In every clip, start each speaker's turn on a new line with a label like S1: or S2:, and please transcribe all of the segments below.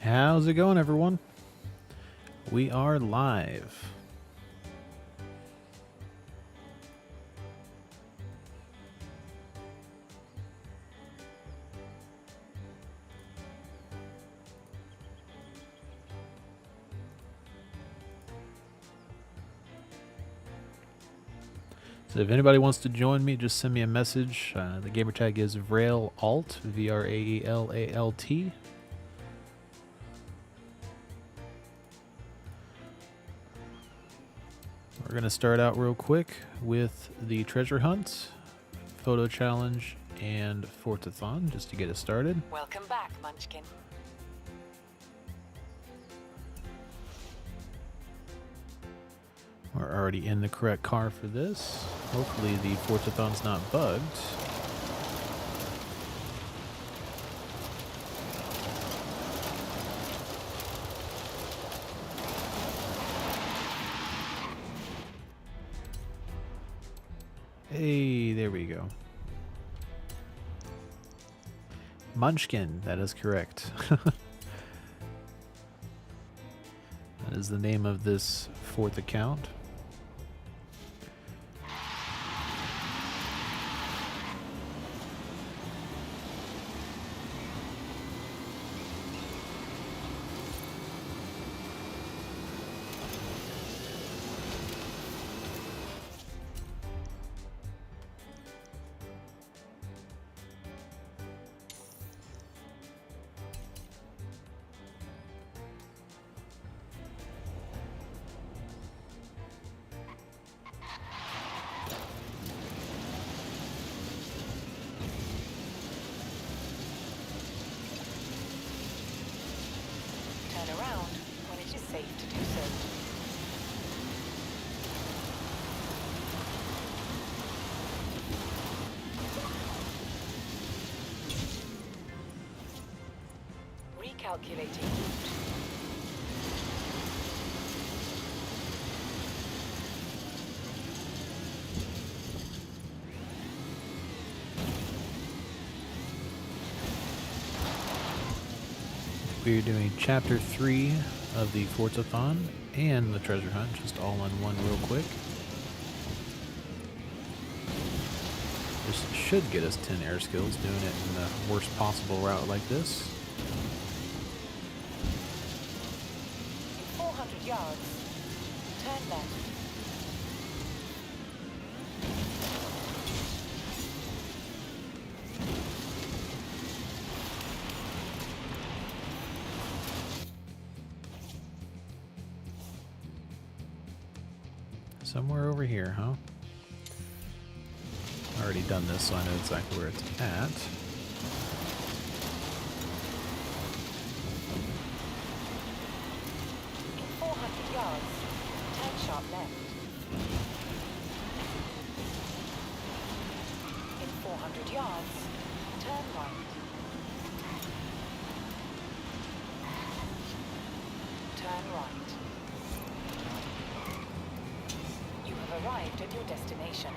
S1: How's it going, everyone? We are live. So if anybody wants to join me, just send me a message. The gamer tag is VrailAlt, VRAELALT. We're going to start out real quick with the treasure hunt, photo challenge, and Forzathon, just to get us started.
S2: Welcome back, Munchkin.
S1: We're already in the correct car for this. Hopefully the Forzathon's not bugged. Hey, there we go. Munchkin, that is correct. That is the name of this fourth account.
S2: Turn around when it is safe to do so. Recalculating route.
S1: We're doing chapter 3 of the Forzathon and the treasure hunt, just all in one real quick. This should get us 10 air skills, doing it in the worst possible route like this.
S2: In 400 yards, turn left.
S1: Somewhere over here, huh? Already done this, so I know exactly where it's at.
S2: In 400 yards, turn sharp left. In 400 yards, turn right. Turn right. You have arrived at your destination.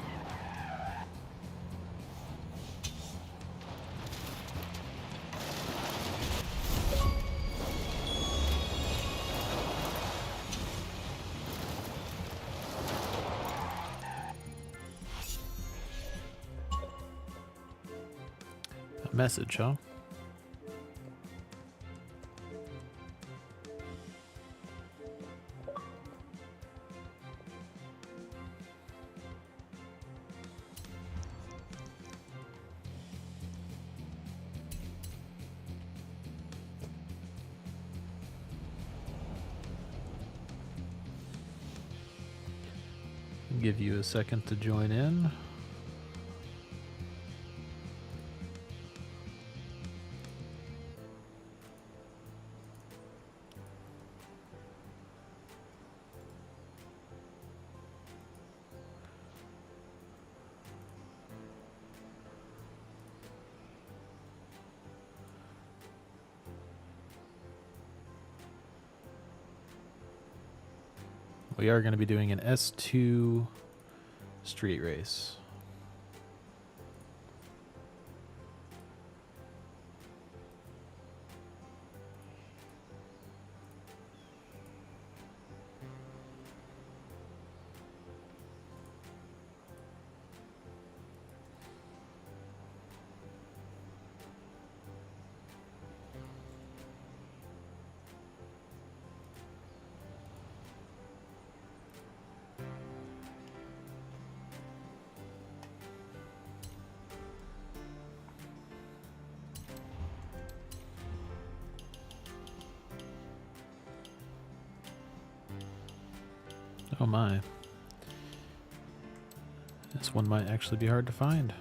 S1: A message, huh? Give you a second to join in. We are going to be doing an S2 street race. Oh my. This one might actually be hard to find.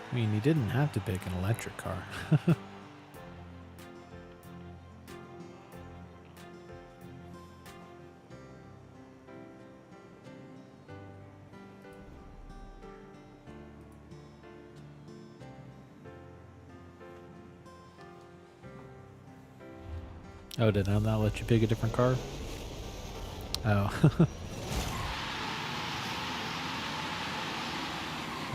S1: I mean, you didn't have to pick an electric car. Oh, did I not let you pick a different car? Oh.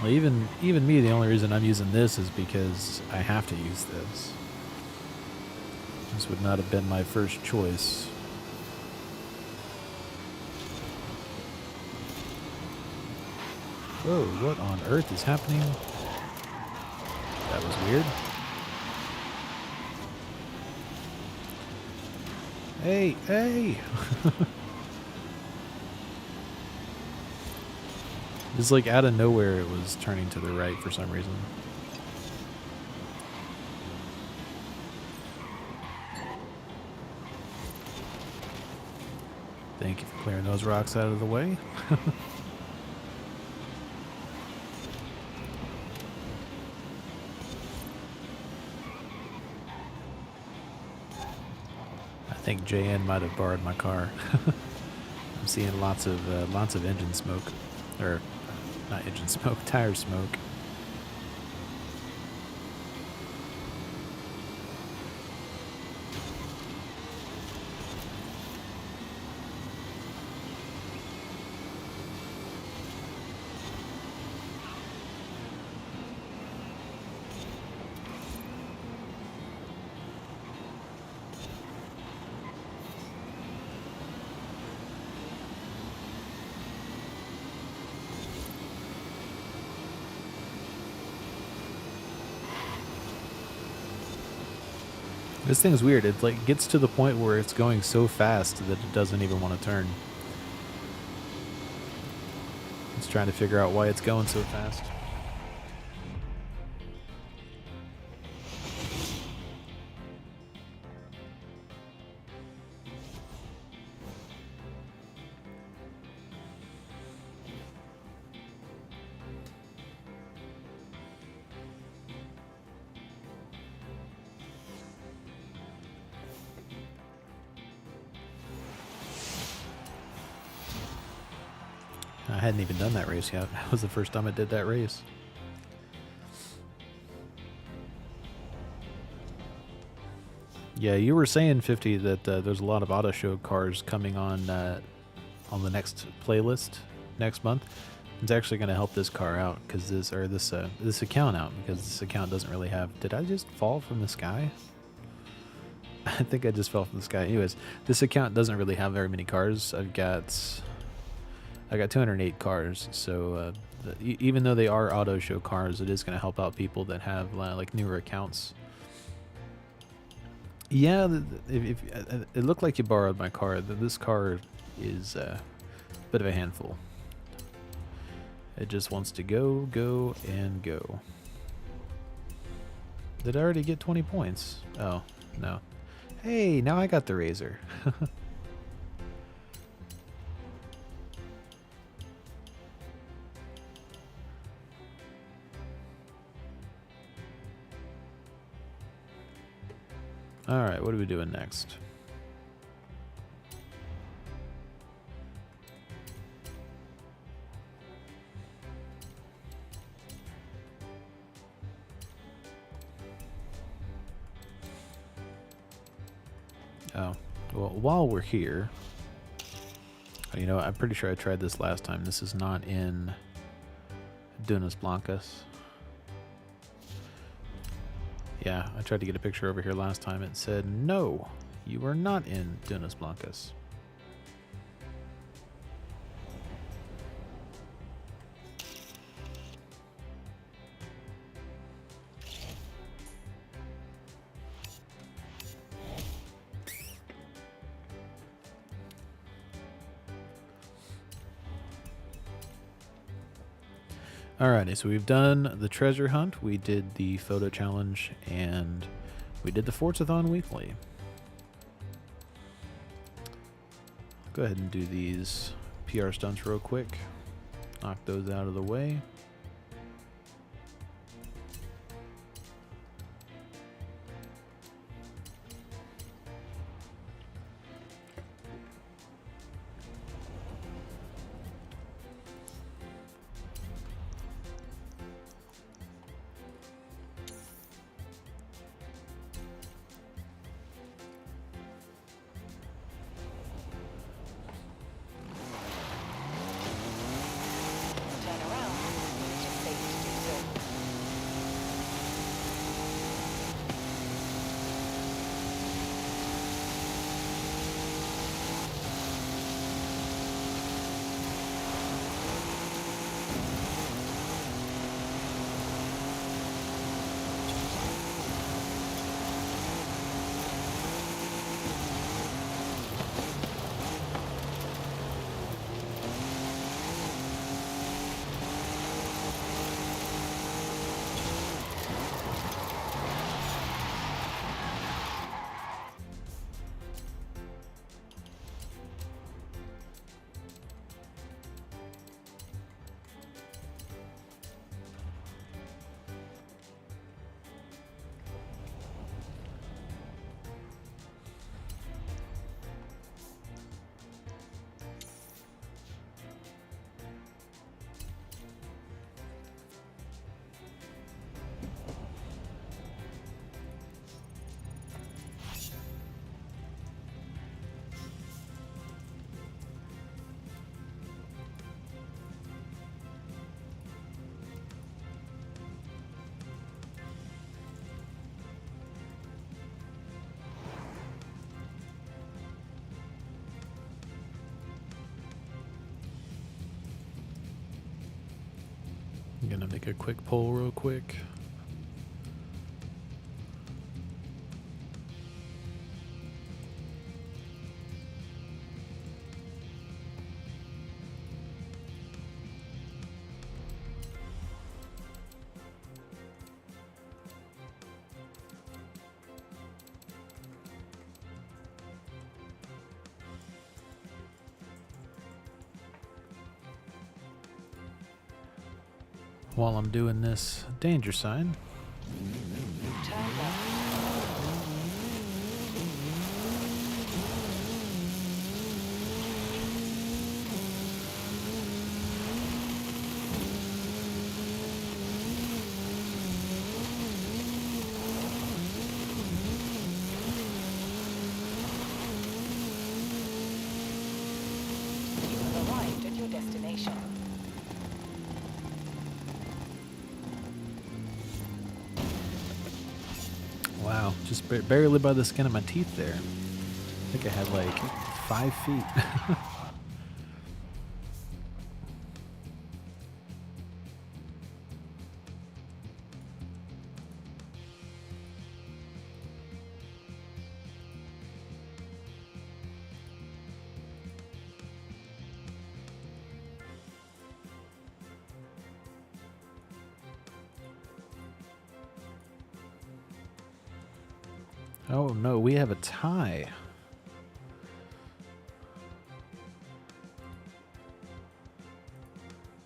S1: Well, even me, the only reason I'm using this is because I have to use this. This would not have been my first choice. Whoa, what on earth is happening? That was weird. Hey, hey! It's like out of nowhere it was turning to the right for some reason. Thank you for clearing those rocks out of the way. I think JN might have borrowed my car. I'm seeing lots of engine smoke, or not engine smoke, tire smoke. This thing's weird. It like gets to the point where it's going so fast that it doesn't even want to turn. It's trying to figure out why it's going so fast. I hadn't even done that race yet. That was the first time I did that race. Yeah, you were saying, 50, that there's a lot of auto show cars coming on the next playlist next month. It's actually going to help this car out because this account out, because this account doesn't really have. Did I just fall from the sky? I think I just fell from the sky. Anyways, this account doesn't really have very many cars. I got 208 cars, so even though they are auto show cars, it is going to help out people that have like newer accounts. Yeah, if it looked like you borrowed my car. This car is a bit of a handful. It just wants to go, go, and go. Did I already get 20 points? Oh, no. Hey, now I got the razor. Alright, what are we doing next? Oh, well, while we're here, you know, I'm pretty sure I tried this last time. This is not in Dunas Blancas. Yeah, I tried to get a picture over here last time. It said, no, you are not in Dunas Blancas. Alrighty, so we've done the treasure hunt, we did the photo challenge, and we did the Forzathon weekly. Go ahead and do these PR stunts real quick. Knock those out of the way.
S2: Turn around when it is safe to do so.
S1: I'm gonna make a quick poll real quick. While I'm doing this danger sign,
S2: Turn left. You have arrived at your destination.
S1: wow, just barely by the skin of my teeth there. I think I had like 5 feet. Oh no, we have a tie.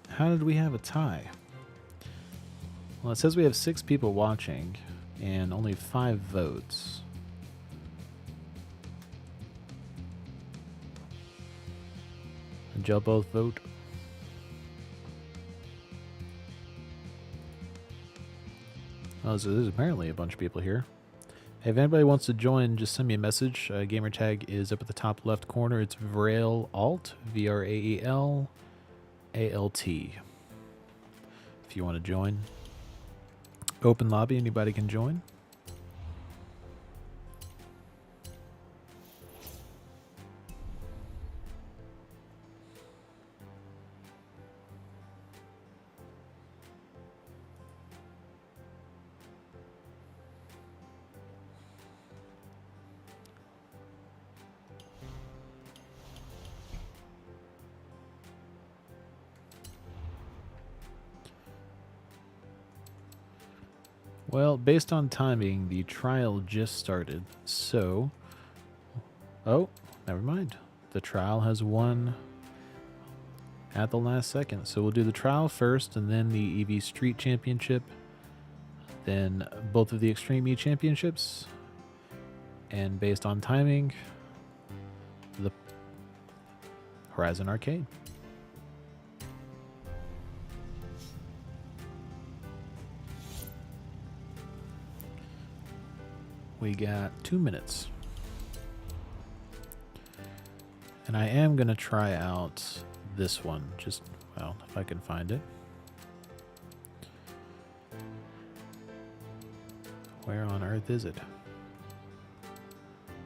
S1: How did we have a tie? Well, it says we have 6 people watching and only 5 votes. Did y'all both vote? Oh, so there's apparently a bunch of people here. Hey, if anybody wants to join, just send me a message. Gamer tag is up at the top left corner. It's Vrael Alt, Vrael ALT. If you want to join. Open lobby, anybody can join. Well, based on timing, the trial just started, so... Oh, never mind. The trial has won at the last second. So we'll do the trial first, and then the EV Street Championship, then both of the Extreme E Championships, and based on timing, the Horizon Arcade. We got 2 minutes. And I am going to try out this one. Just, well, if I can find it. Where on earth is it?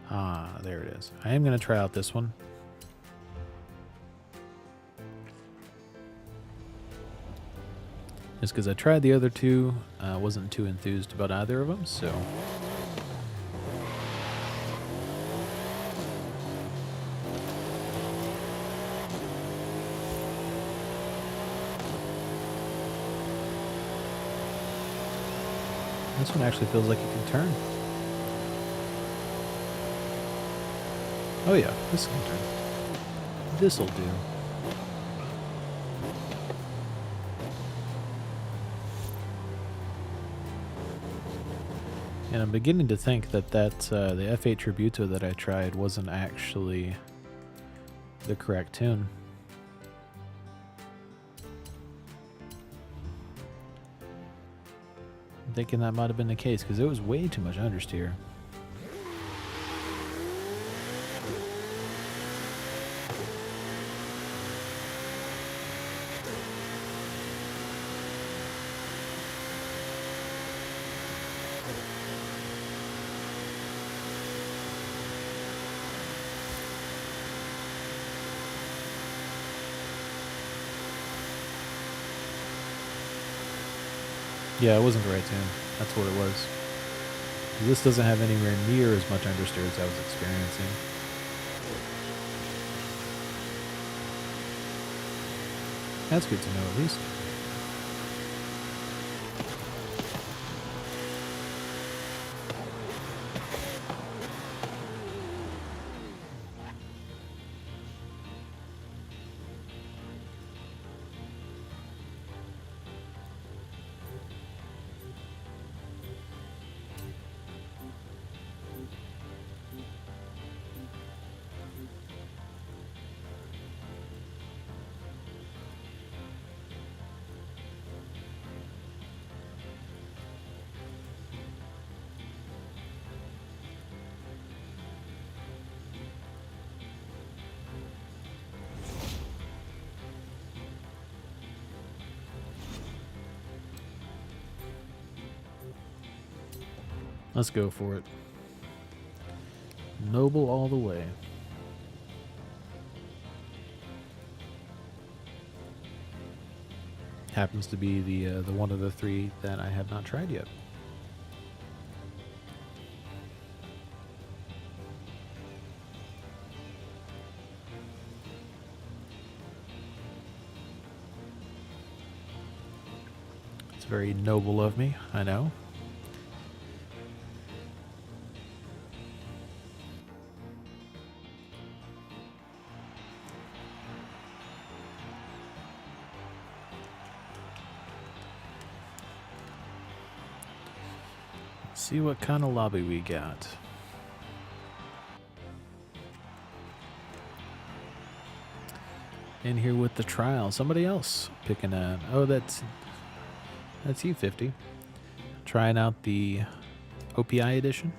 S1: Ah, there it is. I am going to try out this one. Just because I tried the other two. Wasn't too enthused about either of them, so... This one actually feels like it can turn. Oh yeah, this can turn. This'll do. And I'm beginning to think that the F8 Tributo that I tried wasn't actually the correct tune. Thinking that might have been the case because it was way too much understeer. Yeah, it wasn't the right tune. That's what it was. This doesn't have anywhere near as much understeer as I was experiencing. That's good to know at least. Let's go for it. Noble all the way. Happens to be the one of the 3 that I have not tried yet. It's very noble of me, I know. see what kind of lobby we got. In here with the trial. Somebody else picking a... Oh, that's you, 50. Trying out the OPI edition.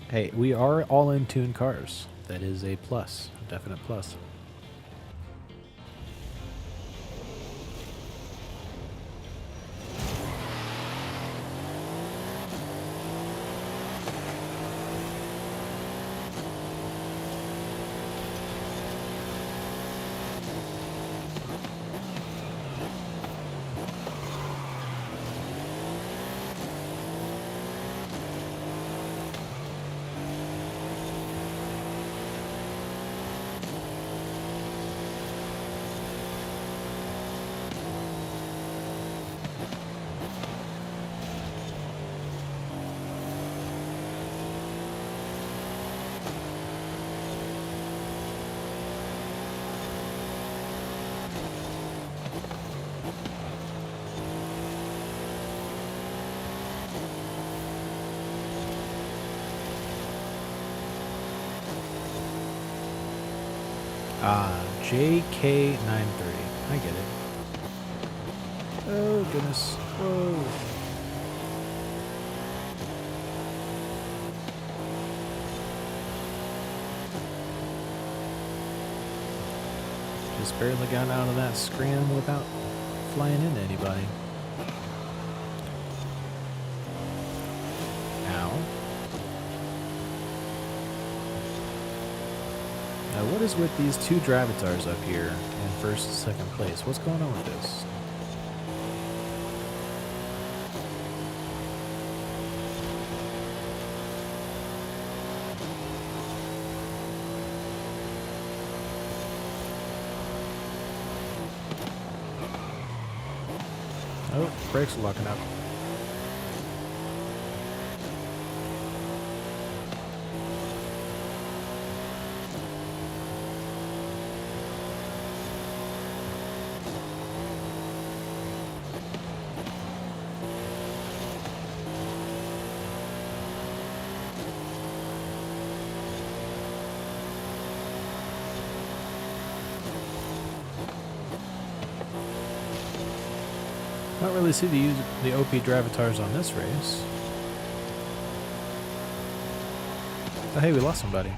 S1: Hey, we are all in tune cars. That is a plus, a definite plus. JK930. I get it. Oh, goodness. Whoa. Just barely got out of that scram without flying into anybody. What is with these two Dravitars up here in first and second place? What's going on with this? Oh, brakes are locking up. Not really see the OP Dravitars on this race. Oh, hey, we lost somebody.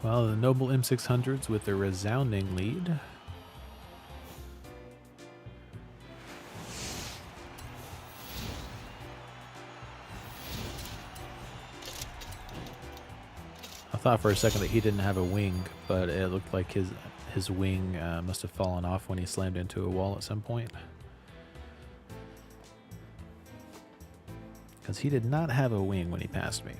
S1: Well, the Noble M600s with a resounding lead. I thought for a second that he didn't have a wing, but it looked like his wing must have fallen off when he slammed into a wall at some point. Because he did not have a wing when he passed me.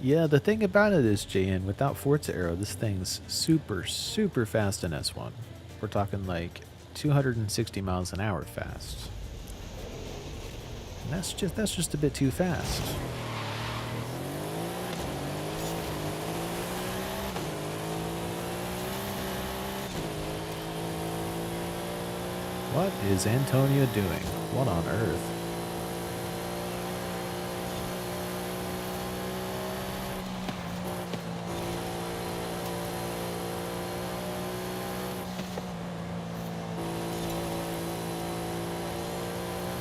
S1: Yeah, the thing about it is, JN, without Forza Aero, this thing's super, super fast in S1. We're talking like 260 miles an hour fast. And that's just a bit too fast. What is Antonio doing? What on earth?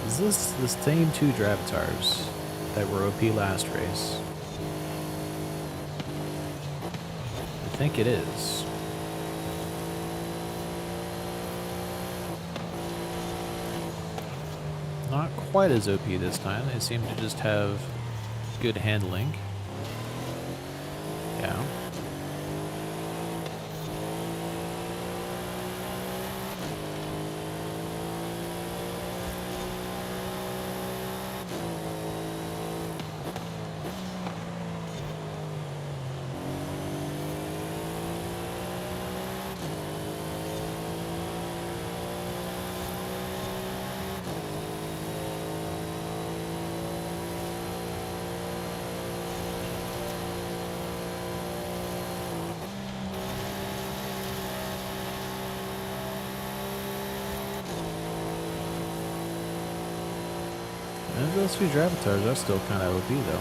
S1: Is this the same two Dravitars that were OP last race? I think it is. Not quite as OP this time. They seem to just have good handling. Yeah. And those two avatars are still kind of OP though.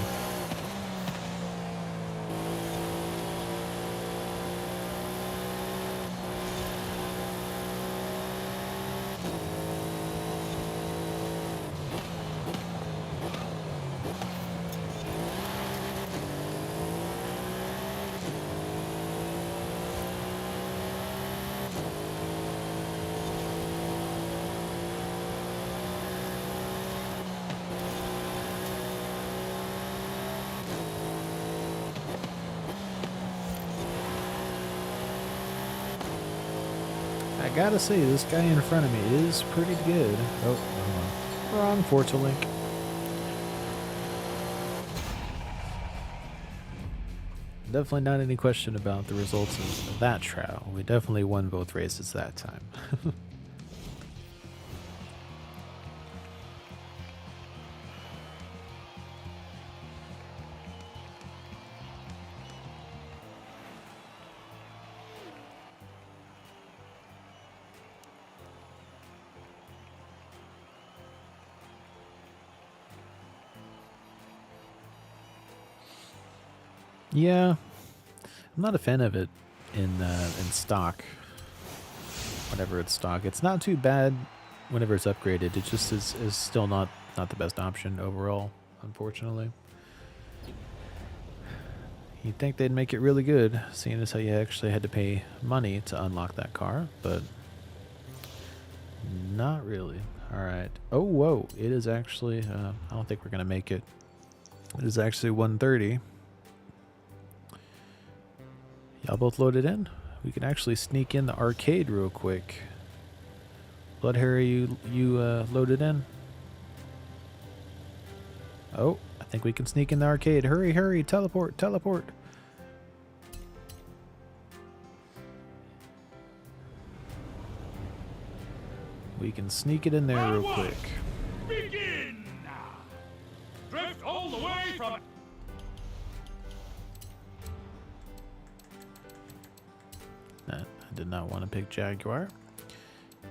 S1: I gotta say, this guy in front of me is pretty good. Oh, wrong Forza link. Definitely not any question about the results of that trial. We definitely won both races that time. Yeah, I'm not a fan of it in stock. Whenever it's stock, it's not too bad. Whenever it's upgraded, it just is still not the best option overall, unfortunately. You'd think they'd make it really good, seeing as how you actually had to pay money to unlock that car, but not really. All right. Oh, whoa! It is actually. I don't think we're gonna make it. It is actually 1:30. Y'all both loaded in? We can actually sneak in the arcade real quick. Blood Harry, you loaded in? Oh, I think we can sneak in the arcade. Hurry, hurry, teleport, teleport. We can sneak it in there real quick.
S3: Begin! Drift all the way from...
S1: I did not want to pick Jaguar.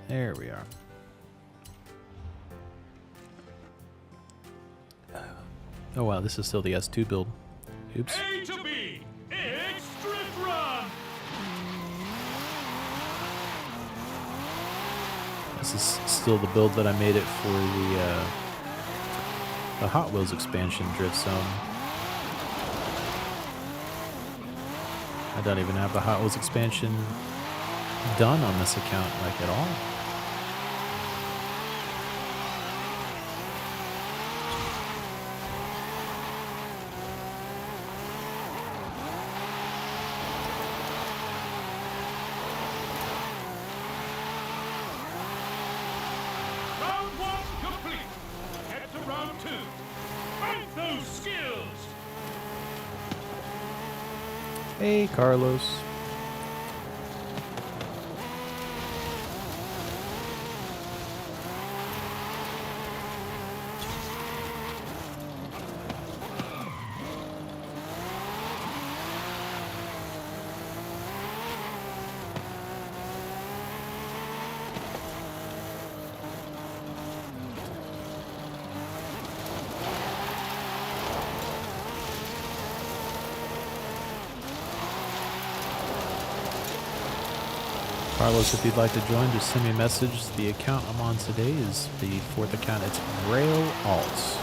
S1: There we are. Oh wow, this is still the S2 build. Oops.
S3: A to B, it's Drift Run!
S1: This is still the build that I made it for the Hot Wheels expansion Drift Zone. I don't even have the Hot Wheels expansion done on this account, like, at all.
S3: Round one complete. Head to round two. Bank those skills!
S1: Hey, Carlos. Carlos, if you'd like to join, just send me a message. The account I'm on today is the 4th account. It's Rail Alts.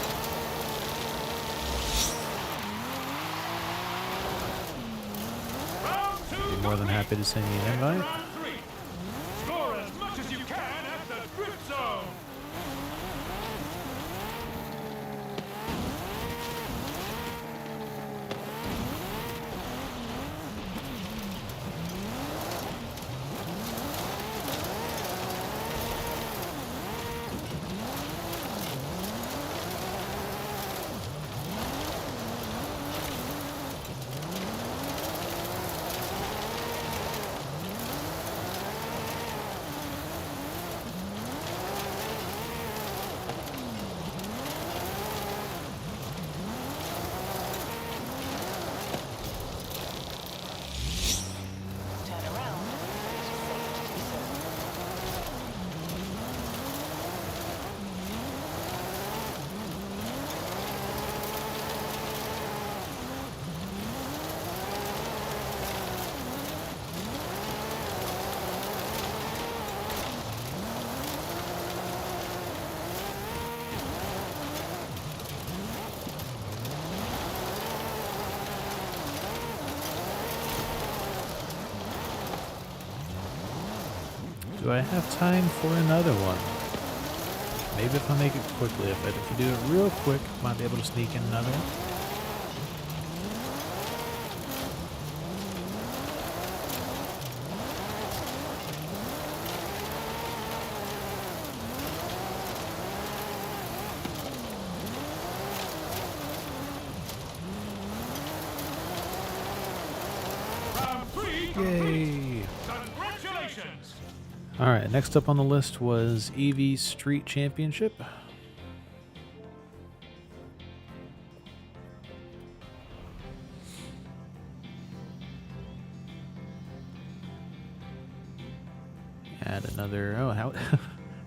S1: Be more than happy to send you an invite.
S3: Round three. Score as much as you can at the Drift Zone.
S1: Do I have time for another one? Maybe if I make it quickly. If I do it real quick, might be able to sneak in another one.
S3: Round 3 complete.
S1: Yay!
S3: Congratulations.
S1: Alright, next up on the list was Evija Street Championship. Add another, oh, how,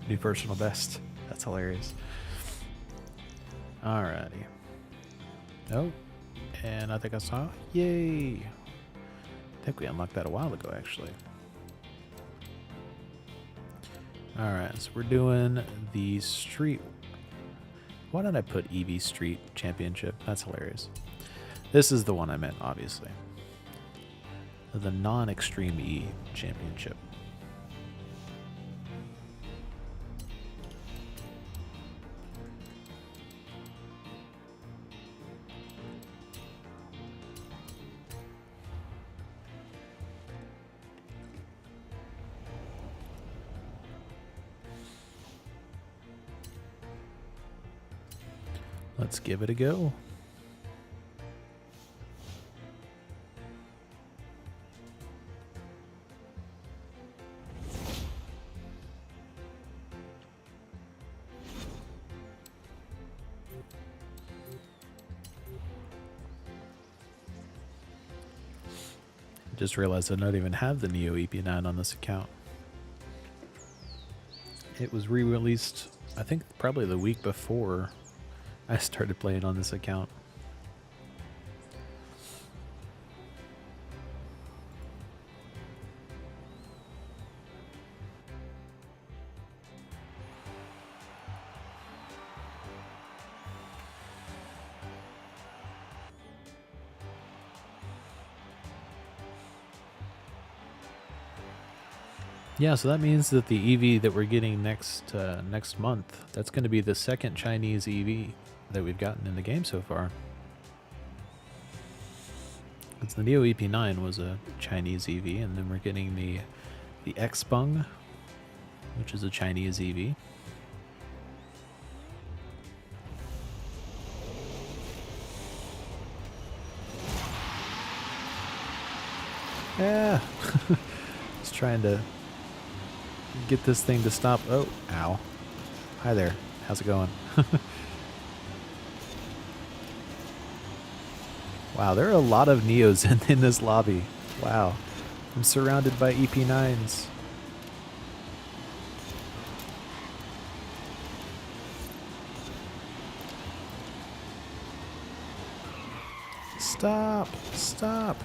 S1: new personal best. That's hilarious. Alrighty. Oh, and I think I saw, yay! I think we unlocked that a while ago, actually. Alright, so we're doing the street. Why did I put Evija Street Championship? That's hilarious. This is the one I meant, obviously. The non-extreme E Championship. Let's give it a go. Just realized I don't even have the Neo EP9 on this account. It was re-released, I think, probably the week before I started playing on this account. Yeah, so that means that the EV that we're getting next month, that's going to be the second Chinese EV that we've gotten in the game so far. Because the Neo EP9 was a Chinese EV, and then we're getting the Xpeng, which is a Chinese EV. Yeah, just trying to get this thing to stop. Oh, ow. Hi there. How's it going? Wow, there are a lot of Neos in this lobby. Wow. I'm surrounded by EP9s. Stop! Stop!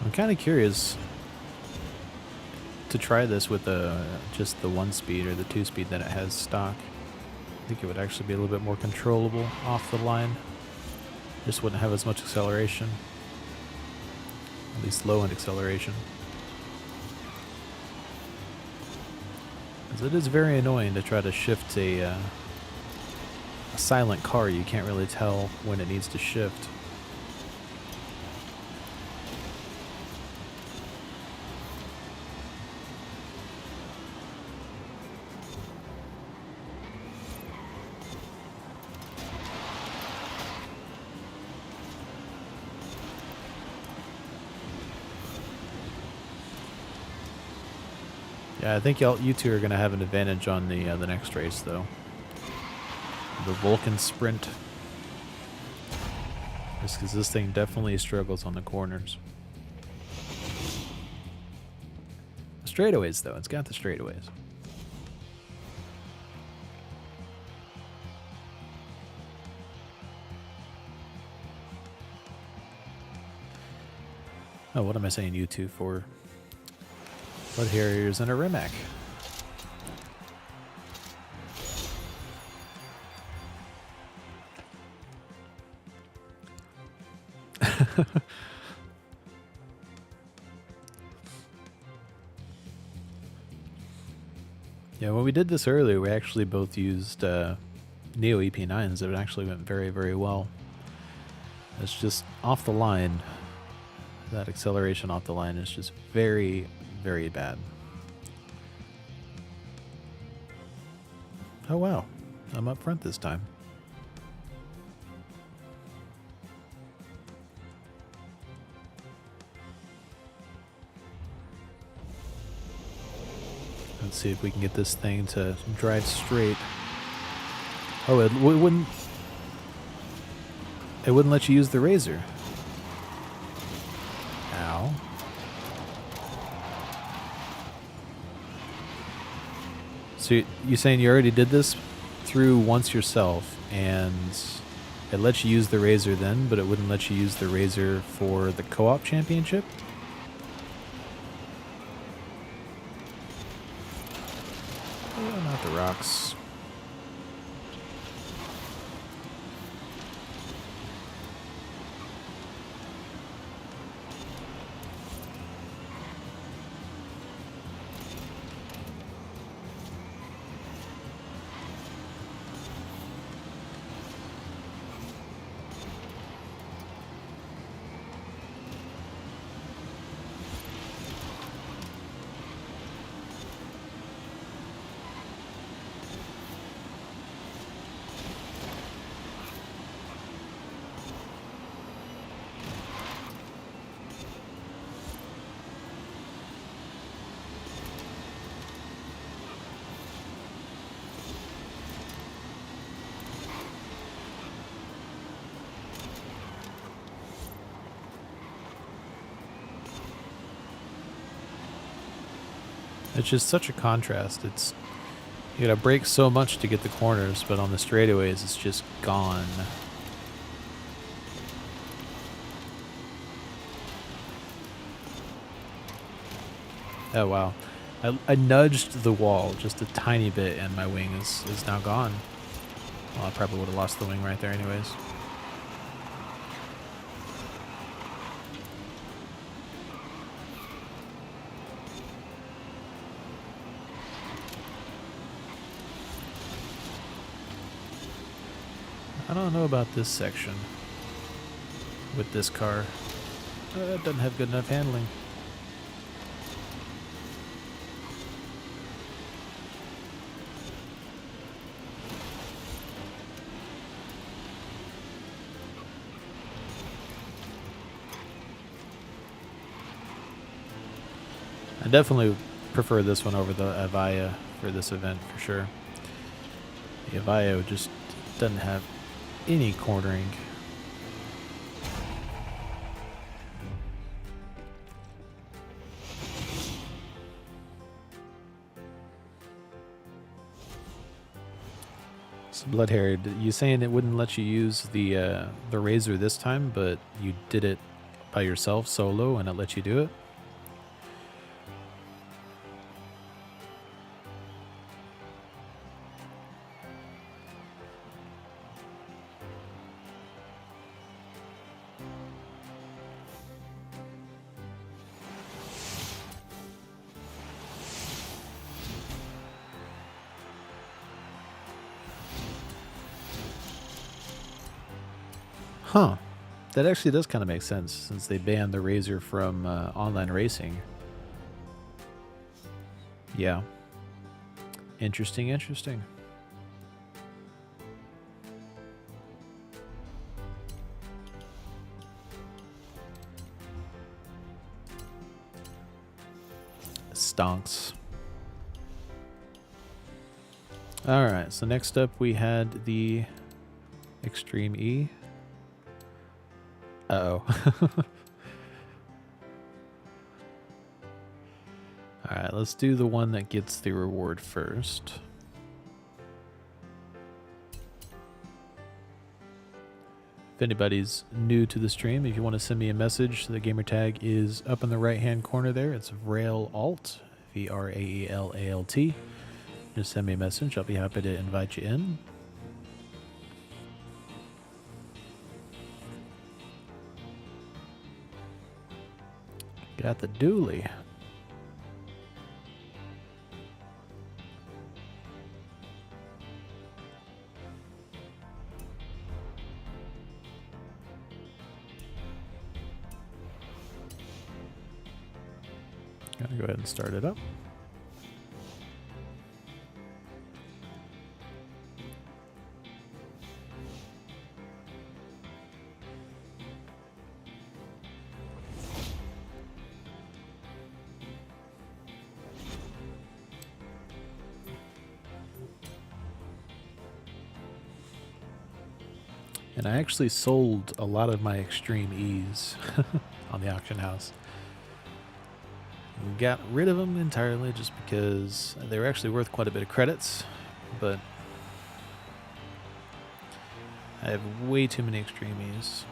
S1: I'm kind of curious to try this with just the 1-speed or the 2-speed that it has stock. I think it would actually be a little bit more controllable off the line. Just wouldn't have as much acceleration. At least low-end acceleration. Because it is very annoying to try to shift a silent car. You can't really tell when it needs to shift. Yeah, I think you two are gonna have an advantage on the next race, though. The Vulcan Sprint. Just because this thing definitely struggles on the corners. The straightaways, though, it's got the straightaways. Oh, what am I saying you two for? Blood Harriers and a Rimac. Yeah, when we did this earlier, we actually both used Neo EP9s. It actually went very, very well. It's just off the line. That acceleration off the line is just very, very bad. Oh wow, I'm up front this time. Let's see if we can get this thing to drive straight. Oh, it wouldn't let you use the razor. Ow. So you're saying you already did this through once yourself, and it lets you use the razor then, but it wouldn't let you use the razor for the co-op championship? Oh, not the rocks. It's just such a contrast. It's you gotta brake so much to get the corners, but on the straightaways it's just gone. Oh wow. I nudged the wall just a tiny bit and my wing is now gone. Well, I probably would have lost the wing right there anyways. I don't know about this section with this car. It doesn't have good enough handling. I definitely prefer this one over the Evija for this event for sure. The Evija just doesn't have any cornering. So Bloodhair, you saying it wouldn't let you use the razor this time, but you did it by yourself solo and it let you do it? Huh. That actually does kind of make sense since they banned the razor from online racing. Yeah. Interesting, interesting. Stonks. Alright, so next up we had the Extreme E. Uh-oh. Alright, let's do the one that gets the reward first. If anybody's new to the stream, if you want to send me a message, the gamer tag is up in the right hand corner there. It's VRAELALT, VRAELALT. Just send me a message. I'll be happy to invite you in. Got the dually. Gotta go ahead and start it up. And I actually sold a lot of my Extreme E's on the auction house. Got rid of them entirely just because they were actually worth quite a bit of credits, but I have way too many Extreme E's.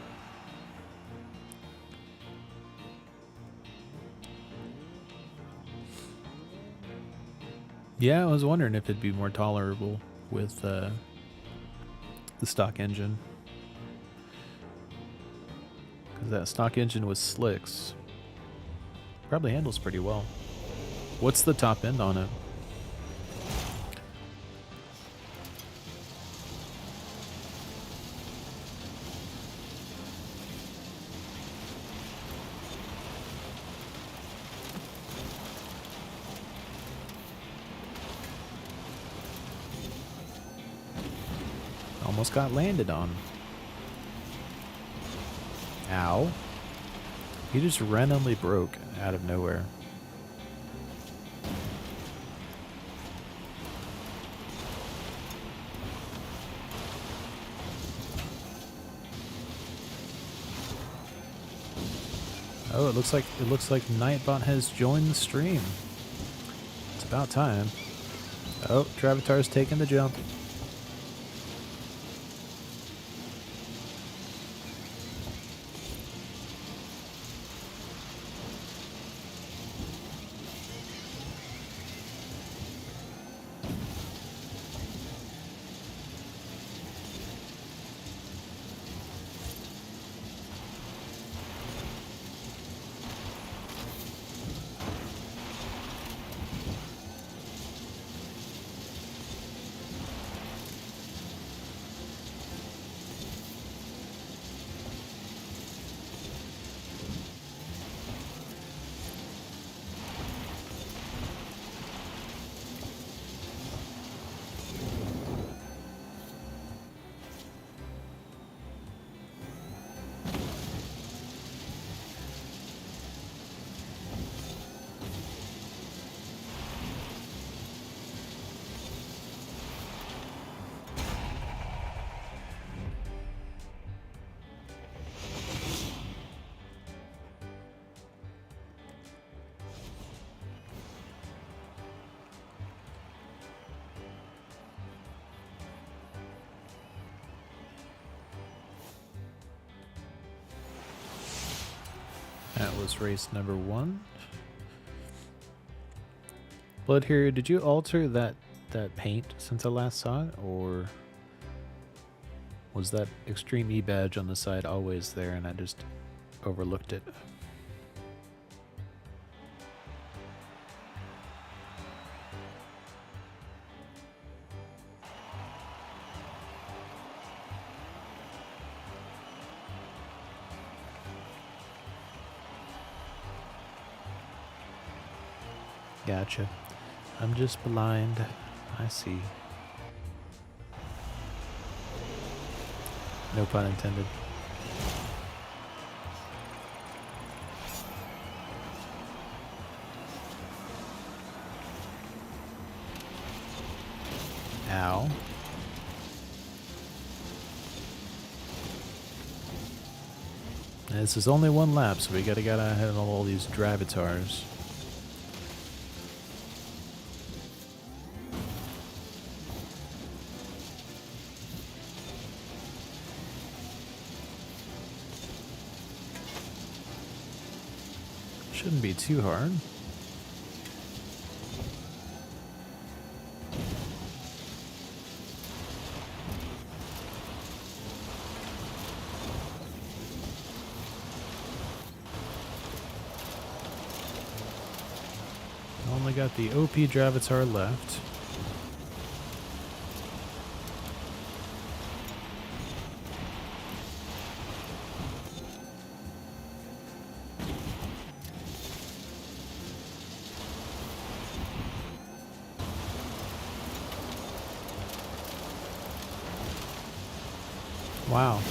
S1: Yeah, I was wondering if it'd be more tolerable with the stock engine. Because that stock engine with slicks probably handles pretty well. What's the top end on it? Almost got landed on. Ow. He just randomly broke out of nowhere. Oh, it looks like Nightbot has joined the stream. It's about time. Oh, Travatar's taking the jump. That was race number 1. Blood Hero, did you alter that paint since I last saw it, or was that Extreme E badge on the side always there and I just overlooked it? Gotcha. I'm just blind. I see. No pun intended. Ow. And this is only one lap, so we gotta get ahead of all these Dravitars. Shouldn't be too hard. Only got the OP Dravitar left. Wow.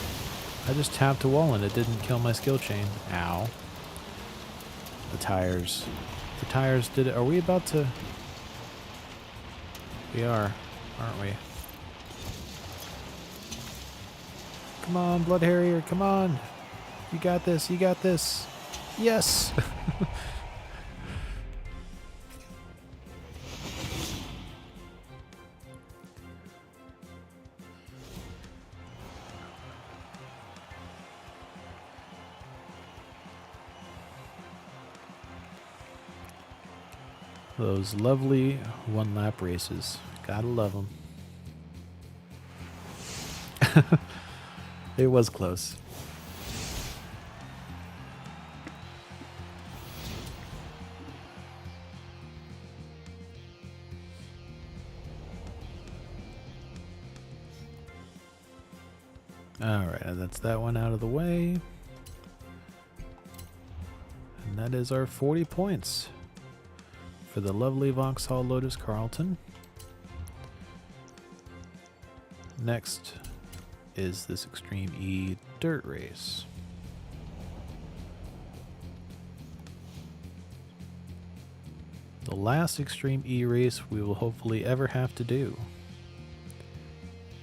S1: I just tapped a wall and it didn't kill my skill chain. Ow. The tires. The tires did it. Are we about to... We are, aren't we? Come on, Blood Harrier, come on. You got this, you got this. Yes! Those lovely one-lap races. Gotta love them. It was close. Alright, that's that one out of the way. And that is our 40 points for the lovely Vauxhall Lotus Carlton. Next is this Extreme E dirt race. The last Extreme E race we will hopefully ever have to do,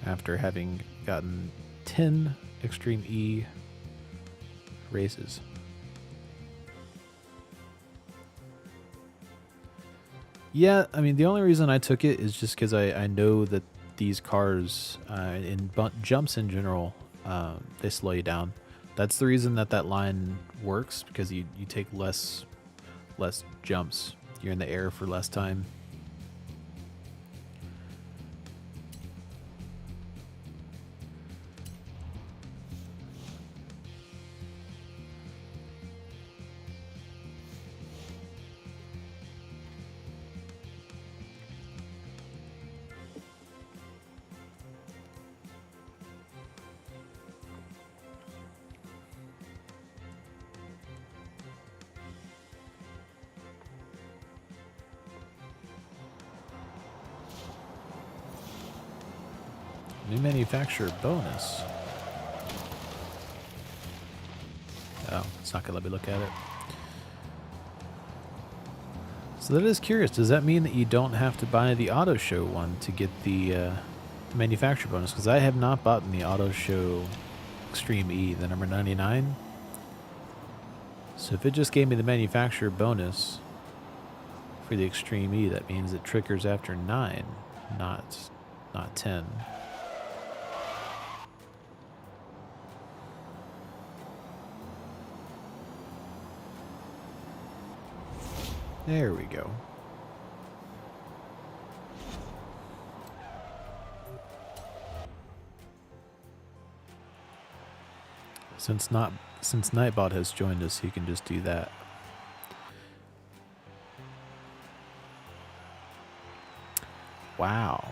S1: after having gotten 10 Extreme E races. Yeah, I mean, the only reason I took it is just because I know that these cars, in jumps in general, they slow you down. That's the reason that line works, because you take less jumps. You're in the air for less time. New manufacturer bonus. Oh, it's not gonna let me look at it. So that is curious. Does that mean that you don't have to buy the auto show one to get the manufacturer bonus? Because I have not bought the auto show Extreme E, the number 99. So if it just gave me the manufacturer bonus for the Extreme E, that means it triggers after 9, not 10. There we go. Since Nightbot has joined us, he can just do that. Wow.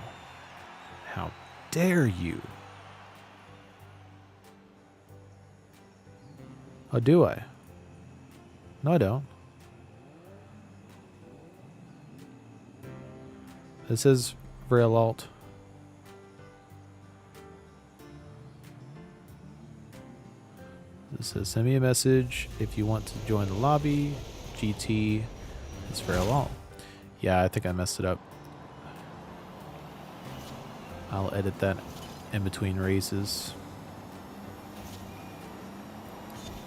S1: How dare you? Oh, do I? No, I don't. This is Braille Alt. This says send me a message if you want to join the lobby. GT is Braille Alt. Yeah, I think I messed it up. I'll edit that in between races.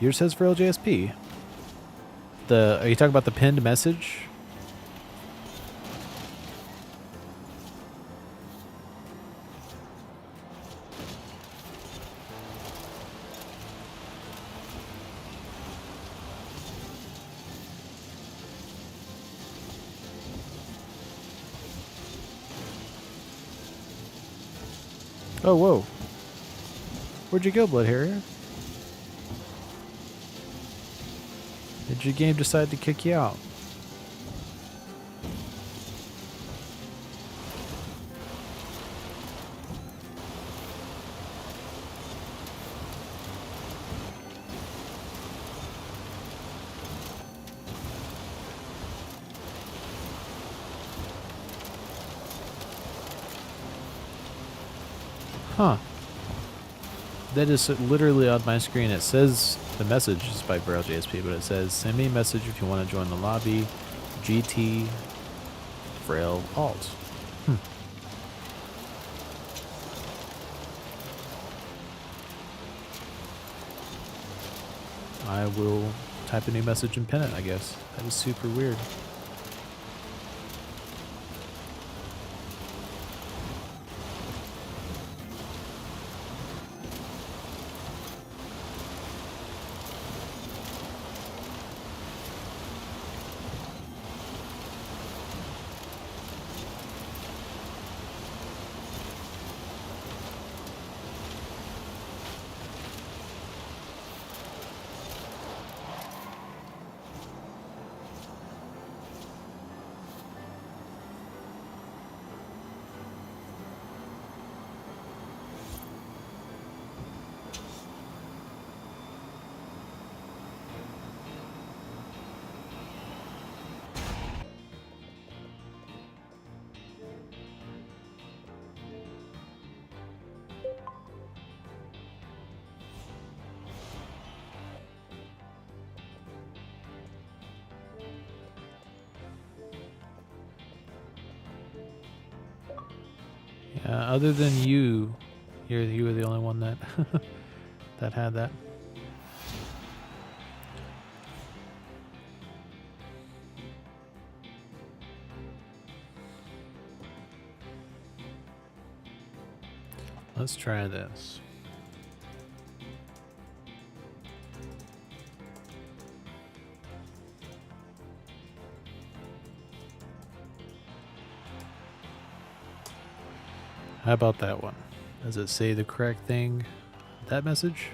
S1: Yours says for LJSP. Are you talking about the pinned message? Oh, whoa. Where'd you go, Blood Harrier? Did your game decide to kick you out? Huh. That is literally on my screen. It says the message is by Braille JSP, but it says send me a message if you want to join the lobby. GT Frail Alt. I will type a new message and pin it, I guess. That is super weird. Other than you were the only one that that had that. Let's try this. How about that one? Does it say the correct thing? That message?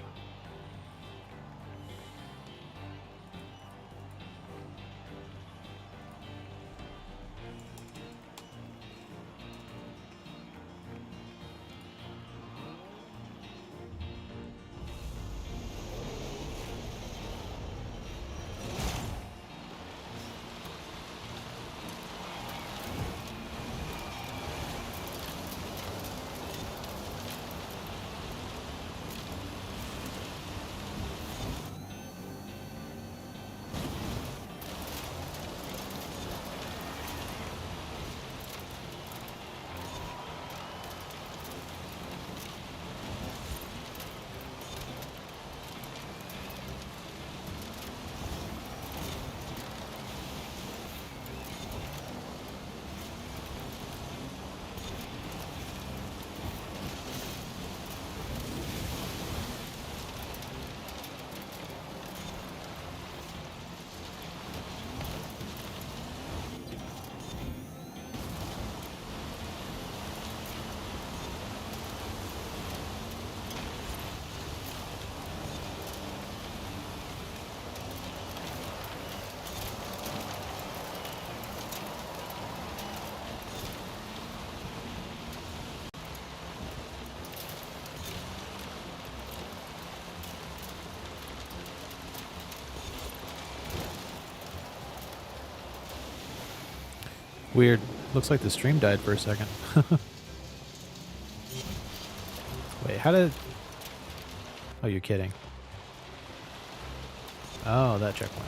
S1: Weird. Looks like the stream died for a second. Wait, how did... Oh, you're kidding. Oh, that checkpoint.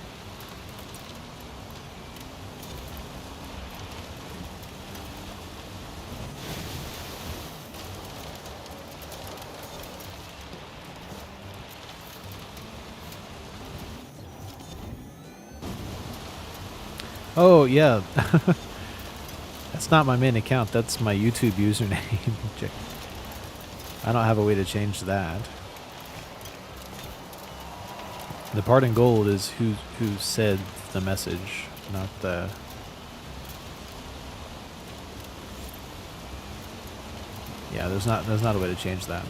S1: Oh, yeah. That's not my main account. That's my YouTube username. I don't have a way to change that. The part in gold is who said the message, not the... Yeah, there's not a way to change that.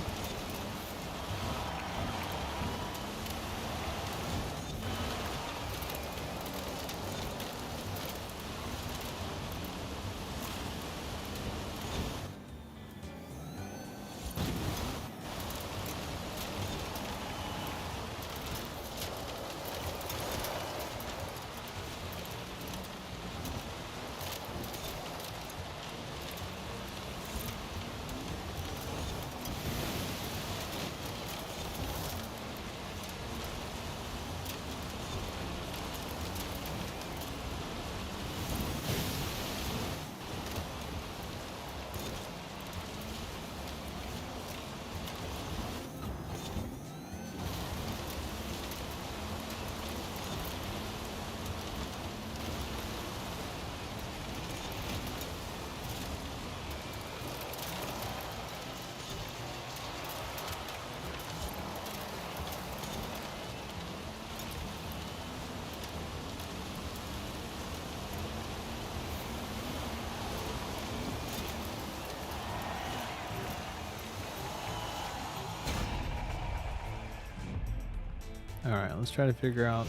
S1: Alright, let's try to figure out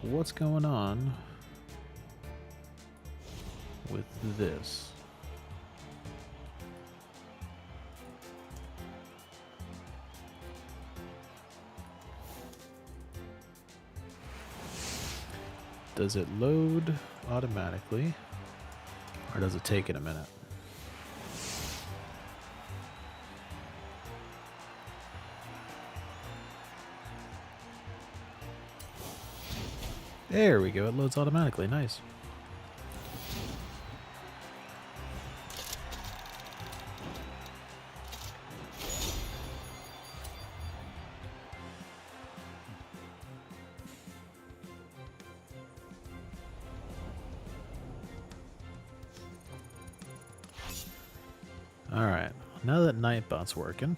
S1: what's going on with this. Does it load automatically, or does it take it a minute? There we go, it loads automatically, nice. Alright, now that Nightbot's working,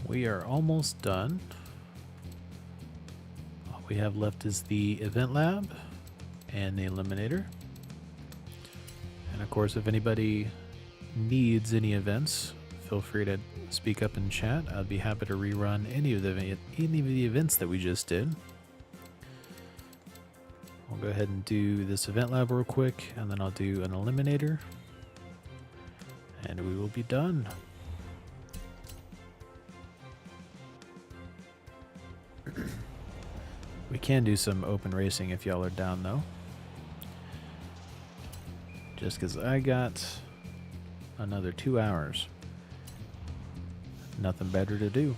S1: we are almost done. All we have left is the event lab and the Eliminator. And of course, if anybody needs any events, feel free to speak up in chat. I'd be happy to rerun any of the events that we just did. I'll go ahead and do this event lab real quick, and then I'll do an Eliminator, and we will be done. We can do some open racing if y'all are down, though. Just because I got another 2 hours. Nothing better to do.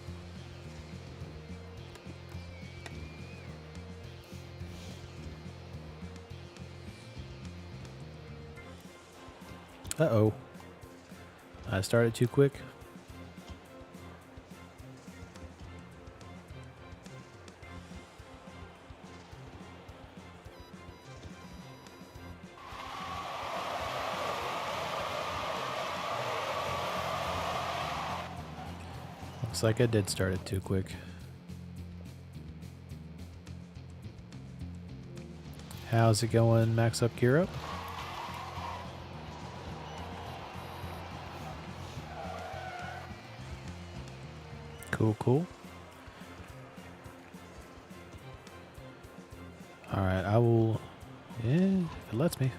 S1: Uh-oh. I started too quick. Looks like I did start it too quick. How's it going, Max Up Gear Up? Cool, cool. Alright, I will... Yeah, if it lets me.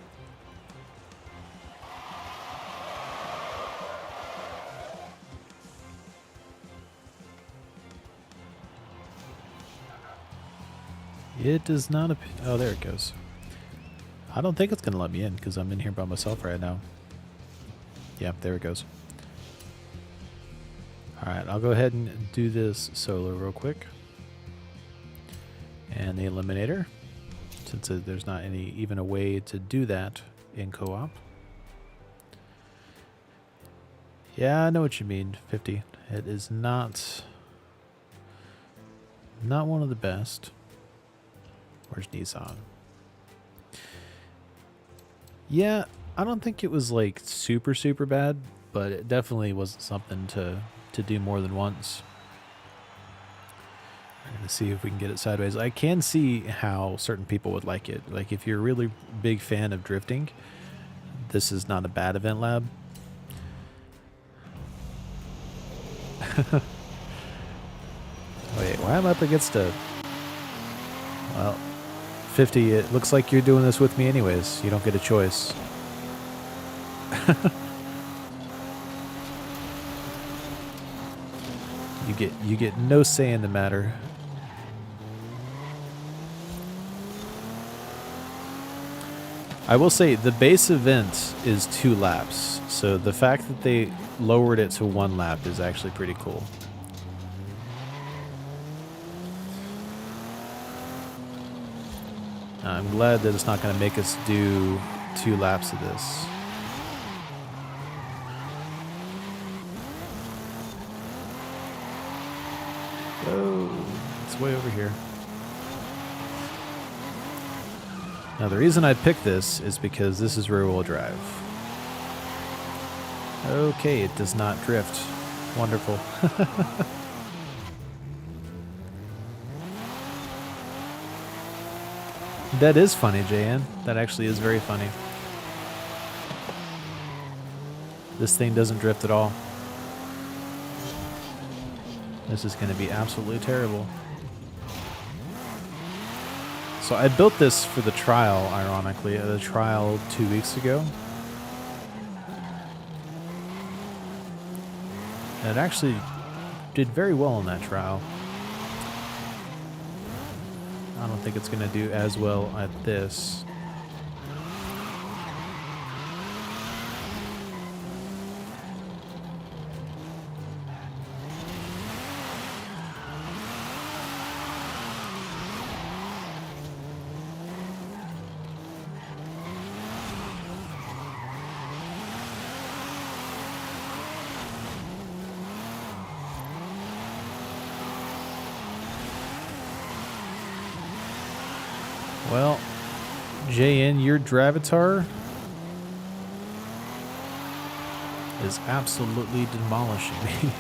S1: It does not appear... Oh, there it goes. I don't think it's going to let me in because I'm in here by myself right now. Yep, there it goes. Alright, I'll go ahead and do this solo real quick. And the Eliminator, since there's not even a way to do that in co-op. Yeah, I know what you mean, 50. It is not Not one of the best. Where's Nissan? Yeah, I don't think it was like super, super bad, but it definitely wasn't something to do more than once. I'm going to see if we can get it sideways. I can see how certain people would like it. Like if you're a really big fan of drifting, this is not a bad event lab. Wait, why am I up against a... Well, 50, it looks like you're doing this with me anyways. You don't get a choice. You get no say in the matter. I will say the base event is 2 laps, so the fact that they lowered it to 1 lap is actually pretty cool. I'm glad that it's not going to make us do 2 laps of this. Oh, it's way over here. Now the reason I picked this is because this is rear-wheel drive. Okay, it does not drift. Wonderful. That is funny, JN. That actually is very funny. This thing doesn't drift at all. This is going to be absolutely terrible. So I built this for the trial, ironically, the trial 2 weeks ago. And it actually did very well in that trial. I don't think it's going to do as well at this. Well, JN, your Dravatar is absolutely demolishing me.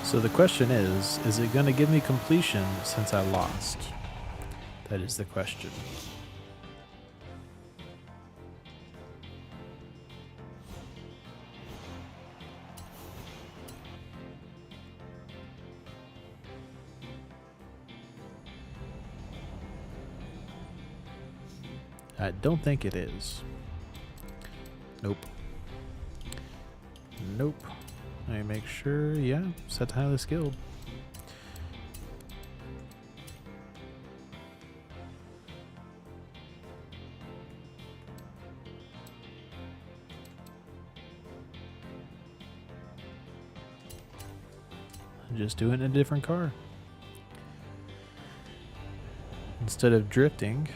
S1: So the question is it going to give me completion since I lost? That is the question. I don't think it is. Nope. Nope. I make sure, yeah, set to highly skilled. Just do it in a different car. Instead of drifting.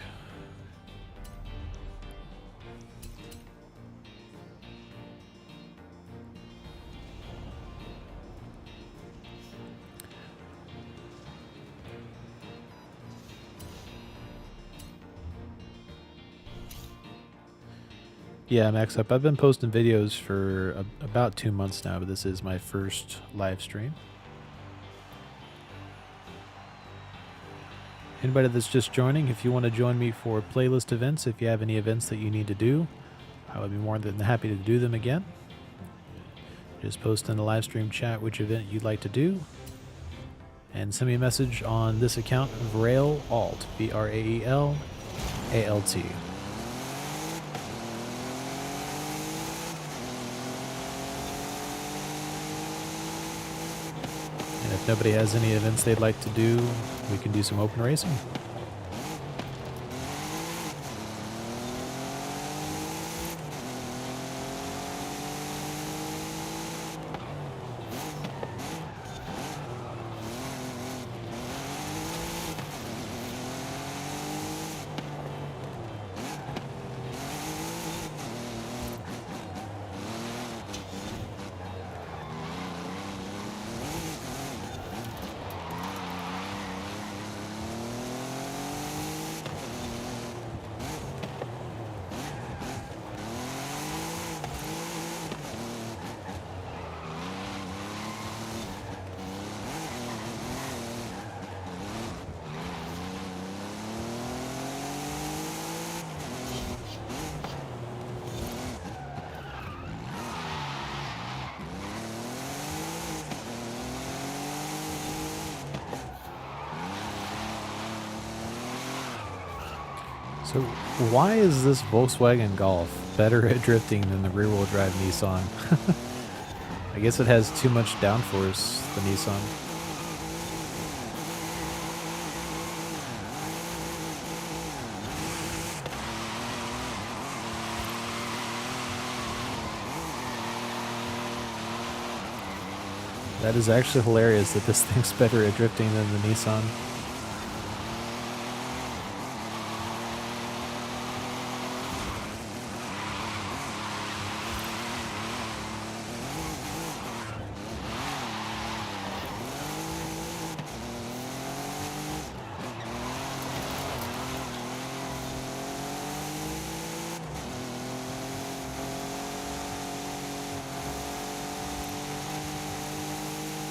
S1: Yeah, Max Up. I've been posting videos for about 2 months now, but this is my first live stream. Anybody that's just joining, if you want to join me for playlist events, if you have any events that you need to do, I would be more than happy to do them again. Just post in the live stream chat which event you'd like to do, and send me a message on this account, VrailAlt, VRAELALT. And if nobody has any events they'd like to do, we can do some open racing. So why is this Volkswagen Golf better at drifting than the rear-wheel drive Nissan? I guess it has too much downforce, the Nissan. That is actually hilarious that this thing's better at drifting than the Nissan.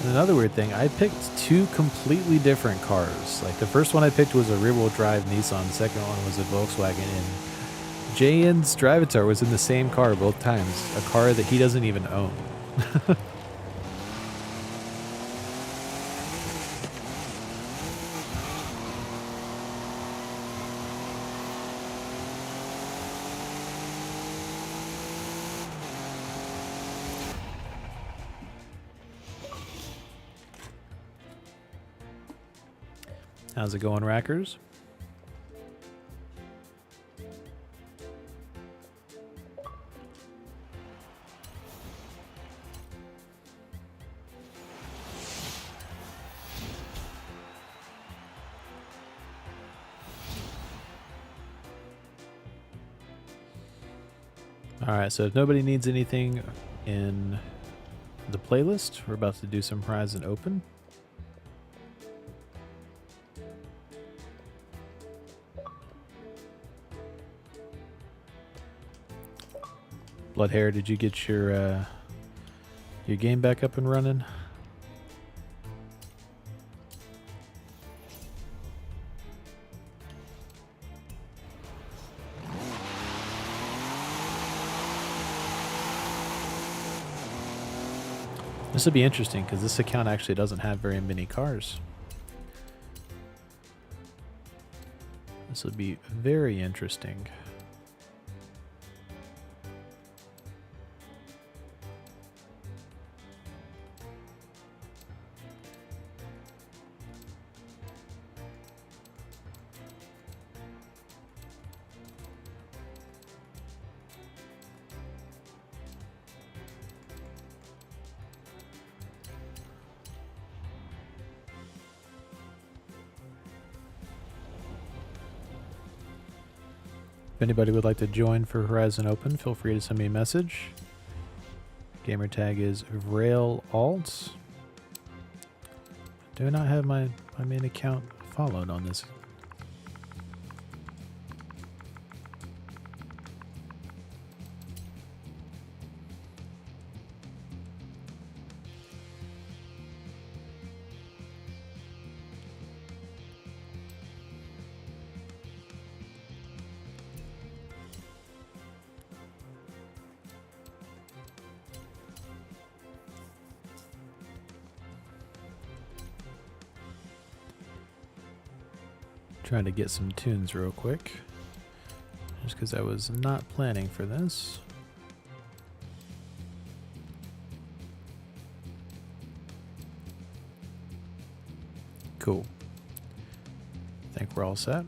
S1: And another weird thing, I picked two completely different cars. Like the first one I picked was a rear-wheel drive Nissan, the second one was a Volkswagen, and JN's Drivatar was in the same car both times, a car that he doesn't even own. How's it going, Rackers? Alright, so if nobody needs anything in the playlist, we're about to do some prize and open. Bloodhair, did you get your game back up and running? This would be interesting because this account actually doesn't have very many cars. This would be very interesting. If anybody would like to join for Horizon Open, feel free to send me a message. Gamer tag is RailAlts. Do not have my main account followed on this. Trying to get some tunes real quick, just because I was not planning for this. Cool. I think we're all set.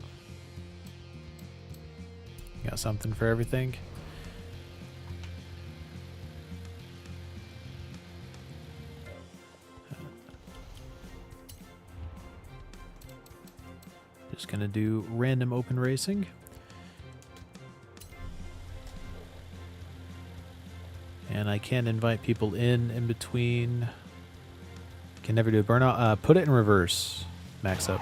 S1: Got something for everything. Just gonna do random open racing. And I can invite people in between. Can never do a burnout. Put it in reverse. Max up.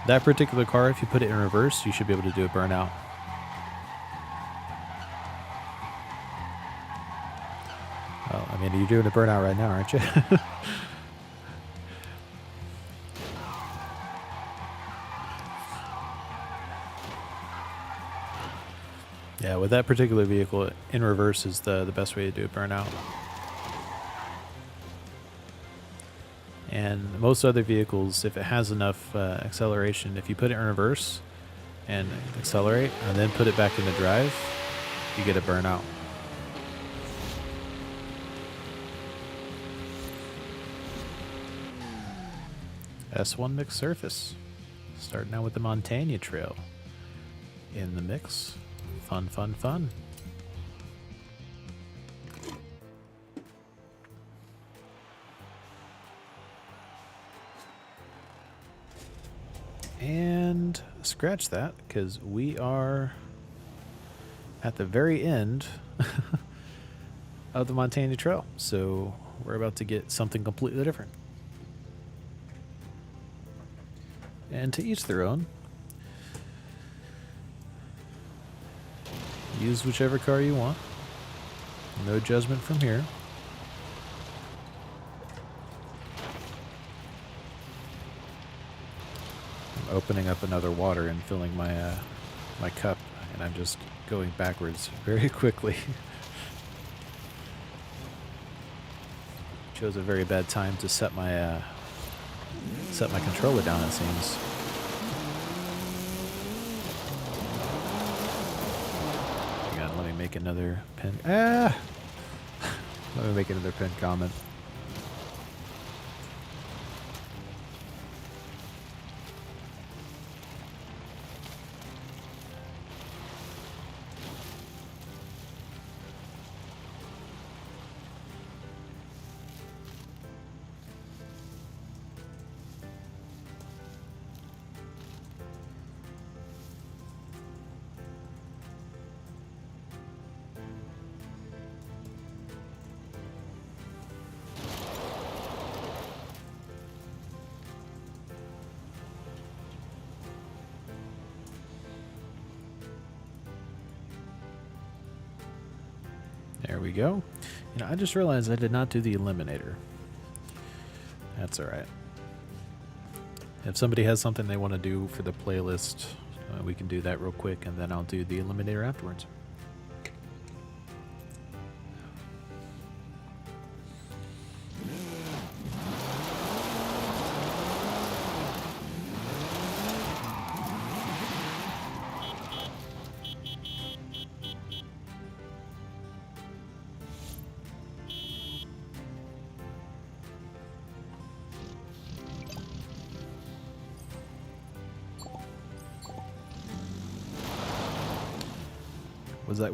S1: That particular car, if you put it in reverse, you should be able to do a burnout. Well, I mean, you're doing a burnout right now, aren't you? Yeah, with that particular vehicle, in reverse is the best way to do a burnout. And most other vehicles, if it has enough acceleration, if you put it in reverse and accelerate and then put it back into drive, you get a burnout. S1 mixed surface. Starting out with the Montana Trail in the mix. Fun, fun, fun. And scratch that, because we are at the very end of the Montana Trail. So we're about to get something completely different. And to each their own. Use whichever car you want. No judgment from here. I'm opening up another water and filling my my cup, and I'm just going backwards very quickly. Chose a very bad time to set my controller down, it seems. Let me make another pin. Let me make another pin comment. There we go. You know, I just realized I did not do the Eliminator. That's alright. If somebody has something they want to do for the playlist, we can do that real quick, and then I'll do the Eliminator afterwards.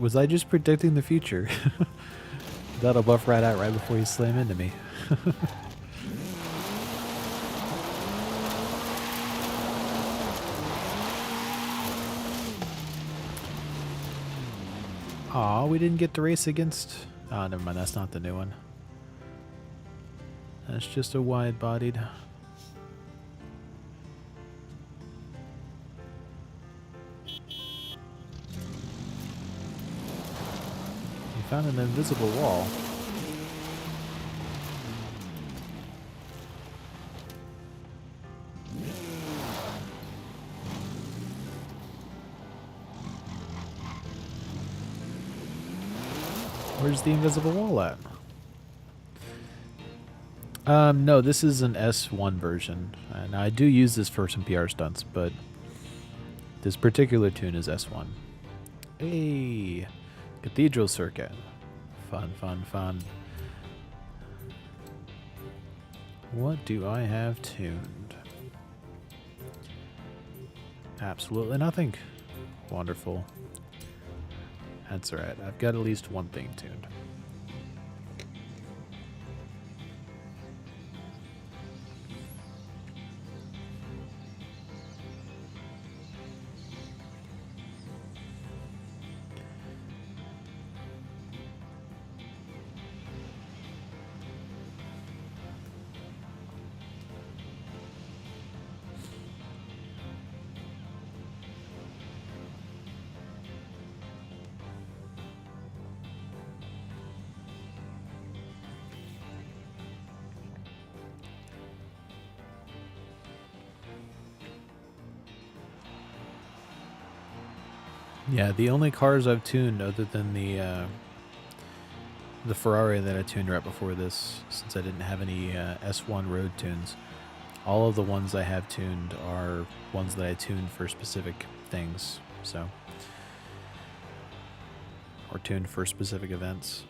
S1: Was I just predicting the future? That'll buff right out right before you slam into me. Aw, we didn't get to race against... Oh, never mind, that's not the new one. That's just a wide-bodied... Found an invisible wall. Where's the invisible wall at? No, this is an S1 version. And I do use this for some PR stunts, but this particular tune is S1. Hey! Cathedral Circuit. Fun, fun, fun. What do I have tuned? Absolutely nothing. Wonderful. That's alright. I've got at least one thing tuned. Yeah, the only cars I've tuned other than the Ferrari that I tuned right before this, since I didn't have any S1 road tunes, all of the ones I have tuned are ones that I tuned for specific things, so, or tuned for specific events.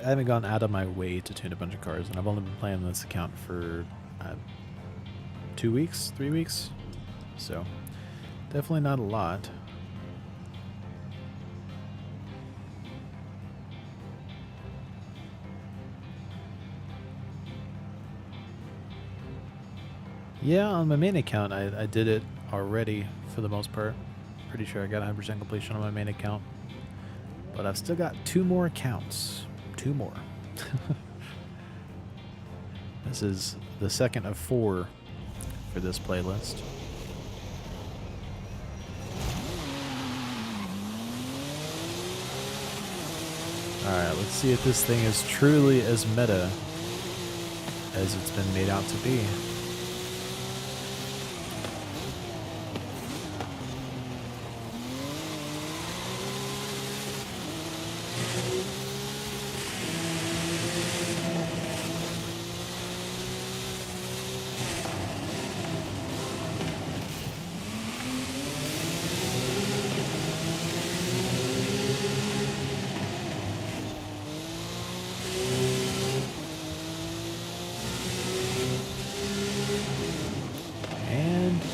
S1: I haven't gone out of my way to tune a bunch of cars, and I've only been playing this account for 2 weeks, 3 weeks, so definitely not a lot. Yeah, on my main account, I did it already for the most part. Pretty sure I got 100% completion on my main account. But I've still got 2 more accounts. 2 more. This is the second of 4 for this playlist. Alright, let's see if this thing is truly as meta as it's been made out to be.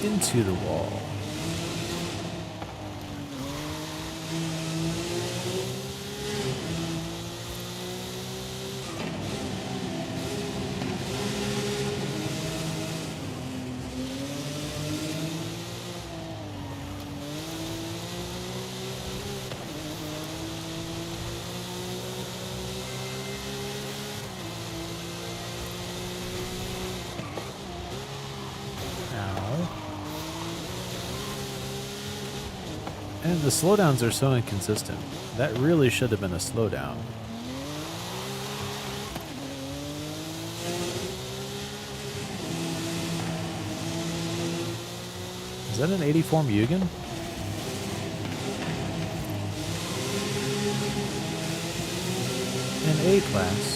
S1: Into the wall. And the slowdowns are so inconsistent. That really should have been a slowdown. Is that an 84 Mugen? An A-class.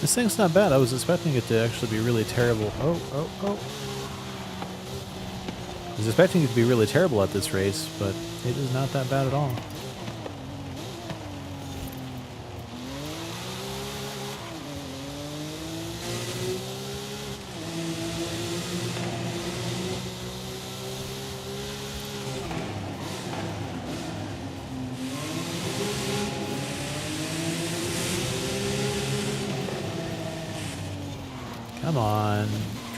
S1: This thing's not bad. I was expecting it to actually be really terrible. Oh. I was expecting it to be really terrible at this race, but it is not that bad at all. Come on,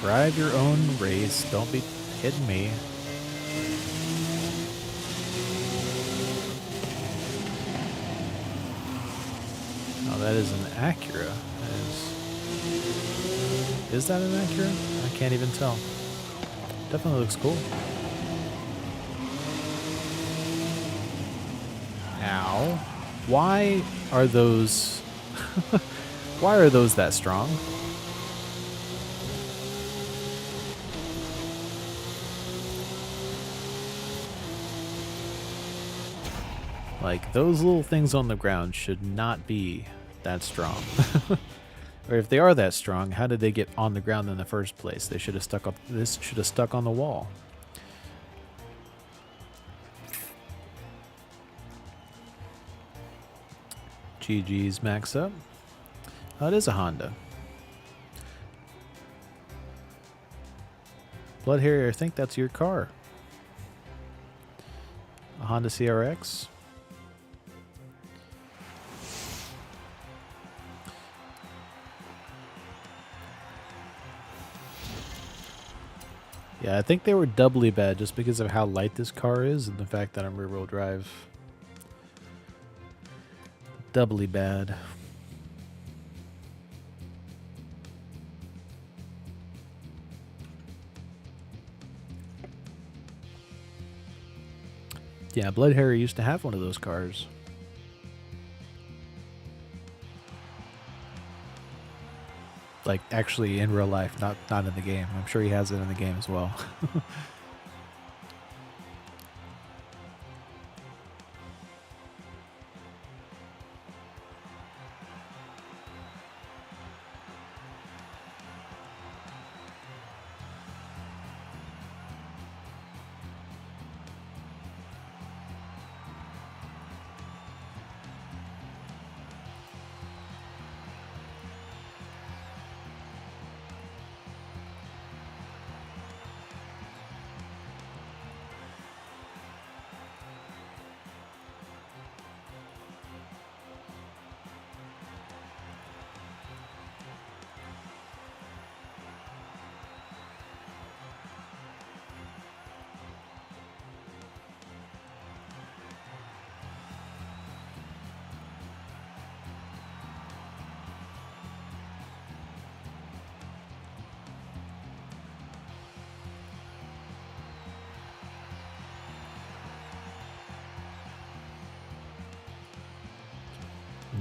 S1: drive your own race. Don't be kidding me. Oh, that is an Acura. Is that an Acura? I can't even tell. Definitely looks cool. Ow. Why are those... Why are those that strong? Like, those little things on the ground should not be that strong. Or if they are that strong, how did they get on the ground in the first place? They should have stuck up. This should have stuck on the wall. GG's max up. Oh, it is a Honda. Blood Harrier, I think that's your car. A Honda CRX. Yeah, I think they were doubly bad just because of how light this car is and the fact that I'm rear-wheel drive. Doubly bad. Yeah, Blood Harrier used to have one of those cars. Like, actually in real life, not in the game. I'm sure he has it in the game as well.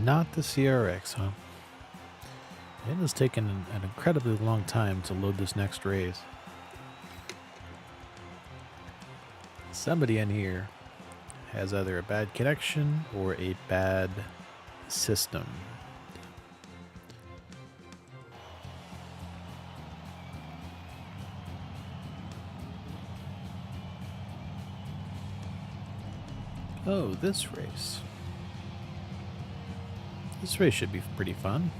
S1: Not the CRX, huh? It has taken an incredibly long time to load this next race. Somebody in here has either a bad connection or a bad system. Oh, this race. This race should be pretty fun.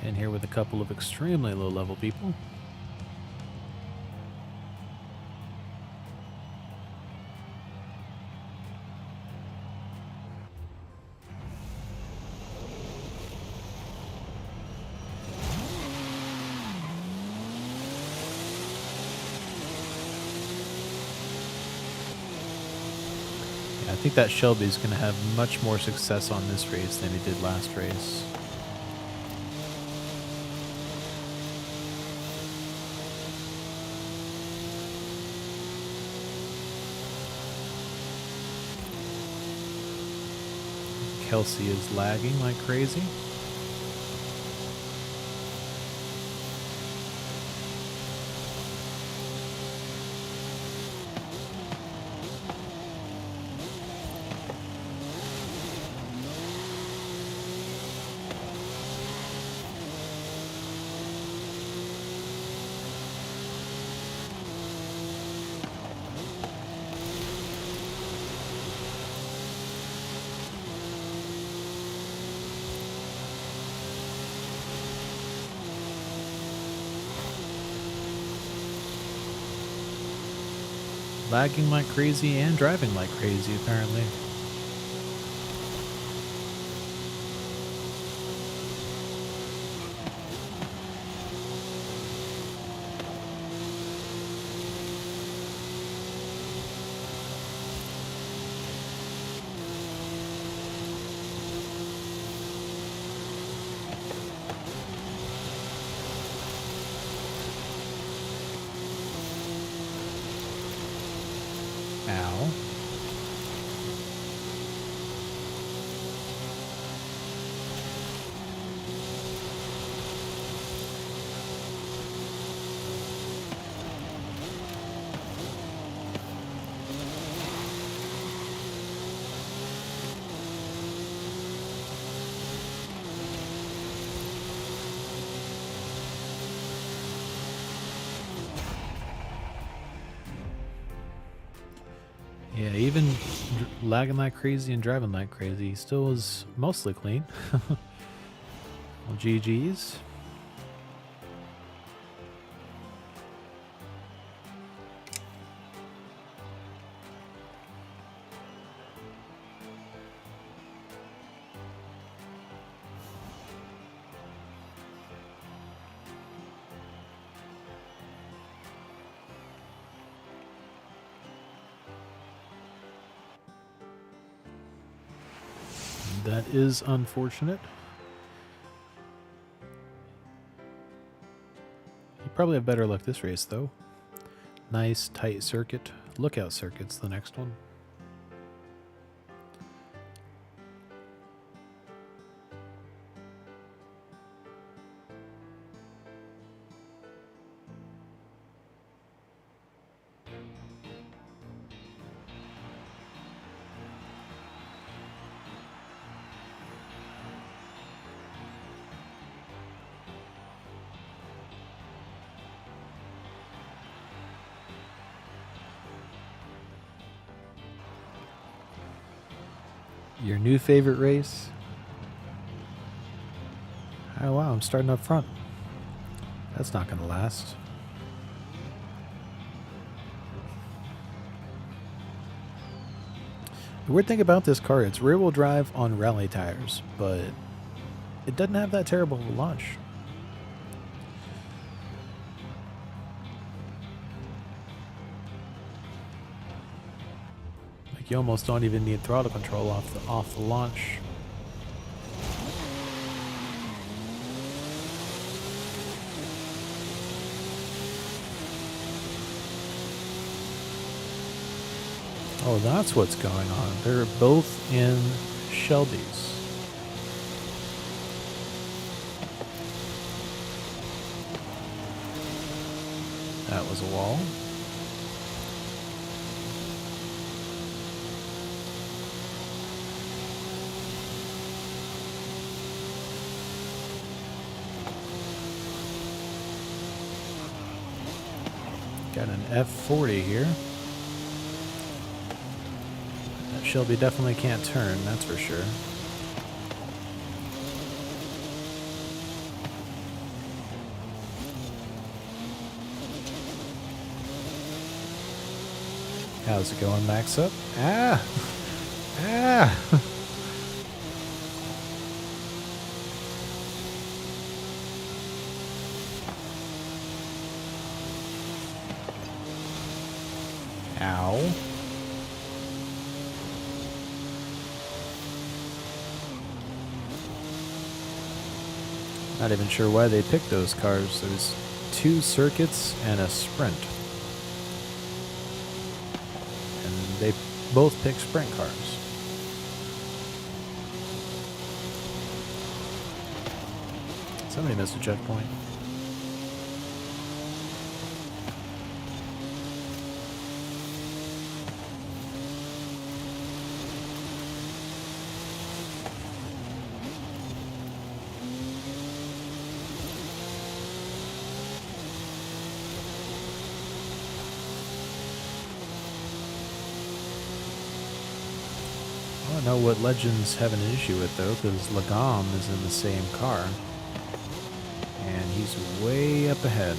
S1: In here with a couple of extremely low-level people. I think that Shelby's going to have much more success on this race than he did last race. Kelsey is lagging like crazy. Lagging like crazy and driving like crazy, apparently. Ow. Yeah, even lagging like crazy and driving like crazy, he still was mostly clean. Well, GG's. That is unfortunate. You probably have better luck this race, though. Nice, tight circuit. Lookout circuit's the next one. Your new favorite race? Oh wow, I'm starting up front. That's not going to last. The weird thing about this car, it's rear-wheel drive on rally tires, but it doesn't have that terrible of a launch. Like you almost don't even need throttle control off the launch. Oh, that's what's going on. They're both in Shelby's. That was a wall. Got an F40 here. That Shelby definitely can't turn, that's for sure. How's it going, Max up? Ah! Ah! Ow. Not even sure why they picked those cars. There's 2 circuits and a sprint. And they both picked sprint cars. Somebody missed a checkpoint. I don't know what Legends have an issue with, though, because Lagom is in the same car. And he's way up ahead.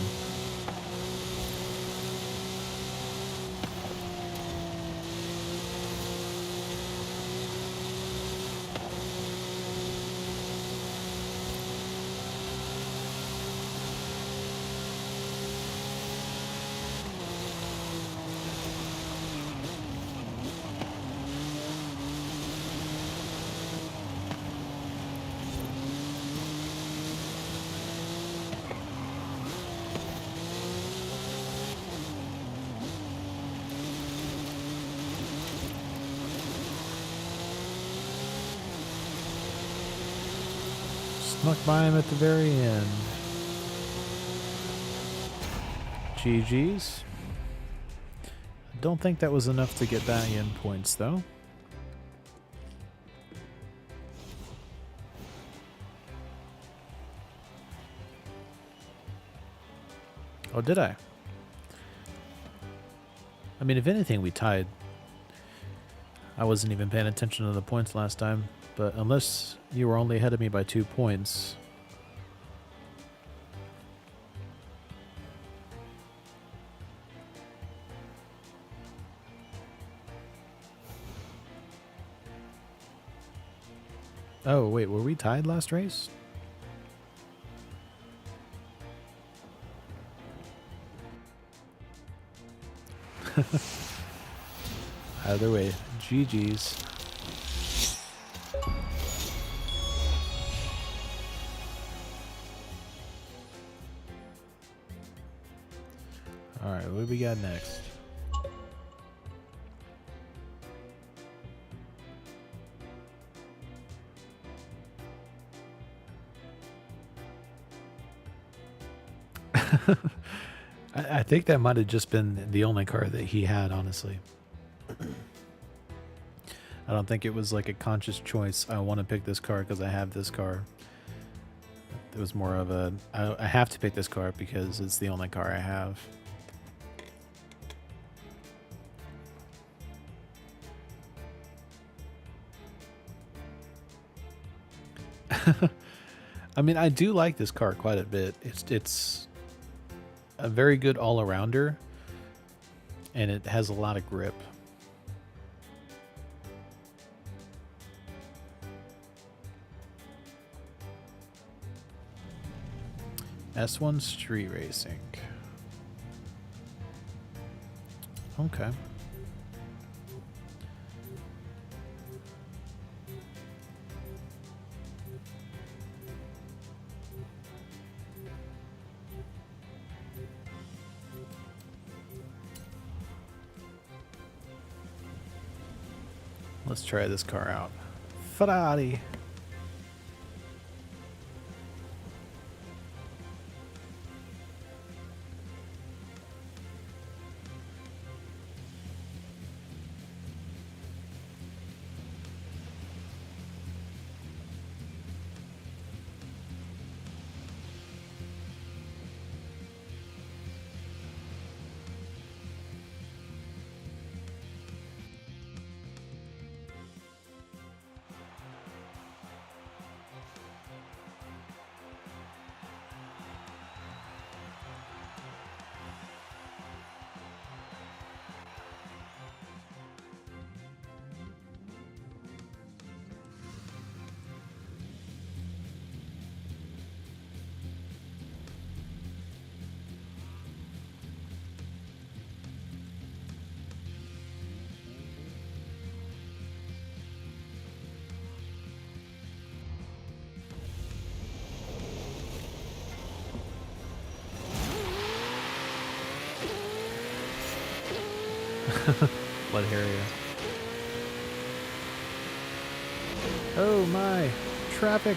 S1: Snuck by him at the very end. GG's. I don't think that was enough to get Valiant points, though. Oh, did I? I mean, if anything, we tied. I wasn't even paying attention to the points last time, but unless you were only ahead of me by 2 points. Oh, wait, were we tied last race? Either way, GG's. Alright, what do we got next? I think that might have just been the only car that he had, honestly. I don't think it was like a conscious choice. I want to pick this car because I have this car. It was more of a, I have to pick this car because it's the only car I have. I mean, I do like this car quite a bit. It's a very good all-arounder, and it has a lot of grip. S1 Street Racing. Okay. Let's try this car out. Ferrari. Let Harrier. Oh my, traffic.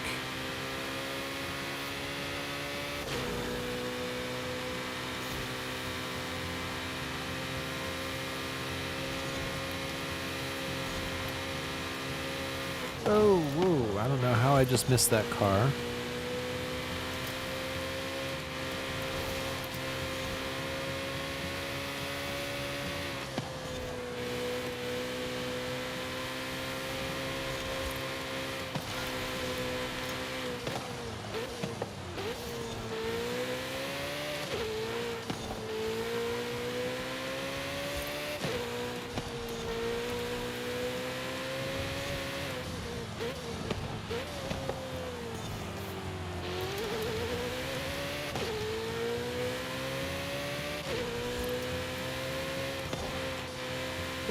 S1: Oh, whoa, I don't know how I just missed that car.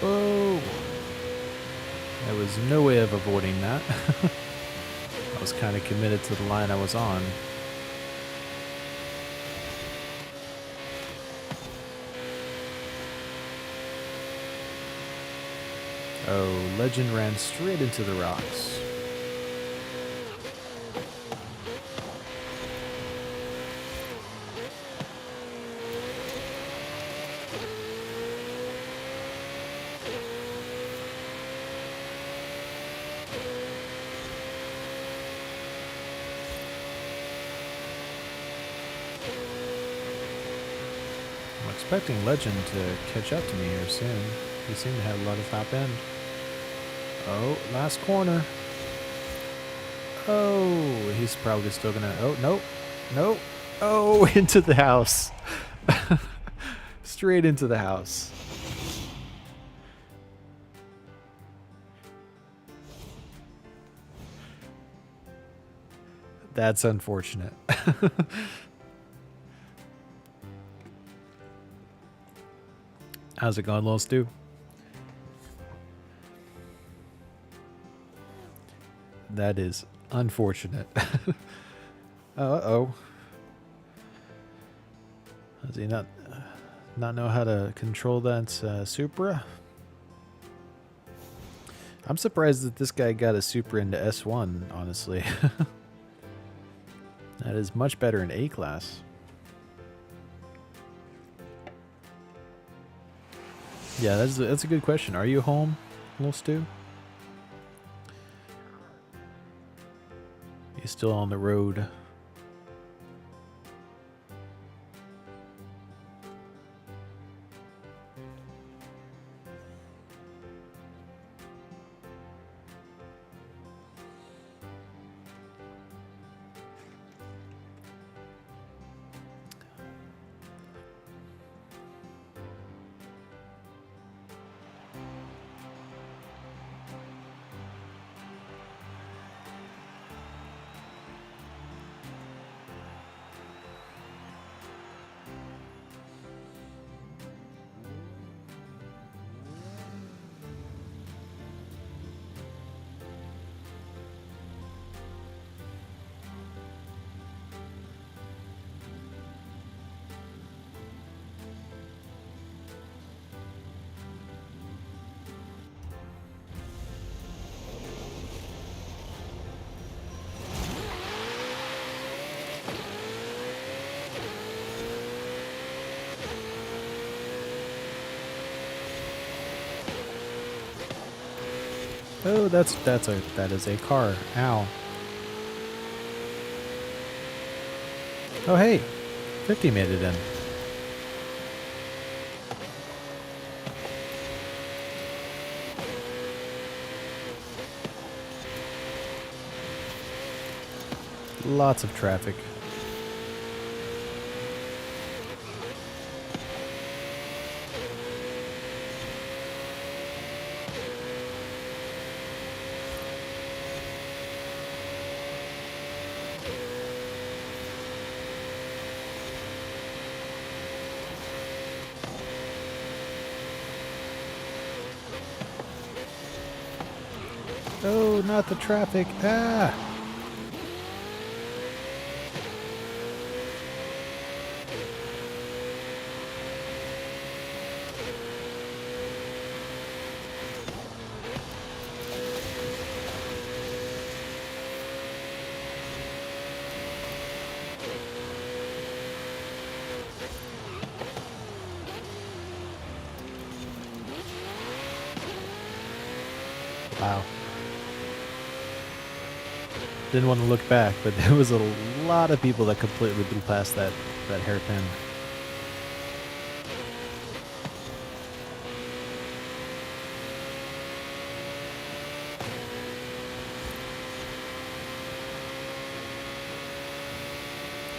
S1: Whoa! There was no way of avoiding that. I was kind of committed to the line I was on. Oh, Legend ran straight into the rocks. I'm expecting Legend to catch up to me here soon. He seemed to have a lot of top end. Oh, last corner. Oh, he's probably still gonna. Oh, nope. Nope. Oh, into the house. Straight into the house. That's unfortunate. How's it going, Lil Stu? That is unfortunate. Uh-oh. Does he not know how to control that Supra? I'm surprised that this guy got a Supra into S1, honestly. That is much better in A-Class. Yeah, that's a good question. Are you home, Lil Stu? You still on the road? Oh, that is a car. Ow. Oh hey, 50 made it in. Lots of traffic. Oh, not the traffic. Ah! Wow. Didn't want to look back, but there was a lot of people that completely blew past that hairpin.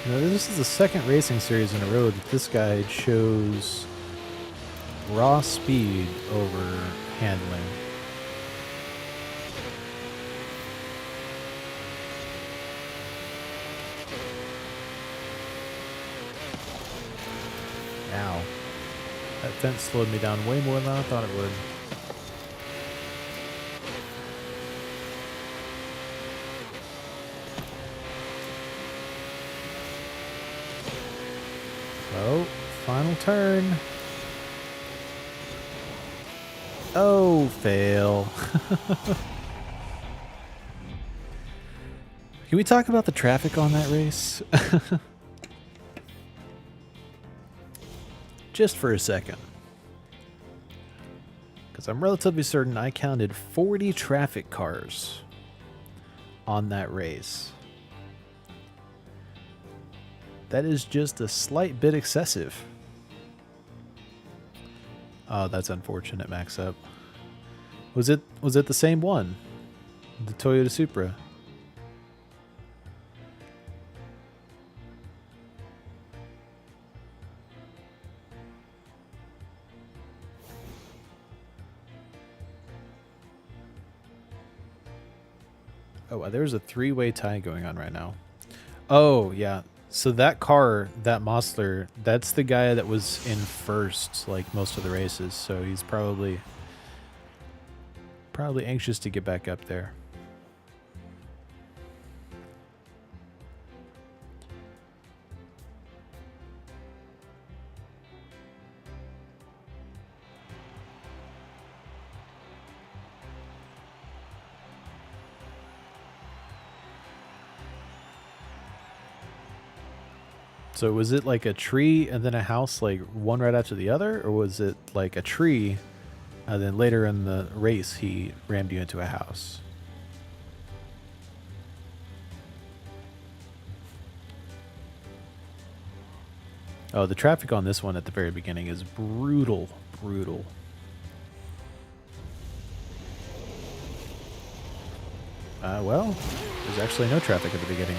S1: You know, this is the second racing series in a row that this guy chose raw speed over handling. Ow. That fence slowed me down way more than I thought it would. Oh, final turn. Oh, fail. Can we talk about the traffic on that race? Just for a second. Because I'm relatively certain I counted 40 traffic cars on that race. That is just a slight bit excessive. Oh, that's unfortunate, Max Up. Was it the same one? The Toyota Supra? Oh, there's a three-way tie going on right now. Oh, yeah. So that car, that Mosler, that's the guy that was in first, like, most of the races. So he's probably anxious to get back up there. So was it like a tree and then a house, like one right after the other? Or was it like a tree and then later in the race he rammed you into a house? Oh, the traffic on this one at the very beginning is brutal, brutal. Well, there's actually no traffic at the beginning.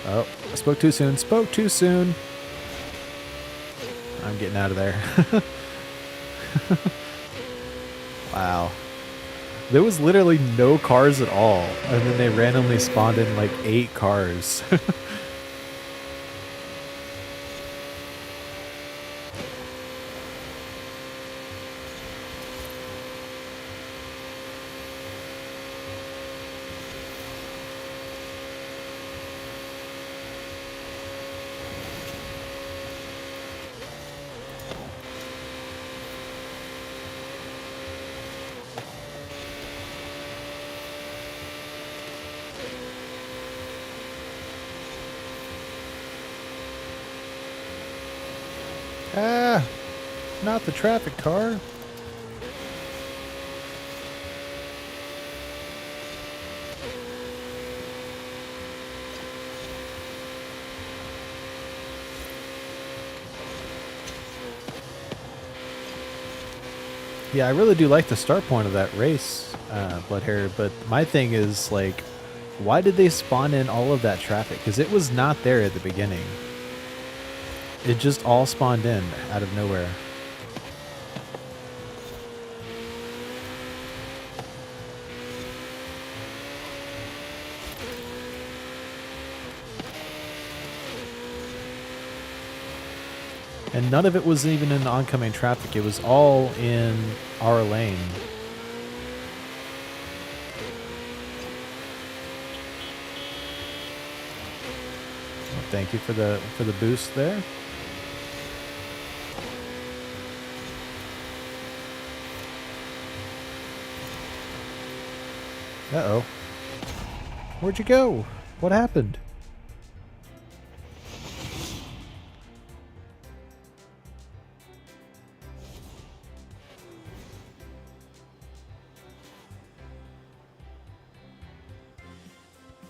S1: Oh, I spoke too soon. Spoke too soon. I'm getting out of there. Wow. There was literally no cars at all. And then they randomly spawned in like 8 cars. Ah, not the traffic car. Yeah, I really do like the start point of that race, Bloodhair, but my thing is, like, why did they spawn in all of that traffic? Because it was not there at the beginning. It just all spawned in out of nowhere. And none of it was even in oncoming traffic. It was all in our lane. Well, thank you for the boost there. Uh-oh. Where'd you go? What happened?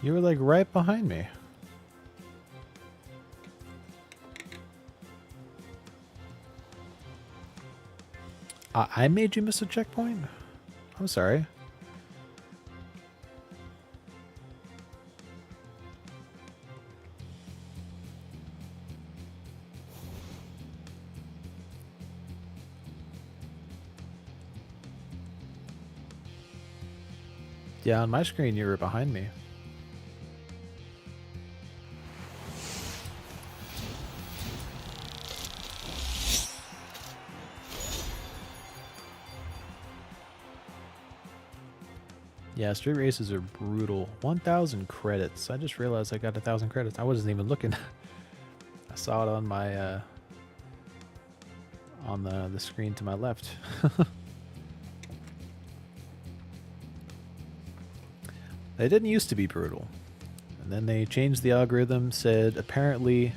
S1: You were like right behind me. I made you miss a checkpoint? I'm sorry. Yeah, on my screen you were behind me. Yeah, street races are brutal. 1,000 credits. I just realized I got 1,000 credits. I wasn't even looking. I saw it on my on the screen to my left. They didn't used to be brutal. And then they changed the algorithm, said apparently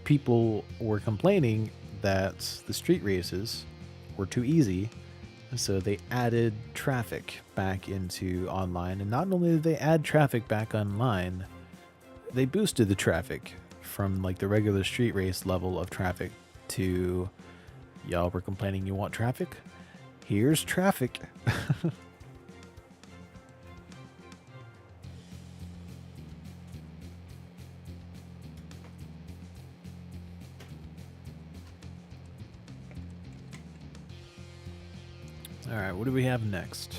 S1: people were complaining that the street races were too easy. And so they added traffic back into online. And not only did they add traffic back online, they boosted the traffic from like the regular street race level of traffic to, y'all were complaining you want traffic? Here's traffic. Alright, what do we have next?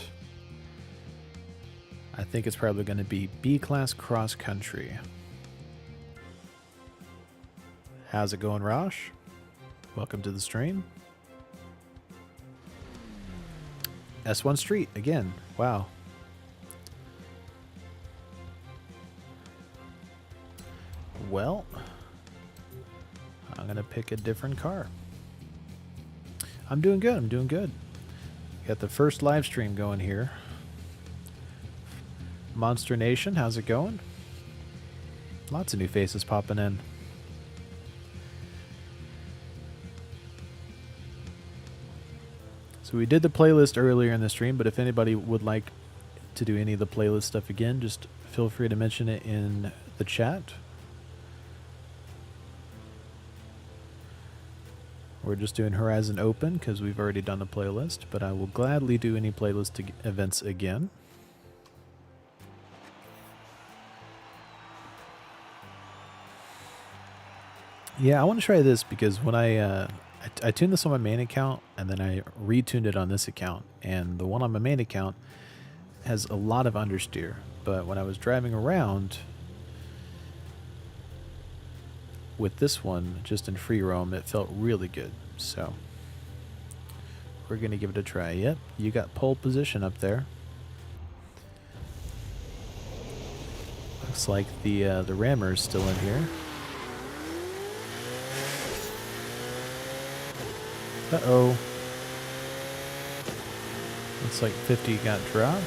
S1: I think it's probably going to be B-Class Cross Country. How's it going, Rosh? Welcome to the stream. S1 Street, again. Wow. Well, I'm going to pick a different car. I'm doing good, I'm doing good. Got the first live stream going here. Monster Nation, how's it going? Lots of new faces popping in. So we did the playlist earlier in the stream, but if anybody would like to do any of the playlist stuff again, just feel free to mention it in the chat. We're just doing Horizon Open because we've already done the playlist, but I will gladly do any playlist events again. Yeah, I want to try this because when I tuned this on my main account and then I retuned it on this account, and the one on my main account has a lot of understeer, but when I was driving around with this one just in free roam, it felt really good. So we're gonna give it a try. Yep, you got pole position up there. Looks like the rammer is still in here. Uh-oh. Looks like 50 got dropped.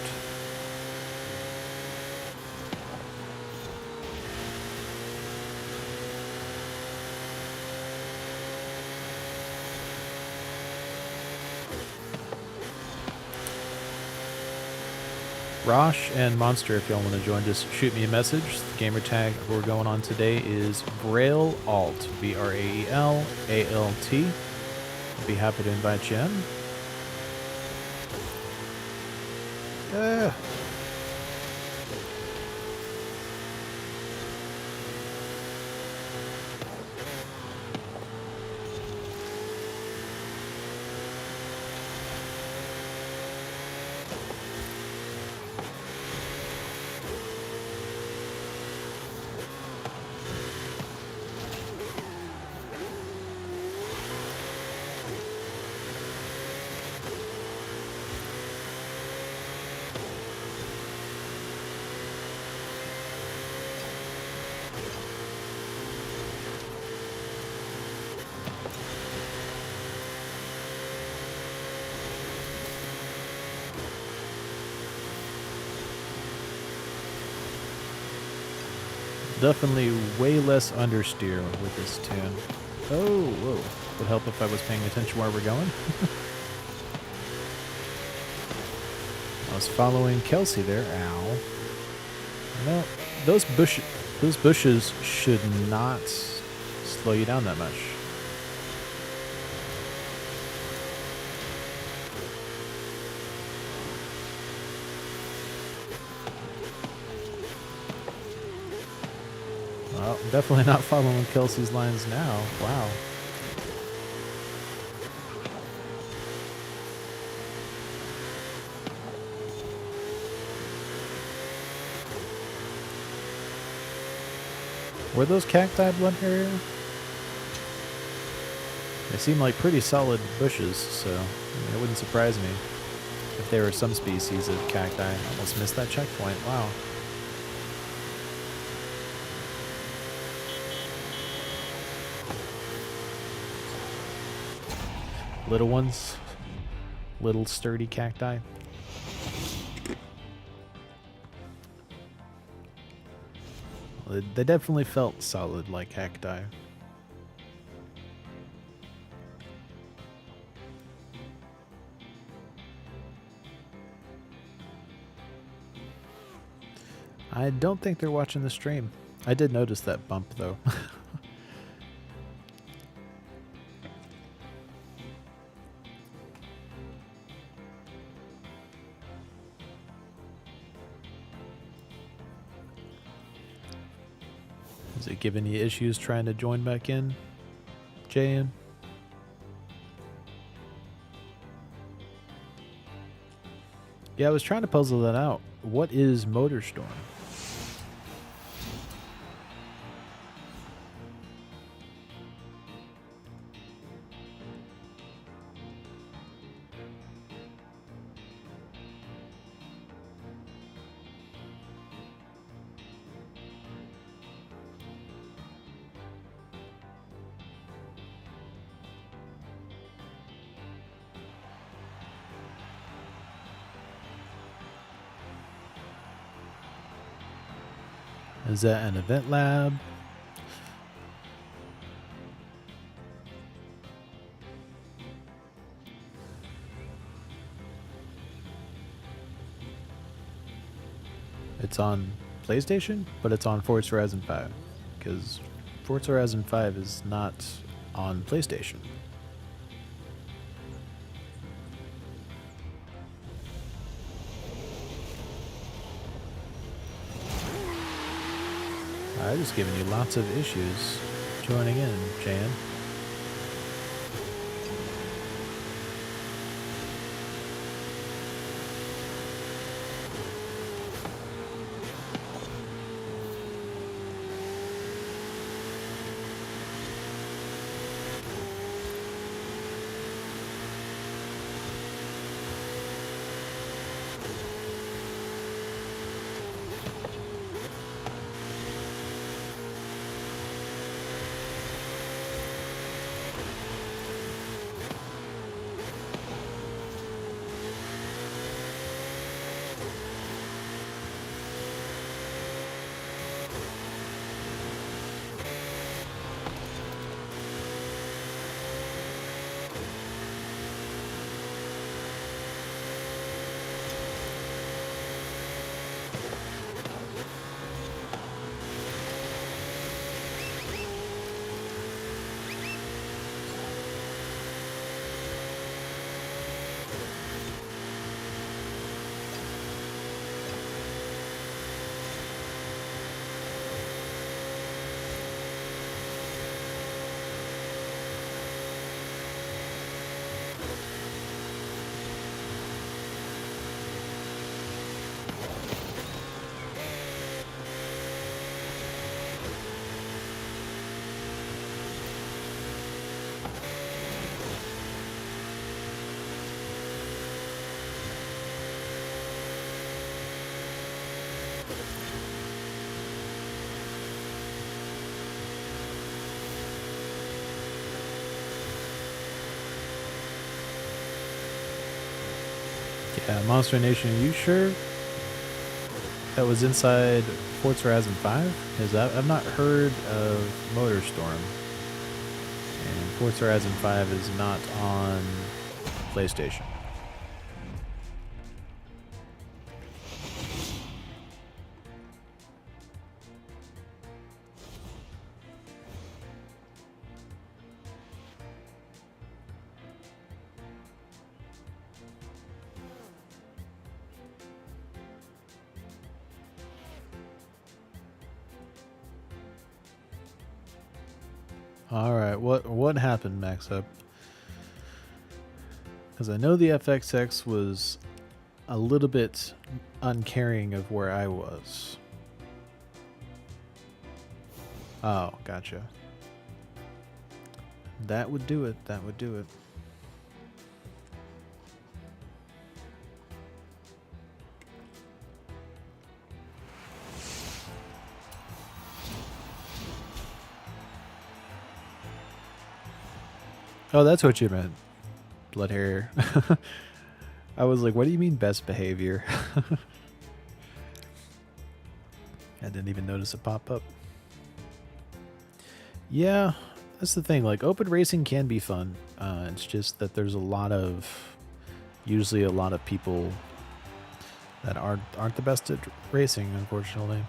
S1: Rosh and Monster, if y'all want to join, just shoot me a message. The gamer tag we're going on today is Braille Alt, B-R-A-E-L-A-L-T. I'd be happy to invite you in. Definitely way less understeer with this tune. Oh, whoa. Would help if I was paying attention where we're going. I was following Kelsey there. Ow. No, those bushes should not slow you down that much. Well, I'm definitely not following Kelsey's lines now. Wow. Were those cacti blood area? They seem like pretty solid bushes, so I mean, it wouldn't surprise me if there were some species of cacti. I almost missed that checkpoint. Wow. Little ones, little sturdy cacti. Well, they definitely felt solid like cacti. I don't think they're watching the stream. I did notice that bump though. Is it giving you issues trying to join back in, JN? Yeah, I was trying to puzzle that out. What is MotorStorm? Is that an event lab? It's on PlayStation, but it's on Forza Horizon 5. Because Forza Horizon 5 is not on PlayStation. I'm just giving you lots of issues joining in, Jan. Yeah, Monster Nation, are you sure that was inside Forza Horizon 5? Because I've not heard of MotorStorm. And Forza Horizon 5 is not on PlayStation. All right, what happened, Max Up? Because I know the FXX was a little bit uncaring of where I was. Oh, gotcha. That would do it. That would do it. Oh, that's what you meant. Blood hair. I was like, what do you mean best behavior? I didn't even notice it pop up. Yeah, that's the thing. Like, open racing can be fun. It's just that there's usually a lot of people that aren't the best at racing, unfortunately.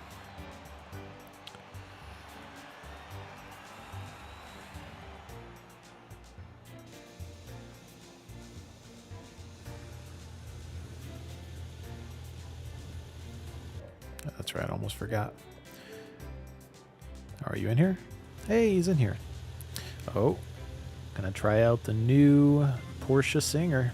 S1: That's right, I almost forgot. Are you in here? Hey, he's in here. Oh, gonna try out the new Porsche Singer.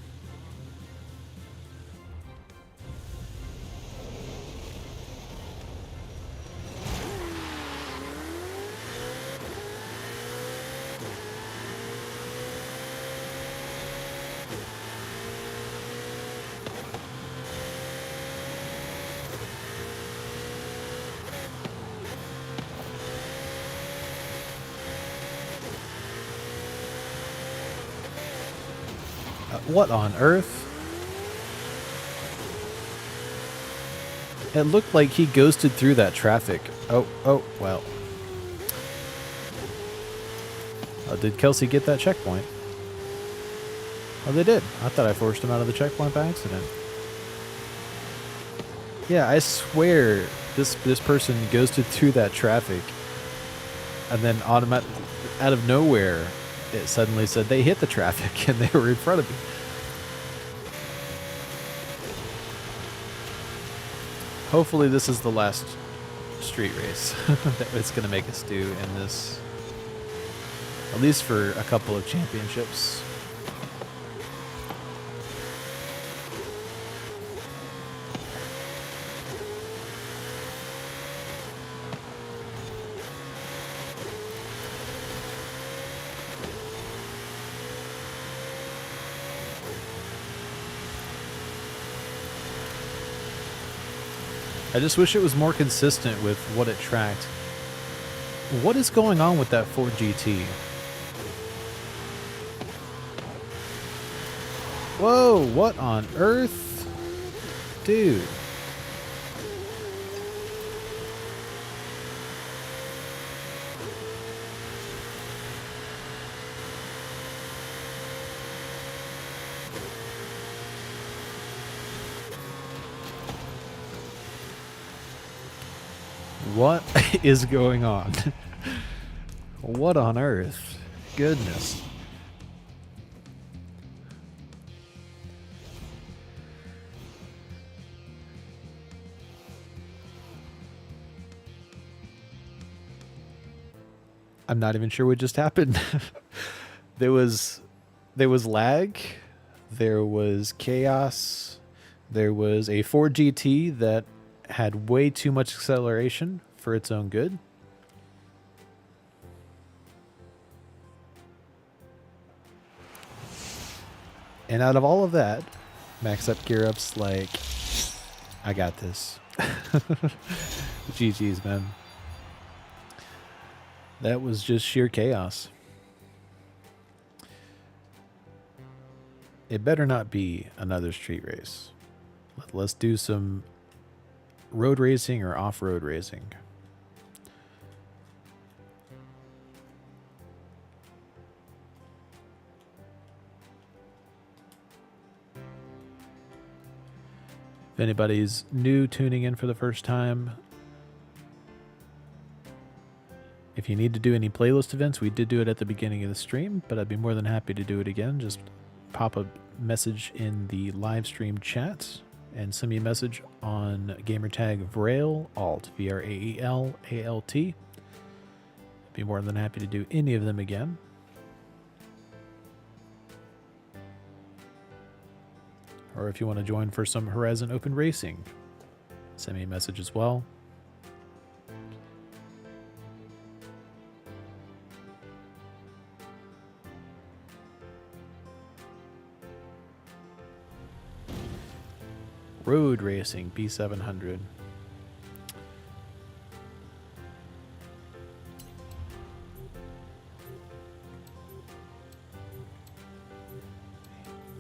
S1: What on earth? It looked like he ghosted through that traffic. Oh, well. Did Kelsey get that checkpoint? Oh, they did. I thought I forced him out of the checkpoint by accident. Yeah, I swear this person ghosted through that traffic, and then out of nowhere, it suddenly said they hit the traffic and they were in front of me. Hopefully this is the last street race that it's going to make us do in this, at least for a couple of championships. I just wish it was more consistent with what it tracked. What is going on with that Ford GT? Whoa, what on earth? Dude. What is going on? What on earth? Goodness. I'm not even sure what just happened. There was lag, there was chaos, there was a Ford GT that had way too much acceleration for its own good. And out of all of that, Max Up Gear Up's like, I got this. GG's, man. That was just sheer chaos. It better not be another street race. Let's do some road racing or off-road racing. If anybody's new tuning in for the first time, if you need to do any playlist events, we did do it at the beginning of the stream, but I'd be more than happy to do it again. Just pop a message in the live stream chat and send me a message on gamertag VRAELALT, VRAELALT. Be more than happy to do any of them again. Or if you want to join for some Horizon Open Racing, send me a message as well. Road Racing B700.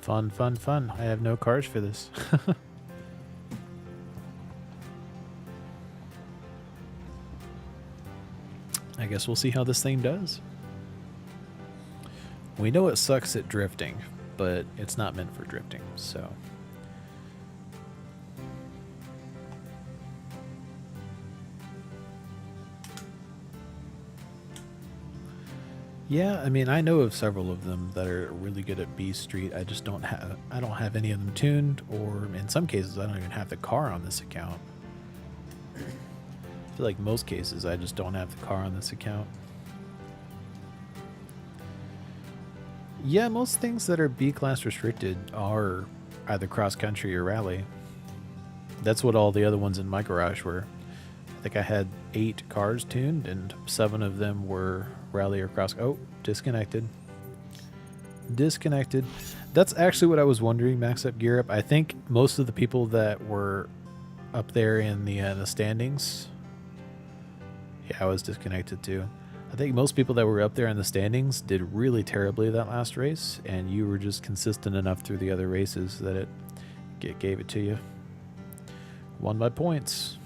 S1: Fun, fun, fun. I have no cars for this. I guess we'll see how this thing does. We know it sucks at drifting, but it's not meant for drifting, so... Yeah, I mean, I know of several of them that are really good at B Street. I just don't have any of them tuned, or in some cases I don't even have the car on this account. feel like most cases I just don't have the car on this account. Yeah, most things that are B-class restricted are either cross-country or rally. That's what all the other ones in my garage were. I think I had 8 cars tuned, and 7 of them were rally or cross. Oh, disconnected. Disconnected. That's actually what I was wondering, Max Up Gear Up. I think most of the people that were up there in the standings... Yeah, I was disconnected too. I think most people that were up there in the standings did really terribly that last race, and you were just consistent enough through the other races that it gave it to you. Won by points.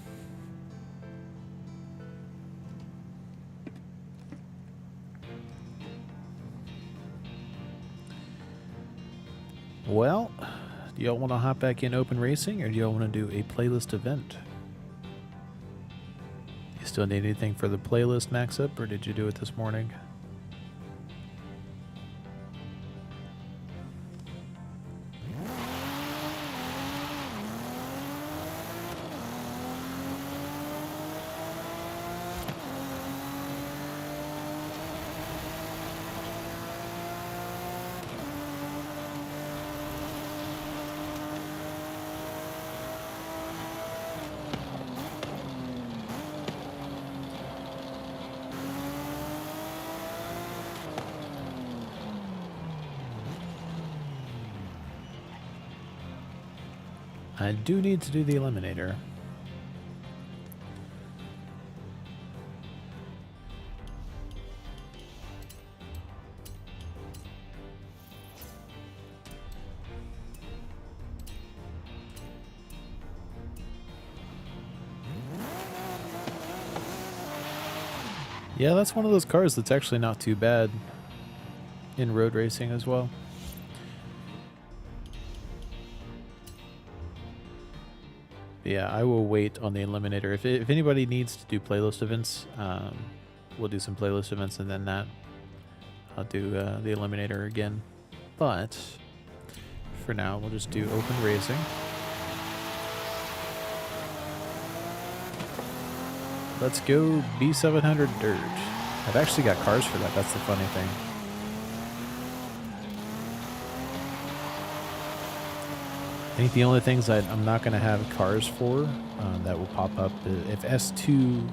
S1: Well, do y'all want to hop back in open racing, or do y'all want to do a playlist event? You still need anything for the playlist, Max Up, or did you do it this morning? I do need to do the Eliminator. Yeah, that's one of those cars that's actually not too bad in road racing as well. Yeah, I will wait on the Eliminator. If anybody needs to do playlist events, we'll do some playlist events, and then I'll do the Eliminator again. But for now, we'll just do open racing. Let's go B700 Dirt. I've actually got cars for that. That's the funny thing. I think the only things I'm not going to have cars for that will pop up if S2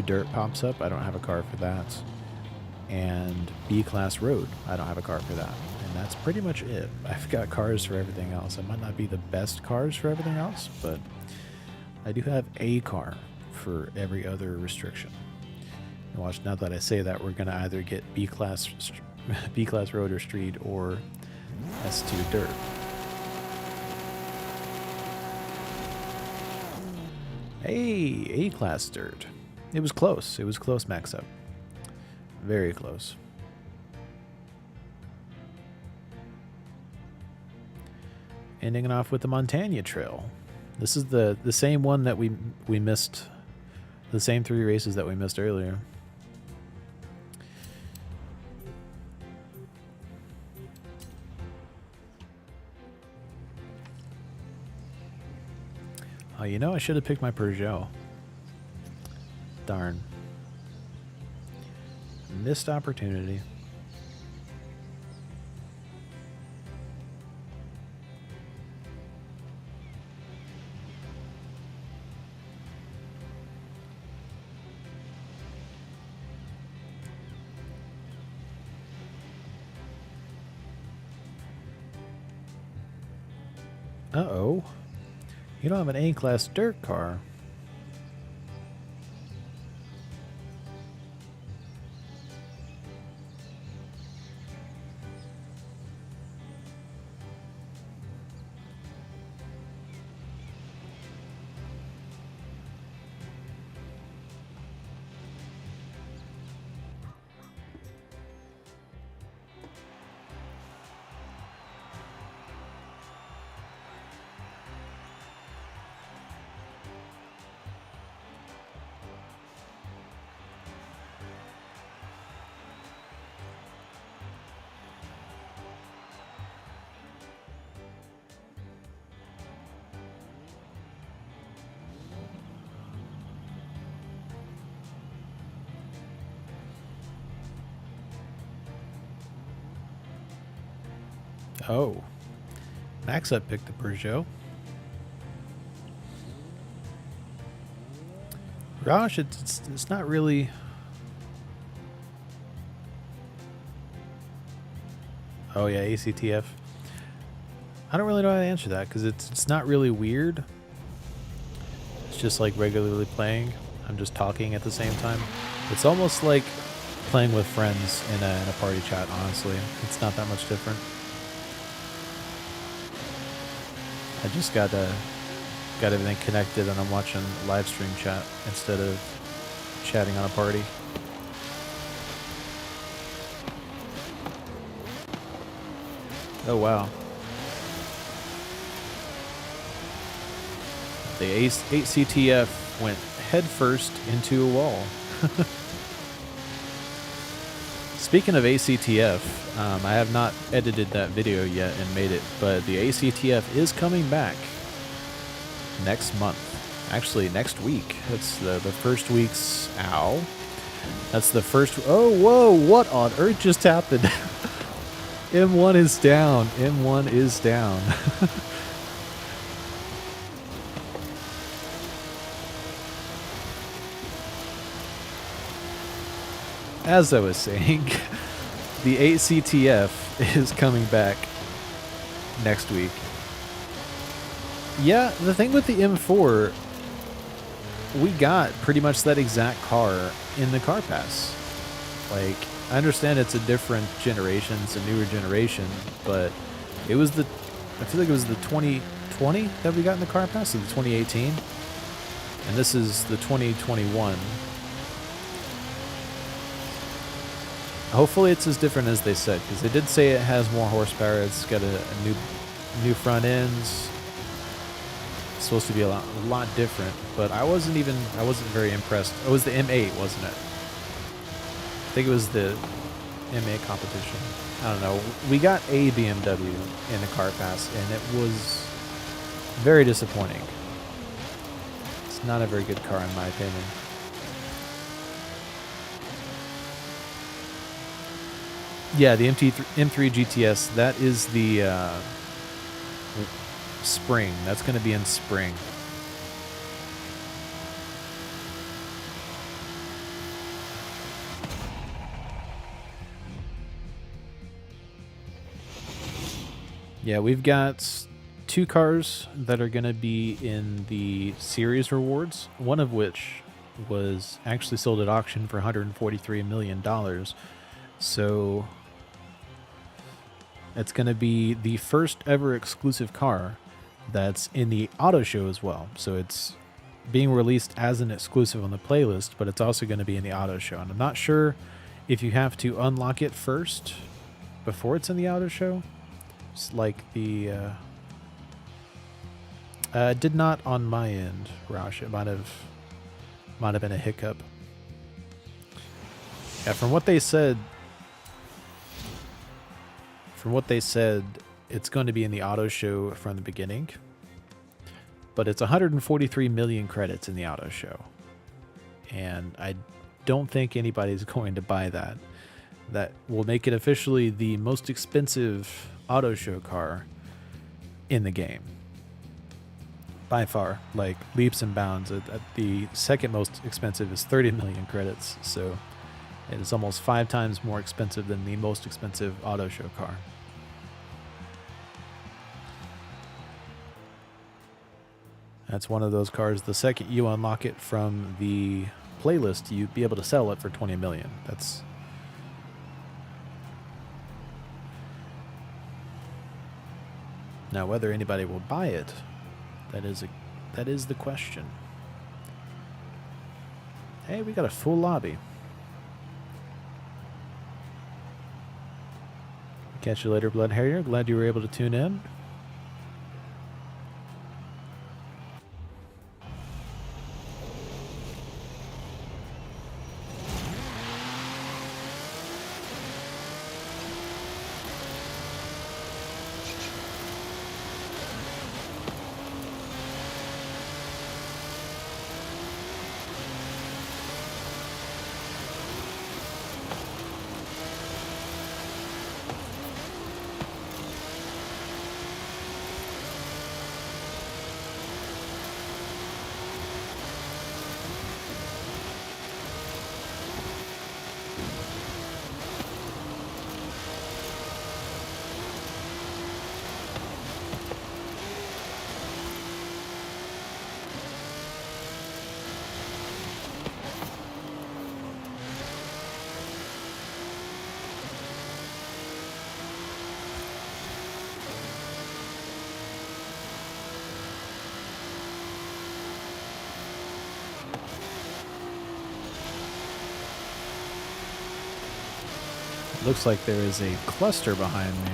S1: Dirt pops up, I don't have a car for that. And B-Class Road, I don't have a car for that. And that's pretty much it. I've got cars for everything else. It might not be the best cars for everything else, but I do have a car for every other restriction. And watch, now that I say that, we're going to either get B-Class Road or Street or S2 Dirt. Hey, A-Class Dirt. It was close. It was close, Max Up. Very close. Ending it off with the Montana Trail. This is the same one that we missed, the same 3 races that we missed earlier. Oh, you know, I should have picked my Peugeot. Darn. Missed opportunity. Uh-oh. You don't have an A-Class Dirt car. Oh. Max up picked the Peugeot. Gosh, it's not really... Oh yeah, ACTF. I don't really know how to answer that because it's not really weird. It's just like regularly playing. I'm just talking at the same time. It's almost like playing with friends in a party chat, honestly. It's not that much different. I just got everything connected and I'm watching live stream chat instead of chatting on a party. Oh wow. The 8CTF went headfirst into a wall. Speaking of ACTF, I have not edited that video yet and made it, but the ACTF is coming back next month. Actually, next week. That's the first week's... Ow. That's the first... Oh, whoa, what on earth just happened? M1 is down. M1 is down. As I was saying, the 8CTF is coming back next week. Yeah, the thing with the M4, we got pretty much that exact car in the car pass. Like, I understand it's a different generation, it's a newer generation, but it was I feel like it was the 2020 that we got in the car pass, so the 2018. And this is the 2021. Hopefully it's as different as they said, because they did say it has more horsepower. It's got a new front ends. It's supposed to be a lot different, but I wasn't very impressed. Oh, it was the M8, wasn't it? I think it was the M8 competition. I don't know. We got a BMW in the car pass, and it was very disappointing. It's not a very good car in my opinion. Yeah, the M3 GTS, that is the spring. That's going to be in spring. Yeah, we've got 2 cars that are going to be in the series rewards, one of which was actually sold at auction for $143 million. So it's going to be the first ever exclusive car that's in the auto show as well. So it's being released as an exclusive on the playlist, but it's also going to be in the auto show. And I'm not sure if you have to unlock it first before it's in the auto show. It's like the... did not on my end, Roush. It might have been a hiccup. Yeah, from what they said, it's going to be in the auto show from the beginning, but it's 143 million credits in the auto show, and I don't think anybody's going to buy that. That will make it officially the most expensive auto show car in the game by far, like leaps and bounds. The second most expensive is 30 million credits, so it is almost 5 times more expensive than the most expensive auto show car. That's one of those cars. The second you unlock it from the playlist, you'd be able to sell it for 20 million. That's... Now, whether anybody will buy it, that is the question. Hey, we got a full lobby. Catch you later, Blood Harrier. Glad you were able to tune in. Looks like there is a cluster behind me.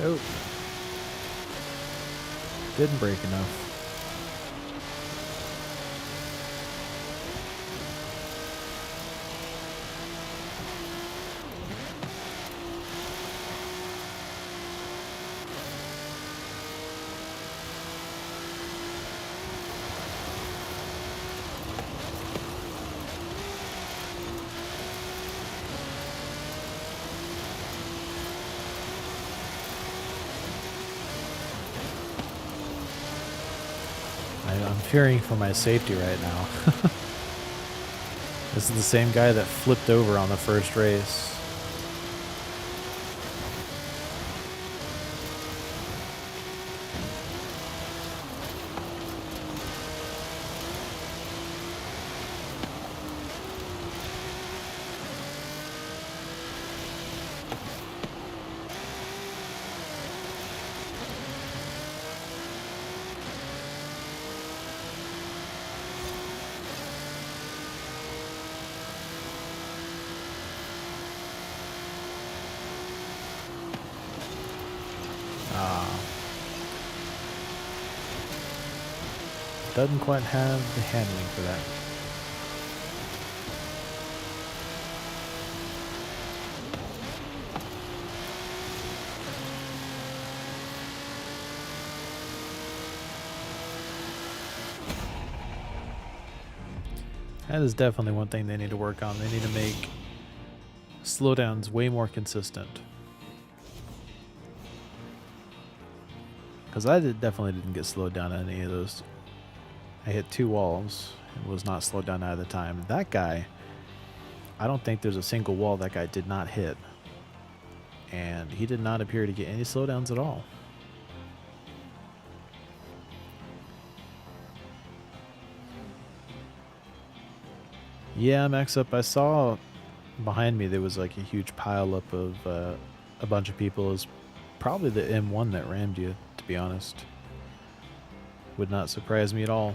S1: Oh. Didn't break enough. I'm fearing for my safety right now. This is the same guy that flipped over on the first race. Doesn't quite have the handling for that. That is definitely one thing they need to work on. They need to make slowdowns way more consistent. Because definitely didn't get slowed down on any of those. I hit 2 walls and was not slowed down either time. That guy, I don't think there's a single wall that guy did not hit. And he did not appear to get any slowdowns at all. Yeah, Max Up, I saw behind me there was like a huge pile up of a bunch of people. It was probably the M1 that rammed you, to be honest. Would not surprise me at all.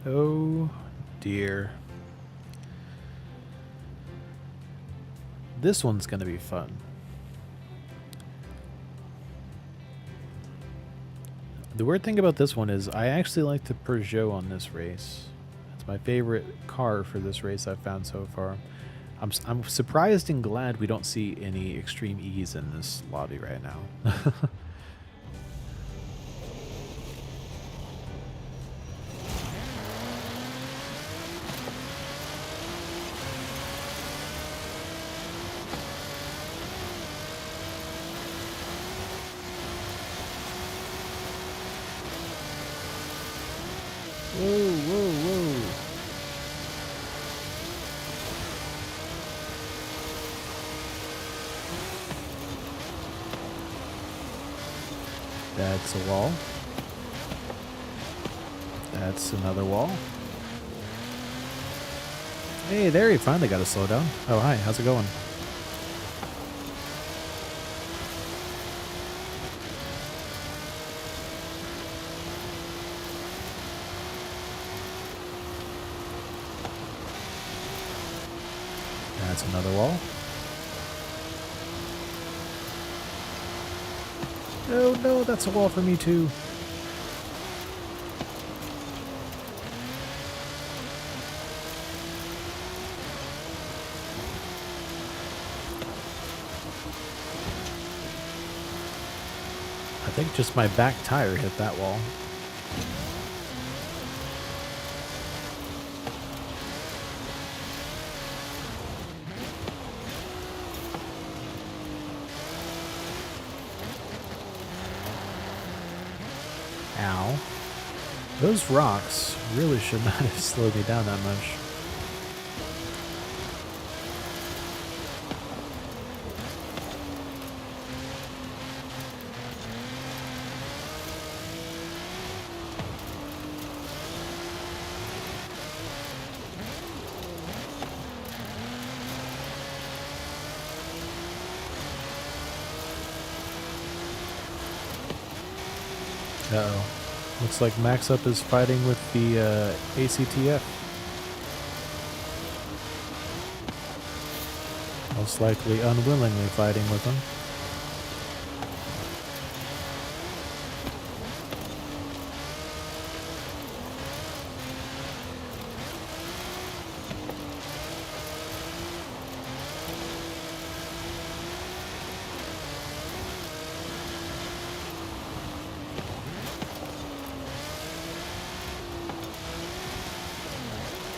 S1: Oh dear. This one's gonna be fun. The weird thing about this one is I actually like the Peugeot on this race. It's my favorite car for this race I've found so far. I'm surprised and glad we don't see any extreme E's in this lobby right now. Whoa, whoa, whoa. That's a wall. That's another wall. Hey, there, he finally got a slowdown. Oh, hi, how's it going? That's another wall. Oh no, that's a wall for me too. I think just my back tire hit that wall. Ow. Those rocks really should not have slowed me down that much. Uh-oh. Looks like Max Up is fighting with the ACTF. Most likely unwillingly fighting with them.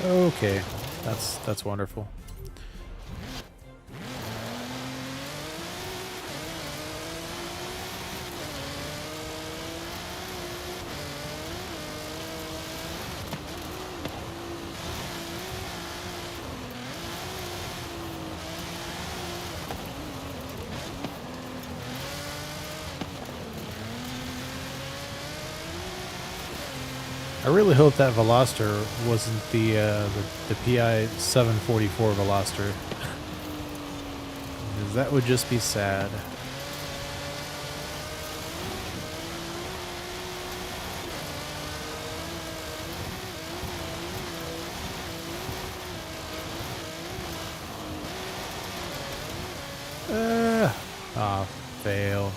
S1: Okay, that's wonderful. I really hope that Veloster wasn't the PI 744 Veloster. Because that would just be sad. Fail.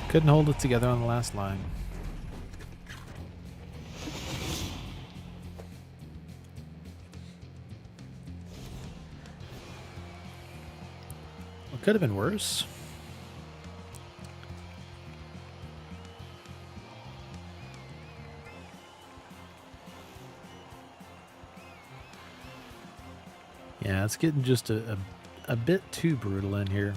S1: Couldn't hold it together on the last line. It could have been worse. Yeah, it's getting just a bit too brutal in here.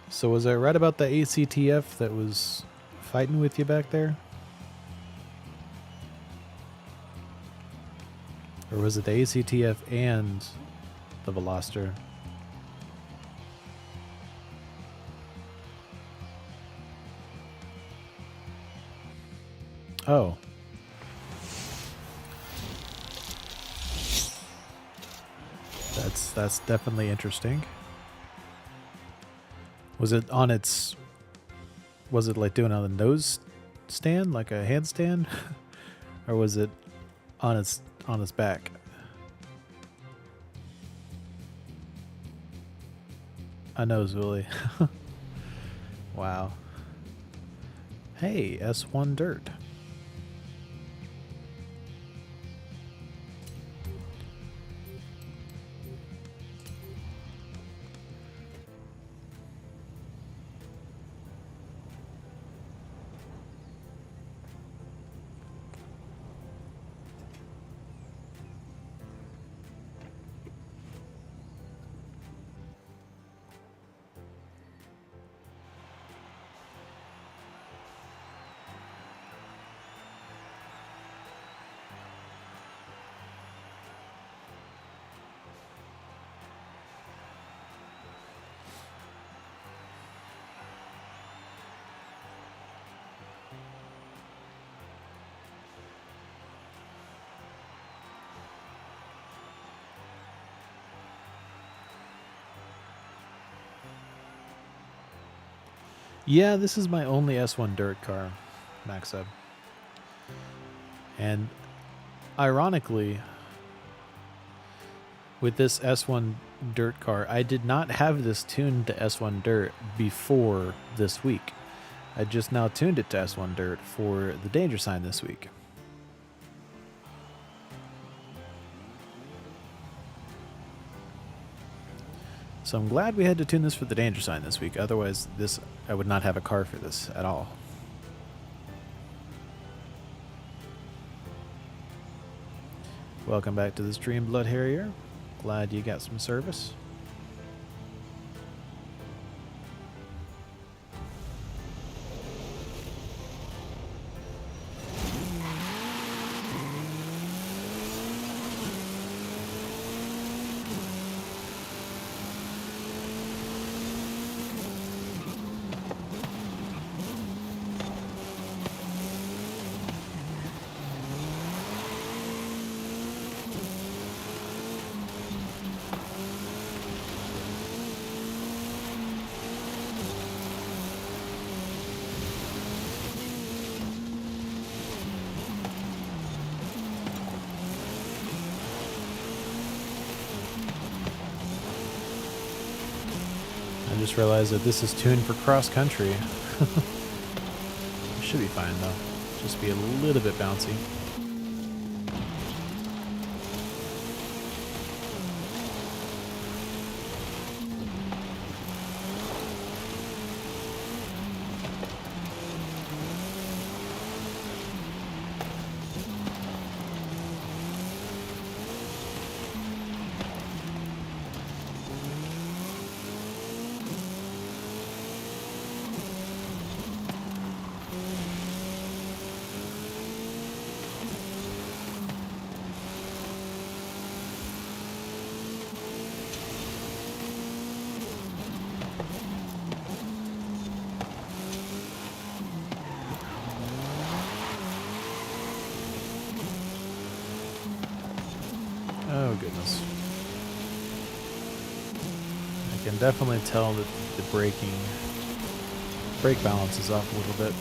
S1: So was I right about the ACTF that was fighting with you back there? Or was it the ACTF and the Veloster? Oh. That's definitely interesting. Was it on its... Was it like doing on a nose stand, like a handstand? Or was it on its back? A nose wheelie. Wow. Hey, S1 dirt. Yeah, this is my only S1 dirt car, Max Up. And ironically, with this S1 dirt car, I did not have this tuned to S1 dirt before this week. I just now tuned it to S1 dirt for the danger sign this week. So I'm glad we had to tune this for the danger sign this week. Otherwise, I would not have a car for this at all. Welcome back to the stream, Blood Harrier. Glad you got some service. I just realized that this is tuned for cross country. It should be fine though. Just be a little bit bouncy. Oh goodness. I can definitely tell that the brake balance is off a little bit.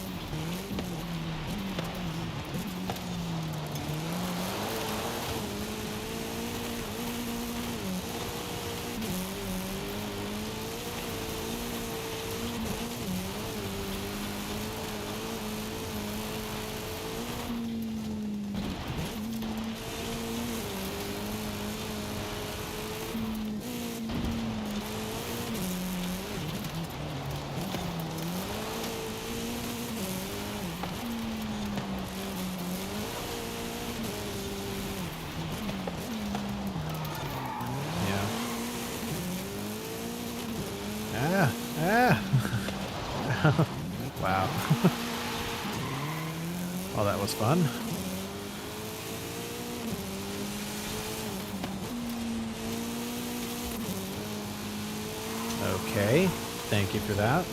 S1: Wow. Well, that was fun. Okay, thank you for that.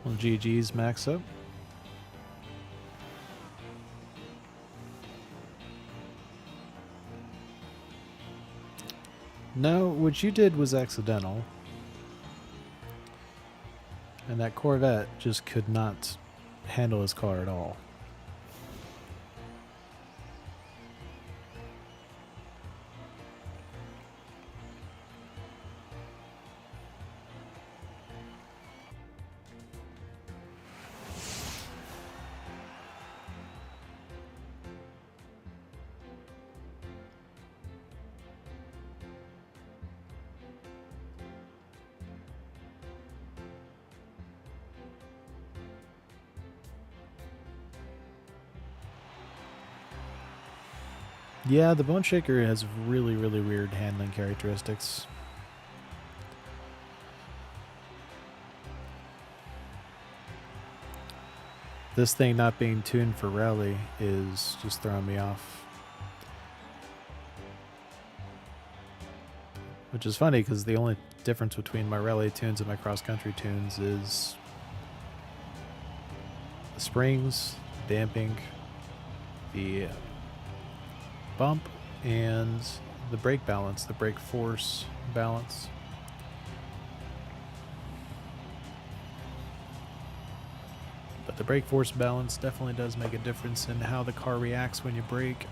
S1: Well, GG's max up. No, what you did was accidental. And that Corvette just could not handle his car at all. Yeah, the Bone Shaker has really, really weird handling characteristics. This thing not being tuned for rally is just throwing me off. Which is funny because the only difference between my rally tunes and my cross-country tunes is the springs, damping, the bump, and the brake balance, the brake force balance. But the brake force balance definitely does make a difference in how the car reacts when you brake.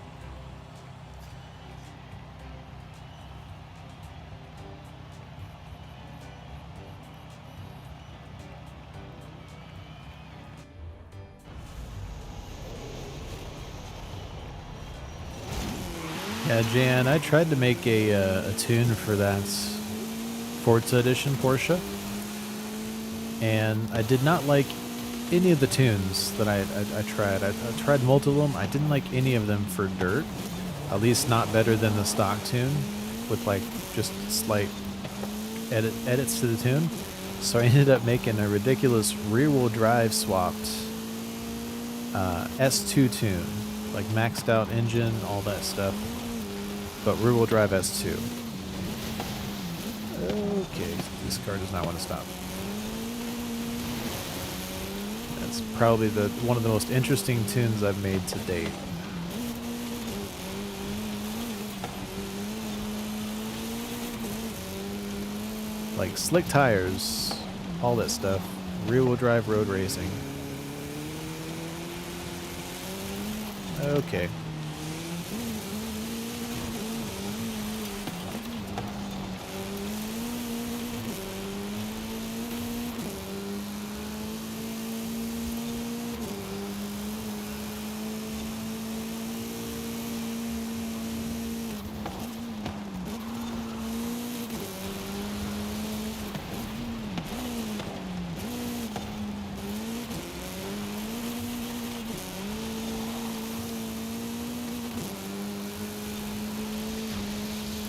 S1: Yeah, Jan, I tried to make a tune for that Forza Edition Porsche, and I did not like any of the tunes that I tried. I tried multiple of them. I didn't like any of them for dirt, at least not better than the stock tune, with like just slight edits to the tune. So I ended up making a ridiculous rear-wheel drive swapped S2 tune, like maxed out engine, all that stuff. But rear-wheel drive S2. Okay, this car does not want to stop. That's probably one of the most interesting tunes I've made to date. Like slick tires, all that stuff. Rear-wheel drive road racing. Okay.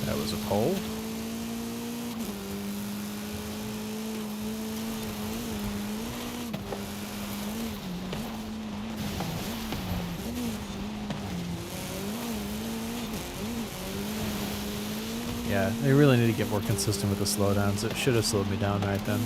S1: That was a pole. Yeah, they really need to get more consistent with the slowdowns. It should have slowed me down right then.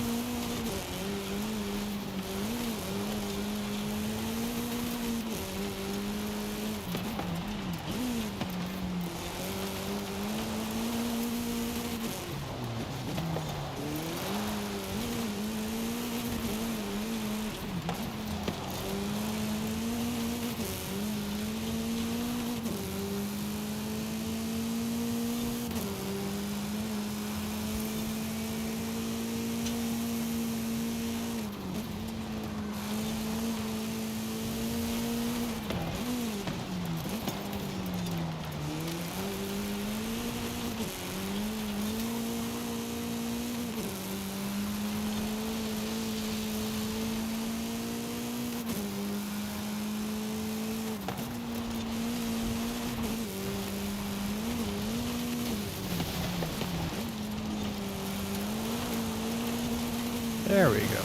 S1: There we go.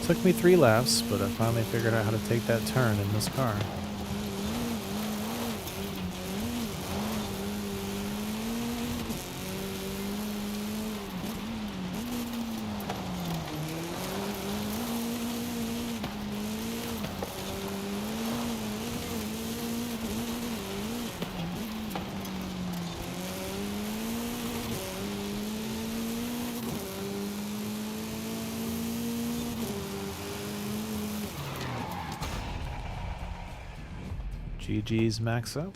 S1: Took me 3 laps, but I finally figured out how to take that turn in this car. GG's max up.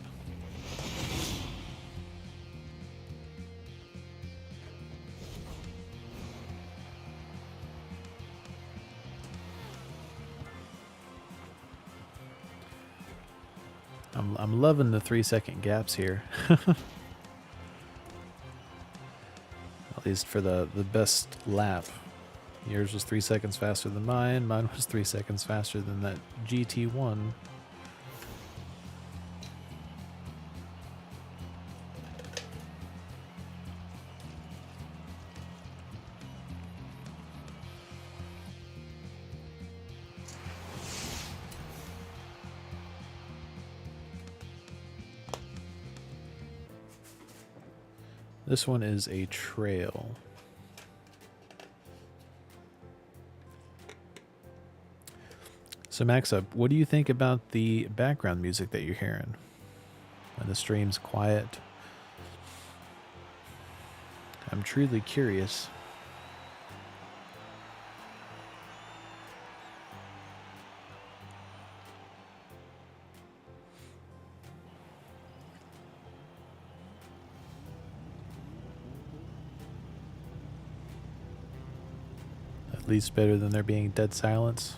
S1: I'm loving the 3-second gaps here. At least for the best lap. Yours was 3 seconds faster than mine. Mine was 3 seconds faster than that GT1. This one is a trail. So Max Up, what do you think about the background music that you're hearing? When the stream's quiet? I'm truly curious. At least better than there being dead silence.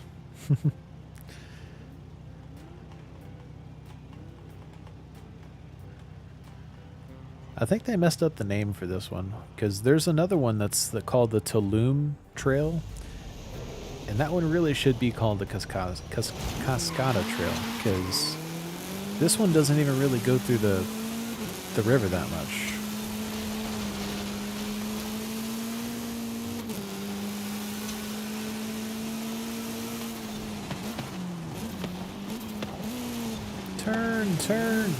S1: I think they messed up the name for this one, because there's another one that's called the Tulum Trail, and that one really should be called the Cascada Trail, because this one doesn't even really go through the river that much. Turn!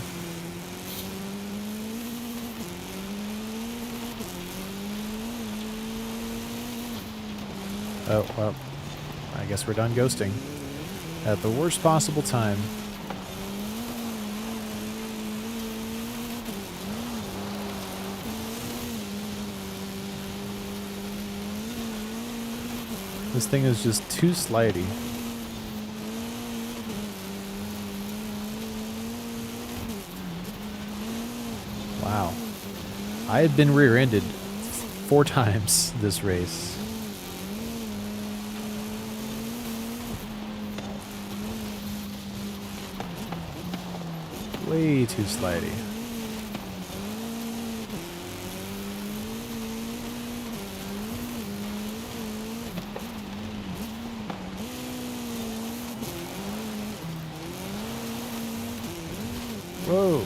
S1: Oh, well, I guess we're done ghosting. At the worst possible time. This thing is just too slidey. Wow. I had been rear-ended 4 times this race. Way too slidey. Whoa.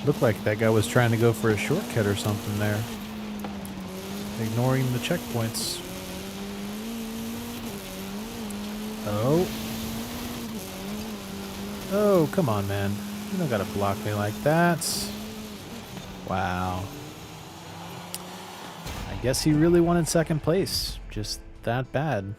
S1: Looked like that guy was trying to go for a shortcut or something there. Ignoring the checkpoints. Oh. Oh, come on, man. You don't gotta block me like that. Wow. I guess he really wanted second place. Just that bad.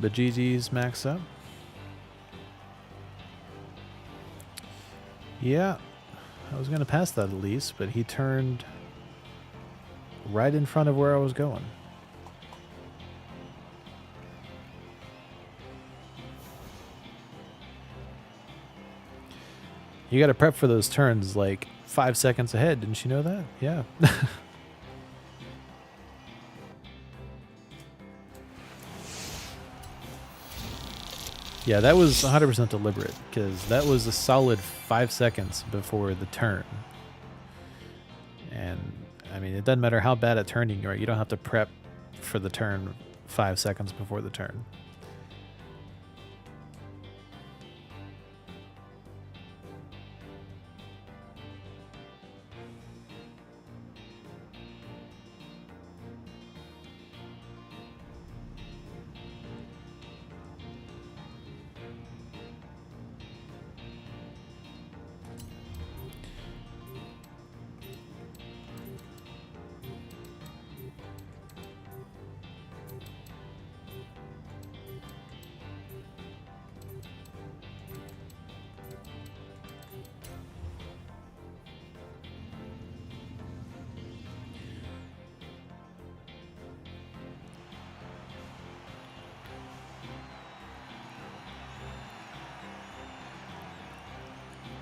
S1: But GG's max up. Yeah, I was going to pass that at least, but he turned right in front of where I was going. You got to prep for those turns like 5 seconds ahead. Didn't you know that? Yeah. Yeah, that was 100% deliberate, because that was a solid 5 seconds before the turn. And, I mean, it doesn't matter how bad at turning you are. You don't have to prep for the turn 5 seconds before the turn.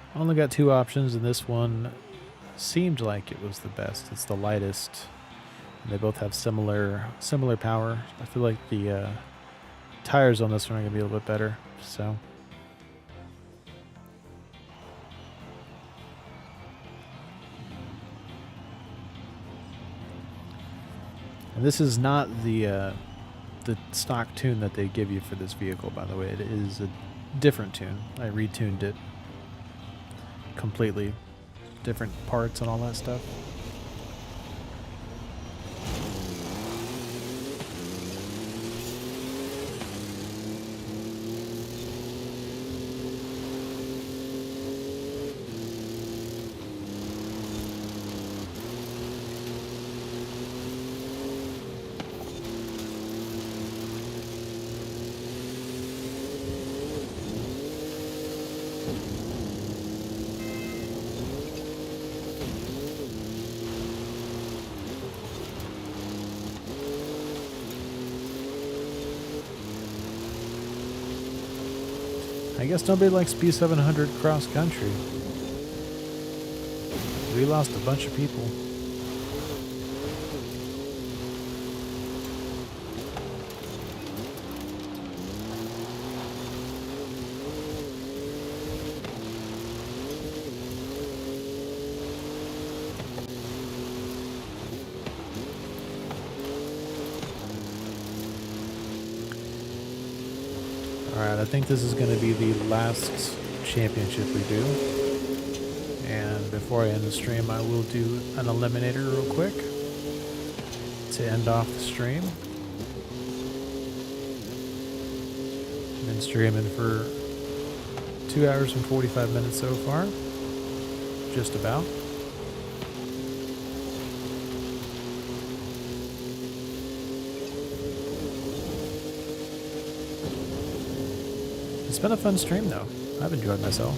S1: I only got 2 options, and this one seemed like it was the best. It's the lightest. And they both have similar power. I feel like the tires on this one are going to be a little bit better. So and this is not the stock tune that they give you for this vehicle, by the way. It is a different tune. I retuned it completely, different parts and all that stuff. I guess nobody likes B700 cross country. We lost a bunch of people. Alright, I think this is going to be the last championship we do. And before I end the stream, I will do an Eliminator real quick to end off the stream. Been streaming for 2 hours and 45 minutes so far. Just about. It's been a fun stream though. I've enjoyed myself.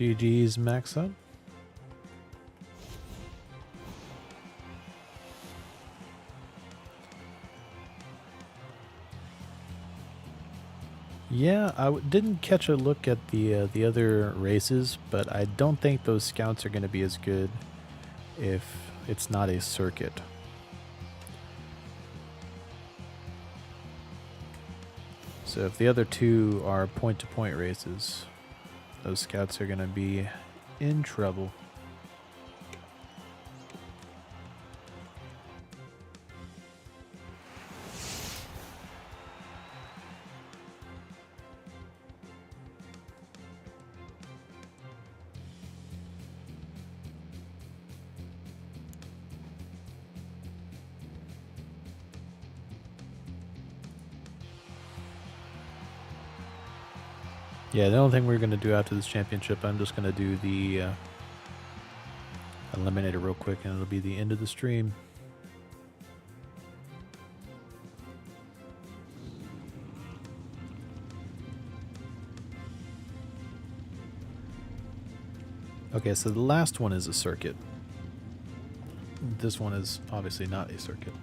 S1: GG's max up. Yeah, I didn't catch a look at the other races, but I don't think those scouts are going to be as good if it's not a circuit. So if the other two are point-to-point races, those scouts are going to be in trouble. Yeah, the only thing we're going to do after this championship, I'm just going to do the Eliminator real quick, and it'll be the end of the stream. Okay, so the last one is a circuit. This one is obviously not a circuit.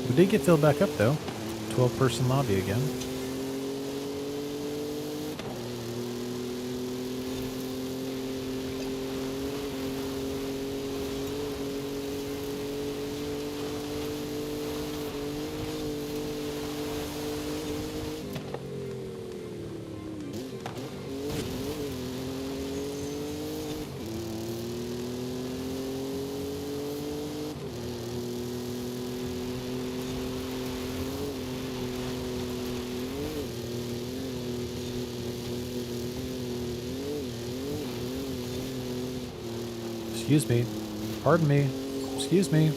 S1: We did get filled back up though. 12-person lobby again. Excuse me. Pardon me. Excuse me.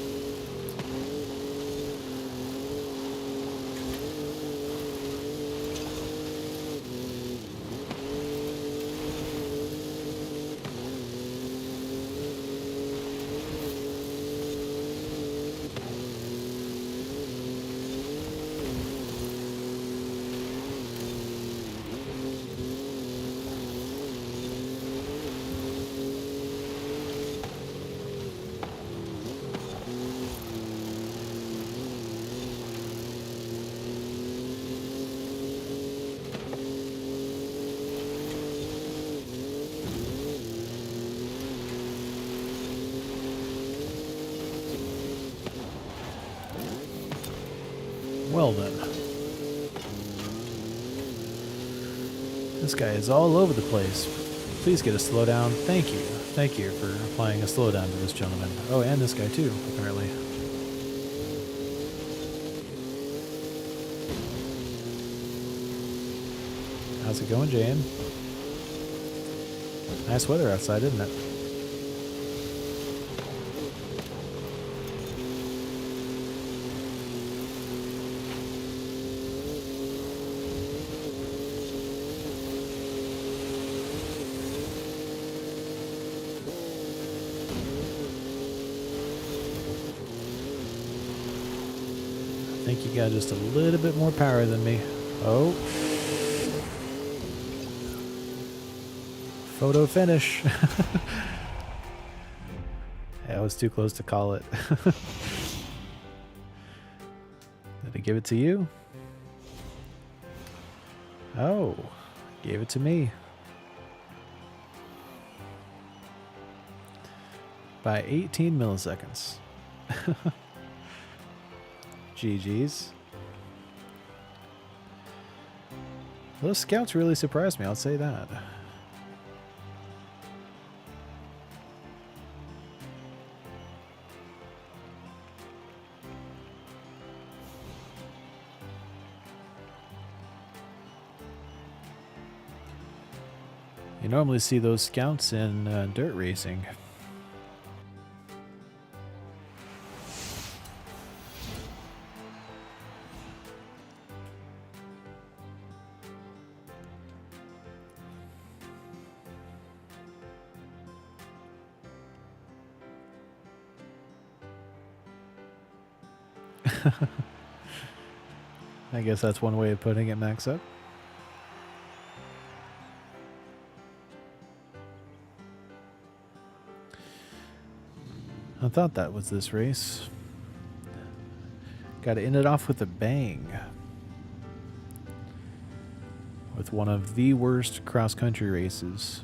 S1: Well then. This guy is all over the place. Please get a slowdown. Thank you. Thank you for applying a slowdown to this gentleman. Oh, and this guy too, apparently. How's it going, JN? Nice weather outside, isn't it? I think you got just a little bit more power than me. Oh. Photo finish. I was too close to call it. Did I give it to you? Oh, gave it to me. By 18 milliseconds. GG's. Those scouts really surprised me, I'll say that. You normally see those scouts in dirt racing. I guess that's one way of putting it, Max Up. I thought that was this race. Got to end it off with a bang. With one of the worst cross-country races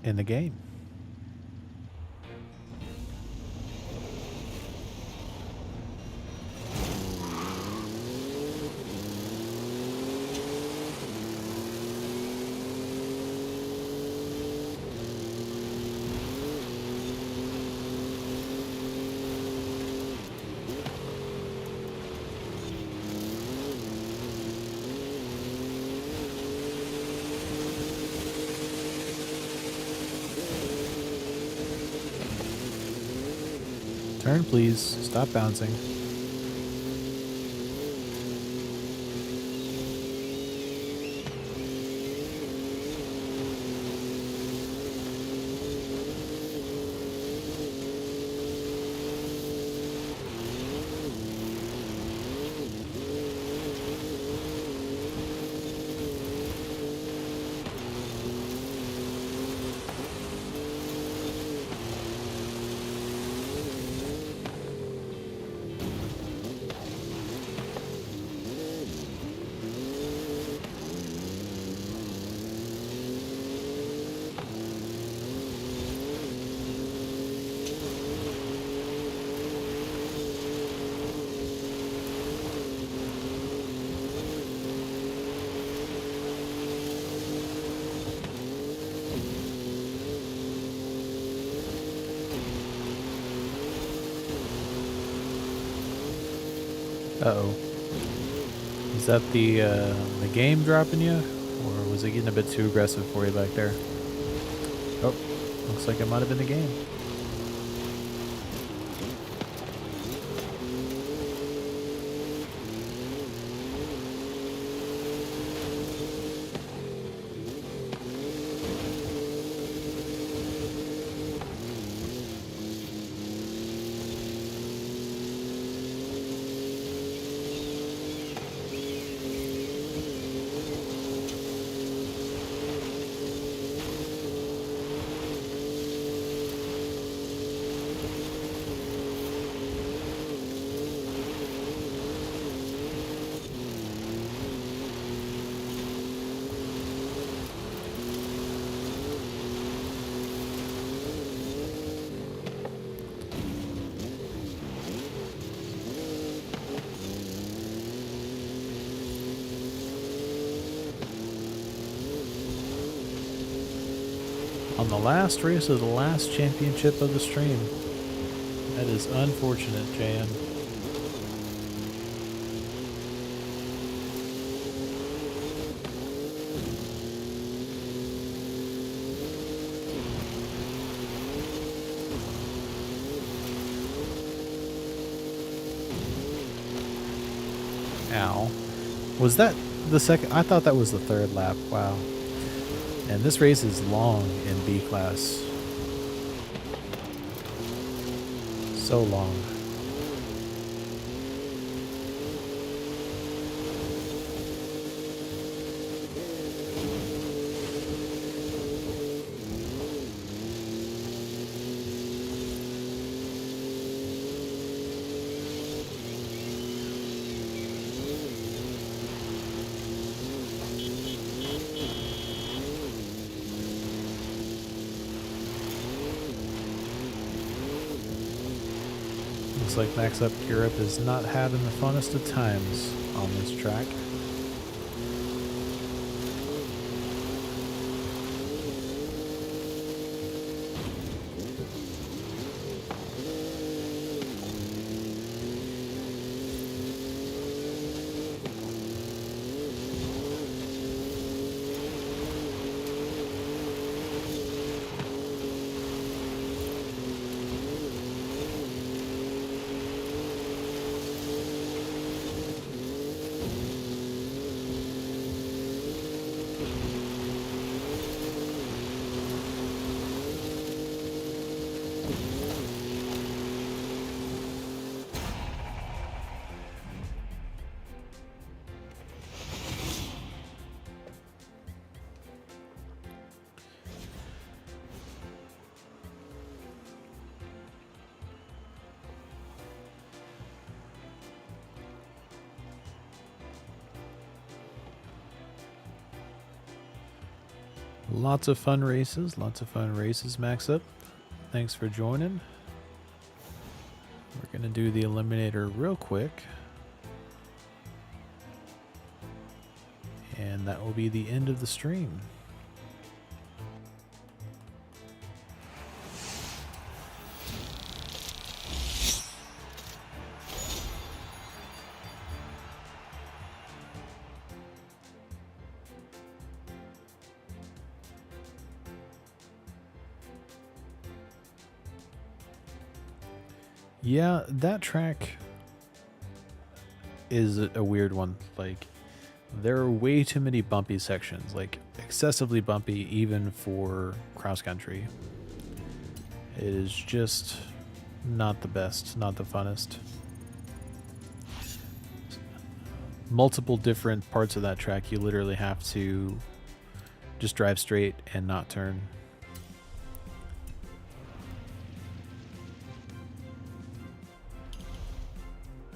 S1: in the game. Turn, please. Stop bouncing. Uh-oh. Is that the game dropping you? Or was it getting a bit too aggressive for you back there? Oh, looks like it might have been the game. On the last race of the last championship of the stream. That is unfortunate, JM. Ow. Was that the second? I thought that was the third lap. Wow. And this race is long in B class. So long. Looks like Max Up Europe is not having the funnest of times on this track. Lots of fun races. Lots of fun races, Max Up. Thanks for joining. We're going to do the Eliminator real quick. And that will be the end of the stream. Yeah, that track is a weird one. Like, there are way too many bumpy sections, like excessively bumpy even for cross country. It is just not the best, not the funnest. Multiple different parts of that track, you literally have to just drive straight and not turn.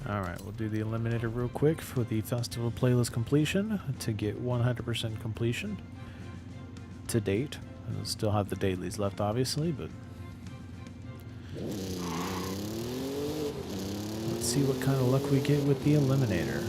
S1: Alright, we'll do the Eliminator real quick for the festival playlist completion to get 100% completion to date. We'll still have the dailies left, obviously, but let's see what kind of luck we get with the Eliminator.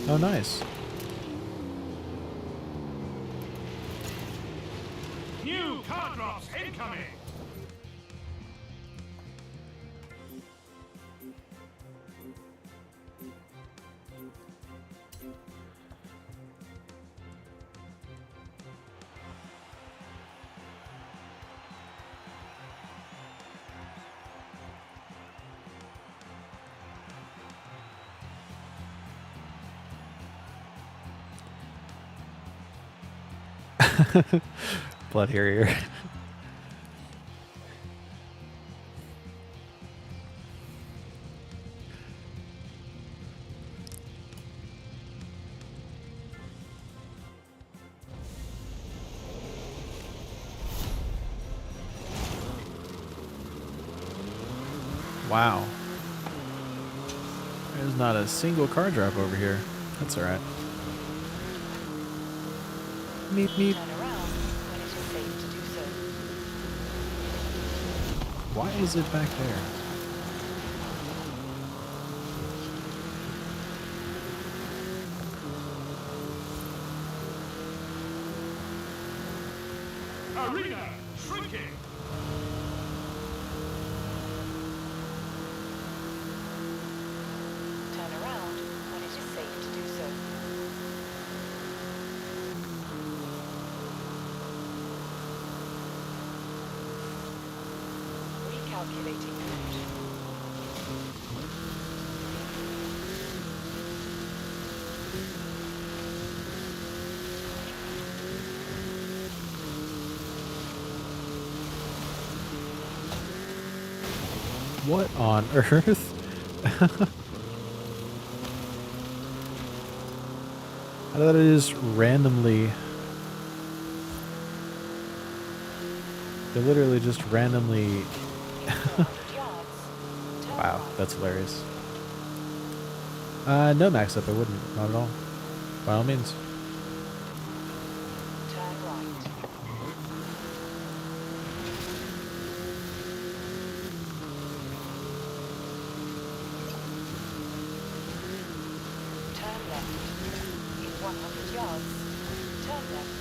S1: Oh, nice.
S3: New car drops incoming.
S1: Blood Harrier. Wow. There's not a single car drop over here. That's alright. Meep meep.
S2: Turn around when it is safe to do so.
S1: Why is it back there?
S3: Arena shrinking.
S2: Turn around when it is safe to do so. Recalculating route.
S1: What on earth? How did it just randomly... They literally just randomly...
S2: 200 yards. Turn
S1: Wow,
S2: right.
S1: that's hilarious. No, Max Up, I wouldn't. Not at all. By all means.
S2: Turn right. Turn left. In 100 yards. Turn left.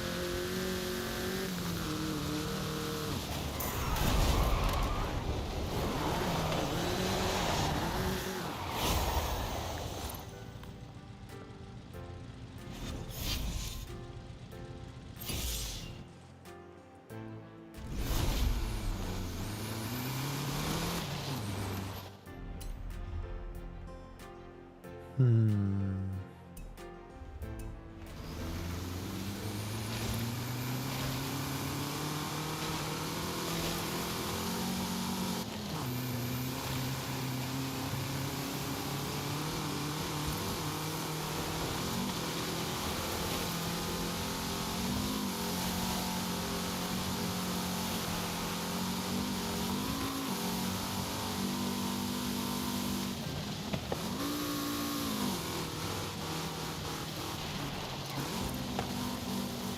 S1: Hmm.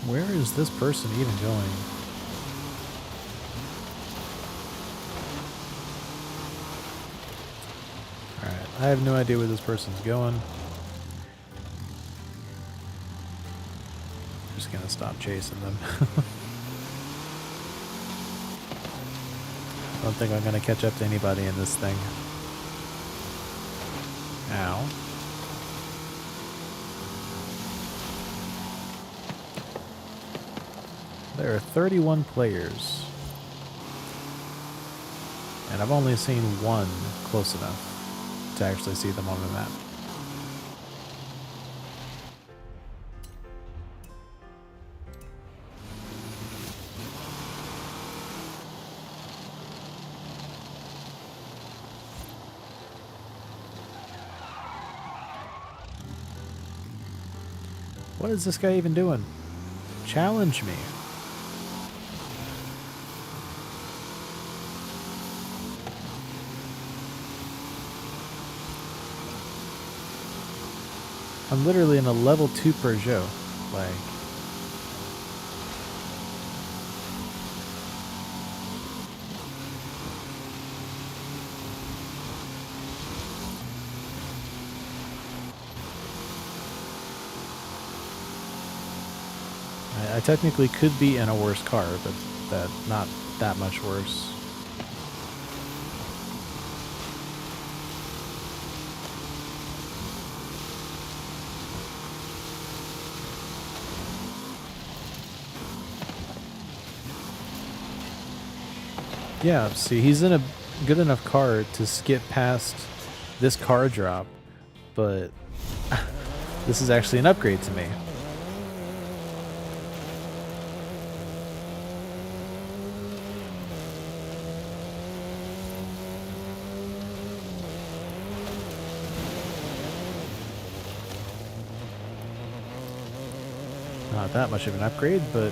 S1: Where is this person even going? Alright, I have no idea where this person's going. I'm just gonna stop chasing them. I don't think I'm gonna catch up to anybody in this thing. Ow. There are 31 players, and I've only seen one close enough to actually see them on the map. What is this guy even doing? Challenge me. I'm literally in a level 2 Peugeot. Like, I technically could be in a worse car, but not that much worse. Yeah, see, he's in a good enough car to skip past this car drop, but this is actually an upgrade to me. Not that much of an upgrade, but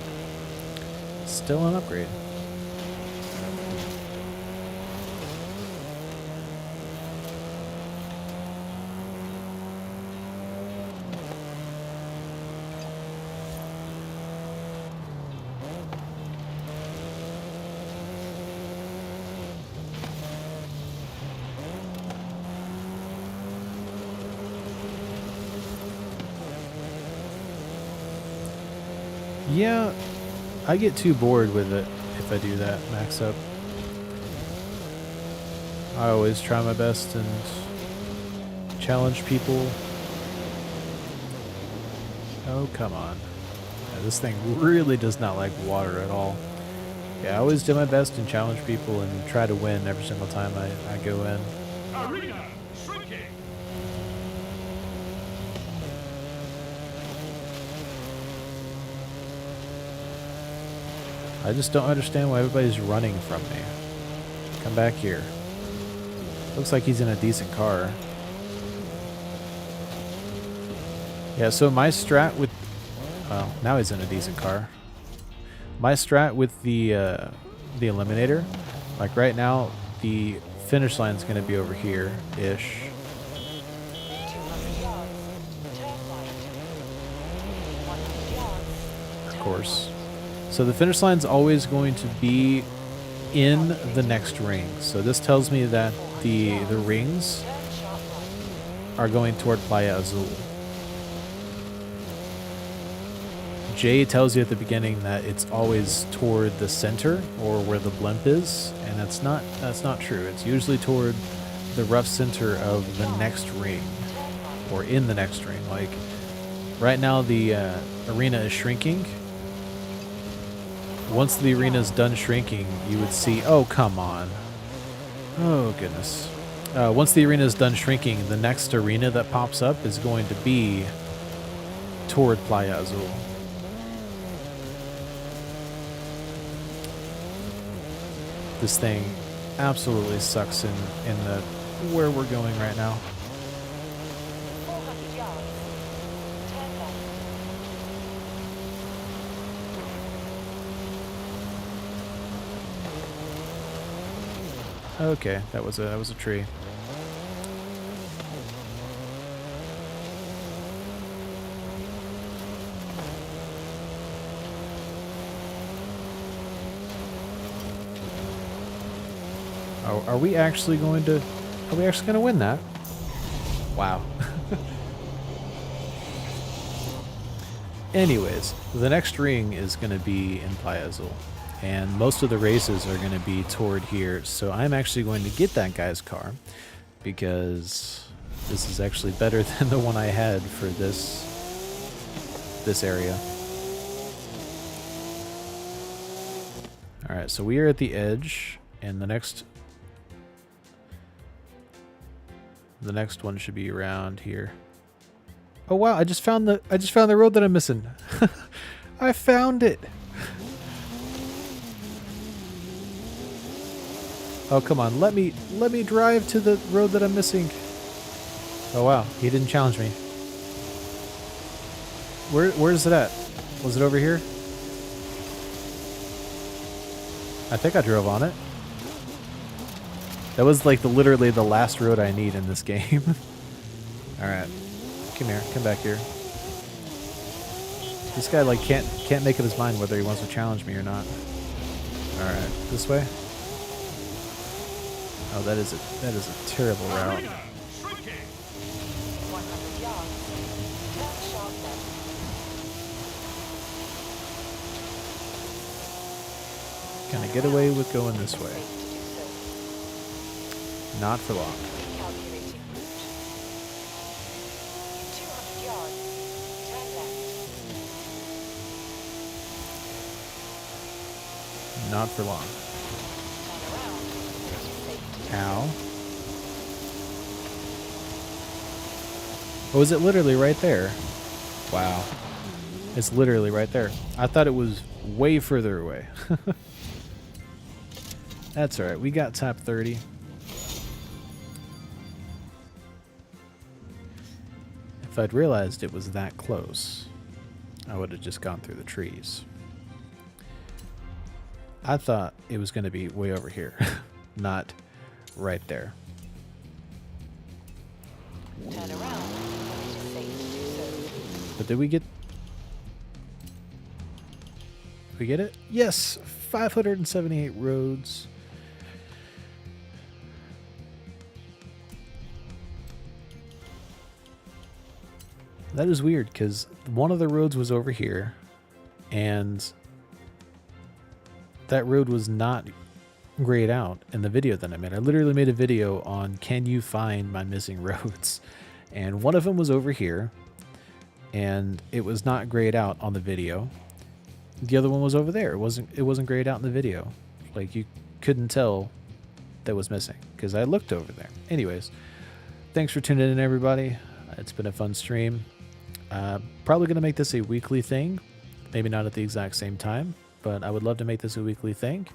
S1: still an upgrade. Yeah, I get too bored with it if I do that, max up. I always try my best and challenge people. Oh, come on. Yeah, this thing really does not like water at all. Yeah, I always do my best and challenge people and try to win every single time I go in.
S3: Arena shrinking.
S1: I just don't understand why everybody's running from me. Come back here. Looks like he's in a decent car. Yeah, so my strat with... Well, now he's in a decent car. My strat with the Eliminator, like right now, the finish line's going to be over here-ish.
S2: 200 yards. Turn right. 100 yards.
S1: Of course. So the finish line's always going to be in the next ring. So this tells me that the rings
S2: Turn sharp right.
S1: are going toward Playa Azul. Jay tells you at the beginning that it's always toward the center or where the blimp is, and that's not true. It's usually toward the rough center of the next ring or in the next ring. Like right now the arena is shrinking. Once the arena is done shrinking, you would see, oh, come on. Oh, goodness. Once the arena is done shrinking, the next arena that pops up is going to be toward Playa Azul. This thing absolutely sucks in the where we're going right now.
S2: 400 yards. Turn left.
S1: Okay, that was a tree. Oh, are we actually going to win that? Wow. Anyways, the next ring is going to be in Playa Azul, and most of the races are going to be toward here, so I'm actually going to get that guy's car because this is actually better than the one I had for this area. Alright, so we are at the edge, and the next one should be around here. Oh wow, I just found the road that I'm missing. I found it. Oh come on, let me drive to the road that I'm missing. Oh wow, he didn't challenge me. Where is it at? Was it over here? I think I drove on it. That was like literally the last road I need in this game. Alright. Come here, come back here. This guy like can't make up his mind whether he wants to challenge me or not. Alright, this way? Oh, that is a terrible route.
S3: Arena shrinking.
S2: 100 yards. Turn sharp left.
S1: Can I get away with going this way?
S2: Safe to do so.
S1: Not for long.
S2: Recalculating route. 200 yards. Turn left.
S1: Not for long.
S2: Turn around. Safe to do
S1: Ow. Oh, is it literally right there? Wow. It's literally right there. I thought it was way further away. That's alright. We got top 30. If I'd realized it was that close, I would have just gone through the trees. I thought it was going to be way over here, not right there.
S2: Turn around. Safe to do so.
S1: But did we get... we get it? Yes! 578 roads. That is weird, because one of the roads was over here, and that road was not grayed out in the video that I made. I literally made a video on can you find my missing roads, and one of them was over here, and it was not grayed out on the video. The other one was over there. It wasn't grayed out in the video. Like, you couldn't tell that was missing because I looked over there. Anyways, thanks for tuning in, everybody. It's been a fun stream. Probably going to make this a weekly thing. Maybe not at the exact same time, but I would love to make this a weekly thing.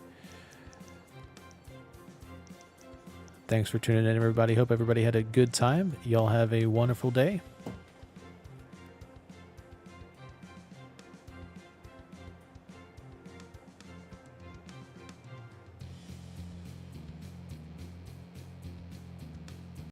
S1: Thanks for tuning in, everybody. Hope everybody had a good time. Y'all have a wonderful day.